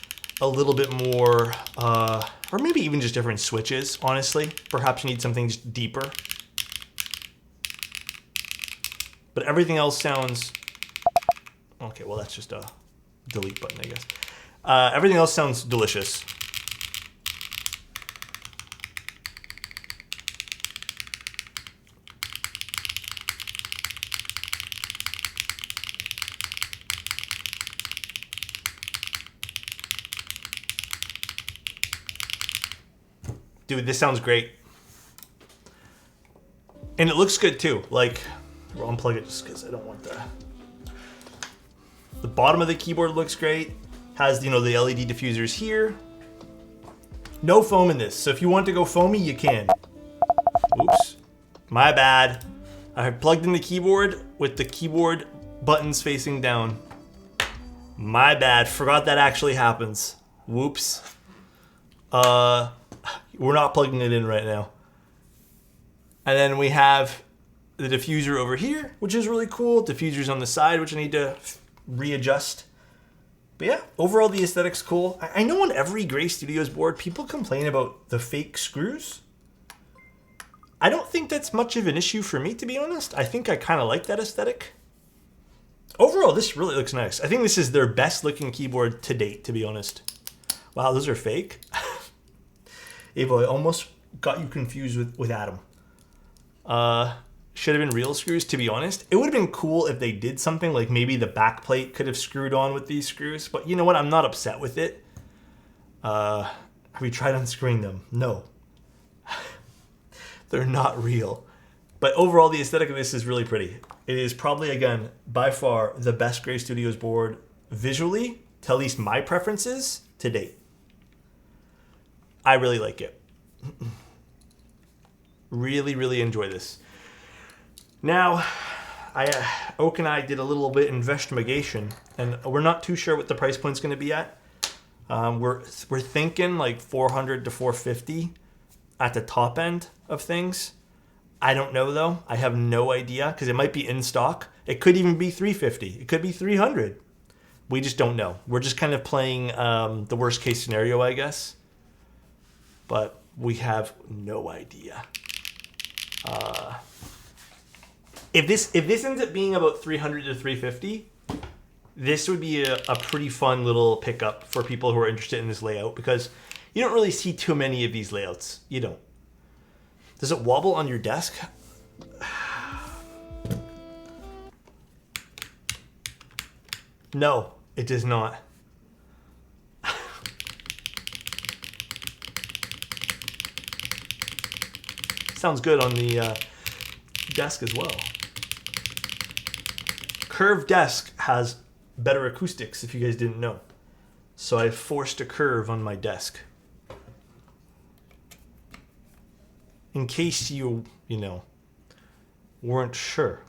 a little bit more, or maybe even just different switches, honestly. Perhaps you need something just deeper. But everything else sounds... Okay, well that's just a delete button, I guess. Everything else sounds delicious. Dude, this sounds great. And it looks good too. Like, we'll unplug it just because I don't want the bottom of the keyboard looks great. Has, you know, the LED diffusers here. No foam in this, so if you want to go foamy, you can. Oops, my bad. I plugged in the keyboard with the keyboard buttons facing down. My bad. Forgot that actually happens. Whoops. We're not plugging it in right now. And then we have the diffuser over here, which is really cool. Diffusers on the side, which I need to readjust. But yeah, overall the aesthetic's cool. I know on every Gray Studios board, people complain about the fake screws. I don't think that's much of an issue for me, to be honest. I think I kind of like that aesthetic. Overall, this really looks nice. I think this is their best looking keyboard to date, to be honest. Wow, those are fake. Avo, I almost got you confused with Adam. Should have been real screws, to be honest. It would have been cool if they did something like maybe the back plate could have screwed on with these screws. But you know what? I'm not upset with it. Have we tried unscrewing them? No. They're not real. But overall, the aesthetic of this is really pretty. It is probably, again, by far the best Gray Studios board visually, to at least my preferences, to date. I really like it. Really, really enjoy this. Now, Oak and I did a little bit investigation, and we're not too sure what the price point's going to be at. We're thinking like 400 to 450 at the top end of things. I don't know though. I have no idea because it might be in stock. It could even be 350. It could be 300. We just don't know. We're just kind of playing the worst case scenario, I guess. But we have no idea. If this ends up being about 300 to 350, this would be a pretty fun little pickup for people who are interested in this layout because you don't really see too many of these layouts. You don't. Does it wobble on your desk? No, it does not. Sounds good on the desk as well. Curved desk has better acoustics, if you guys didn't know. So I forced a curve on my desk. In case you weren't sure.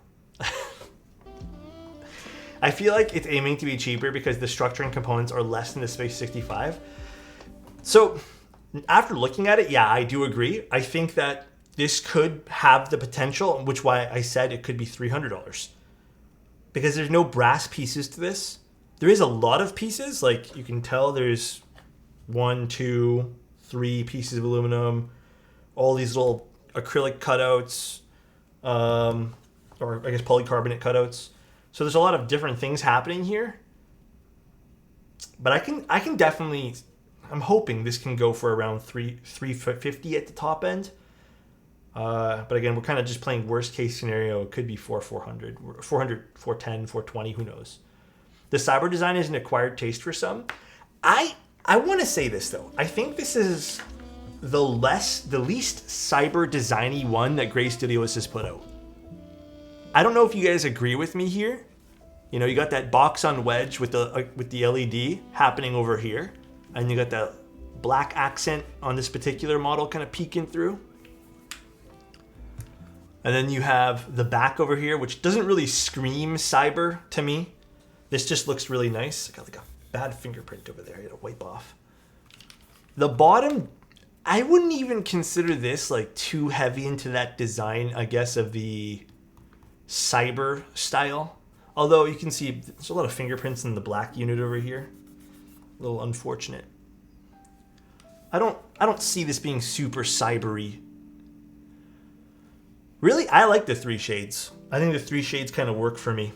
I feel like it's aiming to be cheaper because the structure and components are less than the Space82. So after looking at it, yeah, I do agree. I think that this could have the potential, which why I said it could be $300. Because there's no brass pieces to this. There is a lot of pieces. Like you can tell there's 1, 2, 3 pieces of aluminum. All these little acrylic cutouts, or I guess polycarbonate cutouts. So there's a lot of different things happening here. But I can definitely, I'm hoping this can go for around $350 at the top end. But again, we're kind of just playing worst case scenario. It could be 400, 410, 420, who knows. The cyber design is an acquired taste for some. I want to say this though. I think this is the least cyber designy one that Gray Studios has put out. I don't know if you guys agree with me here. You know, you got that box on wedge with the LED happening over here, and you got that black accent on this particular model kind of peeking through. And then you have the back over here, which doesn't really scream cyber to me. This just looks really nice. I got like a bad fingerprint over there. I gotta wipe off. The bottom, I wouldn't even consider this like too heavy into that design, I guess, of the cyber style. Although you can see there's a lot of fingerprints in the black unit over here. A little unfortunate. I don't see this being super cybery. Really, I like the 3 shades. I think the 3 shades kind of work for me.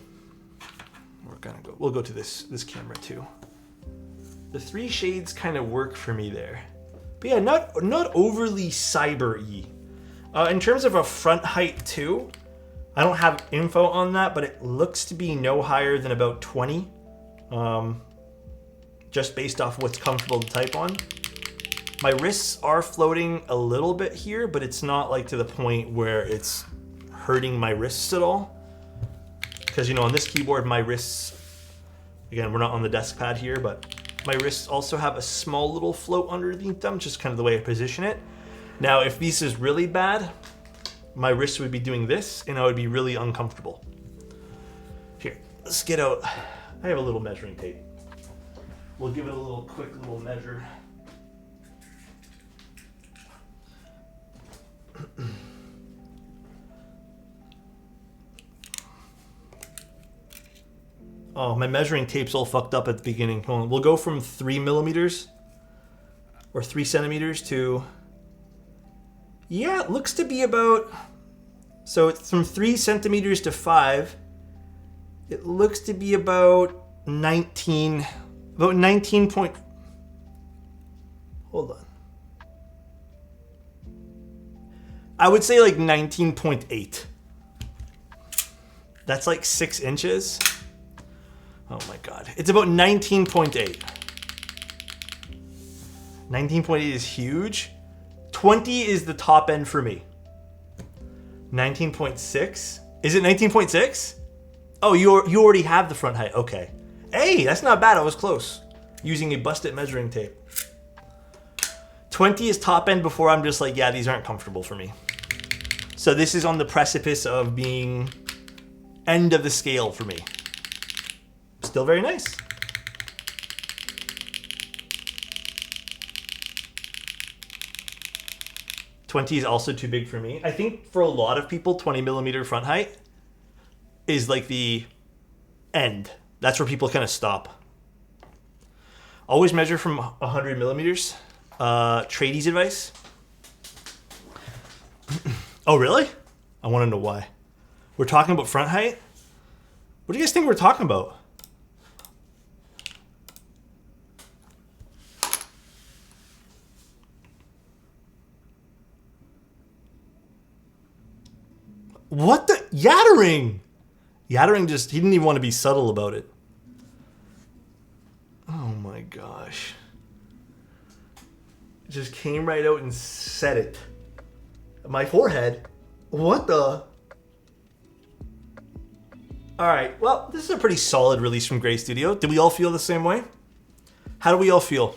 We'll go to this camera too. The 3 shades kind of work for me there. But yeah, not overly cyber-y. In terms of a front height too, I don't have info on that, but it looks to be no higher than about 20. Just based off what's comfortable to type on. My wrists are floating a little bit here, but it's not like to the point where it's hurting my wrists at all. Because, you know, on this keyboard, my wrists, again, we're not on the desk pad here, but my wrists also have a small little float underneath them, just kind of the way I position it. Now, if this is really bad, my wrists would be doing this, and I would be really uncomfortable. Here, let's get out. I have a little measuring tape. We'll give it a little quick little measure. Oh, my measuring tape's all fucked up at the beginning. Hold on. We'll go from 3 millimeters or 3 centimeters to, yeah, it looks to be about, so it's from 3 centimeters to 5. It looks to be about 19 point, hold on. I would say like 19.8. That's like 6 inches. Oh my God. It's about 19.8. 19.8 is huge. 20 is the top end for me. 19.6? Is it 19.6? Oh, you already have the front height. Okay. Hey, that's not bad. I was close. Using a busted measuring tape. 20 is top end before I'm just like, yeah, these aren't comfortable for me. So this is on the precipice of being end of the scale for me. Still very nice. $20 is also too big for me. I think for a lot of people, 20 millimeter front height is like the end. That's where people kind of stop. Always measure from 100 millimeters. Tradies advice. Oh, really? I want to know why. We're talking about front height? What do you guys think we're talking about? What the? Yattering! Yattering just, he didn't even want to be subtle about it. Oh my gosh. Just came right out and said it. My forehead? What the? Alright, well, this is a pretty solid release from Gray Studio. Do we all feel the same way? How do we all feel?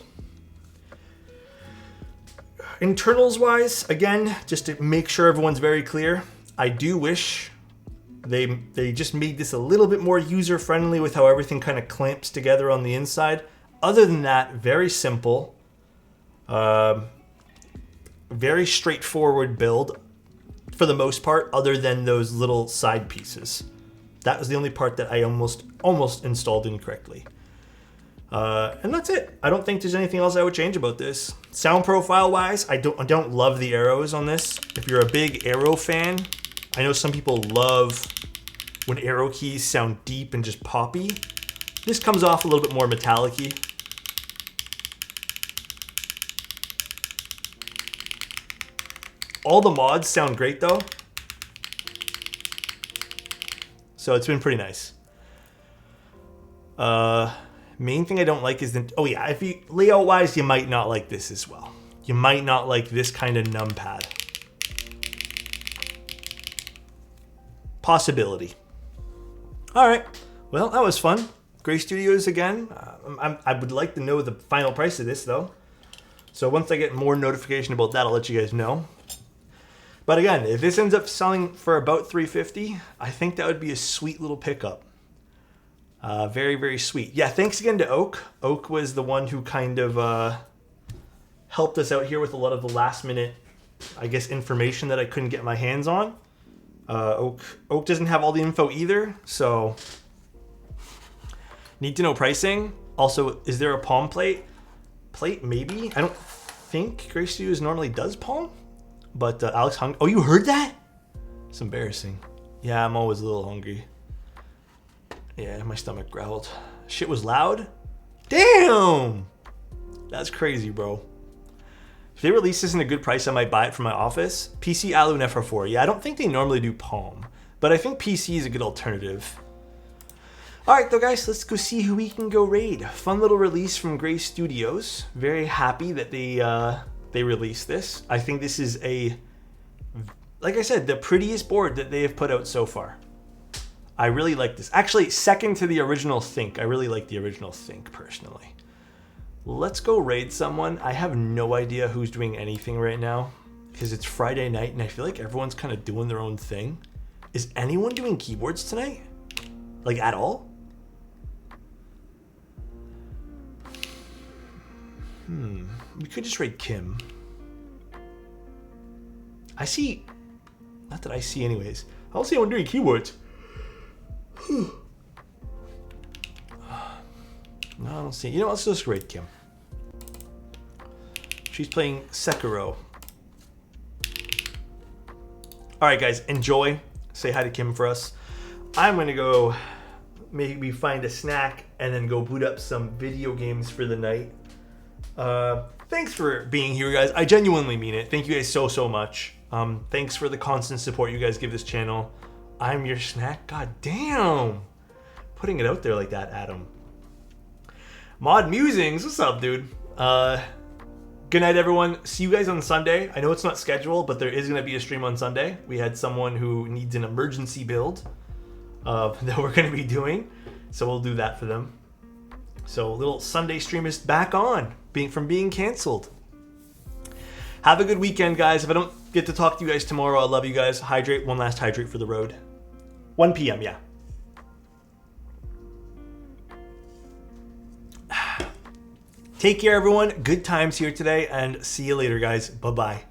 Internals wise, again, just to make sure everyone's very clear, I do wish they just made this a little bit more user friendly with how everything kind of clamps together on the inside. Other than that, very simple. Very straightforward build for the most part, other than those little side pieces. That was the only part that I almost installed incorrectly. And that's it. I don't think there's anything else I would change about this. Sound profile wise, I don't love the arrows on this. If you're a big arrow fan, I know some people love when arrow keys sound deep and just poppy. This comes off a little bit more metallic-y. All the mods sound great though. So it's been pretty nice. Main thing I don't like is the, oh yeah, if you layout wise, you might not like this as well. You might not like this kind of numpad. Possibility. All right, well, that was fun. Gray Studios again. I would like to know the final price of this though. So once I get more notification about that, I'll let you guys know. But again, if this ends up selling for about $350, I think that would be a sweet little pickup. Very, very sweet. Yeah, thanks again to Oak. Oak was the one who kind of helped us out here with a lot of the last minute, I guess, information that I couldn't get my hands on. Oak doesn't have all the info either, so need to know pricing. Also, is there a palm plate? Plate, maybe? I don't think Gray Studios normally does palm. But Alex hung. Oh, you heard that? It's embarrassing. Yeah, I'm always a little hungry. Yeah, my stomach growled. Shit was loud? Damn! That's crazy, bro. If they release this in a good price, I might buy it for my office. PC Alu and FR4. Yeah, I don't think they normally do palm. But I think PC is a good alternative. Alright though guys, let's go see who we can go raid. Fun little release from Gray Studios. Very happy that they released this. I think this is like I said, the prettiest board that they have put out so far. I really like this. Actually, second to the original Think. I really like the original Think personally. Let's go raid someone. I have no idea who's doing anything right now because it's Friday night and I feel like everyone's kind of doing their own thing. Is anyone doing keyboards tonight? Like at all? We could just raid Kim. I see... Not that I see anyways. I don't see anyone doing keywords. No, I don't see. You know, let's just raid Kim. She's playing Sekiro. Alright guys, enjoy. Say hi to Kim for us. I'm gonna go maybe find a snack and then go boot up some video games for the night. Thanks for being here, guys. I genuinely mean it. Thank you guys so much. Thanks for the constant support you guys give this channel. I'm your snack. God damn. Putting it out there like that, Adam. Mod Musings, what's up, dude? Good night, everyone. See you guys on Sunday. I know it's not scheduled, but there is going to be a stream on Sunday. We had someone who needs an emergency build that we're going to be doing, so we'll do that for them. So a little Sunday stream is back on, from being canceled. Have a good weekend, guys. If I don't get to talk to you guys tomorrow, I love you guys. Hydrate. One last hydrate for the road. 1 p.m., yeah. Take care, everyone. Good times here today, and see you later, guys. Bye-bye.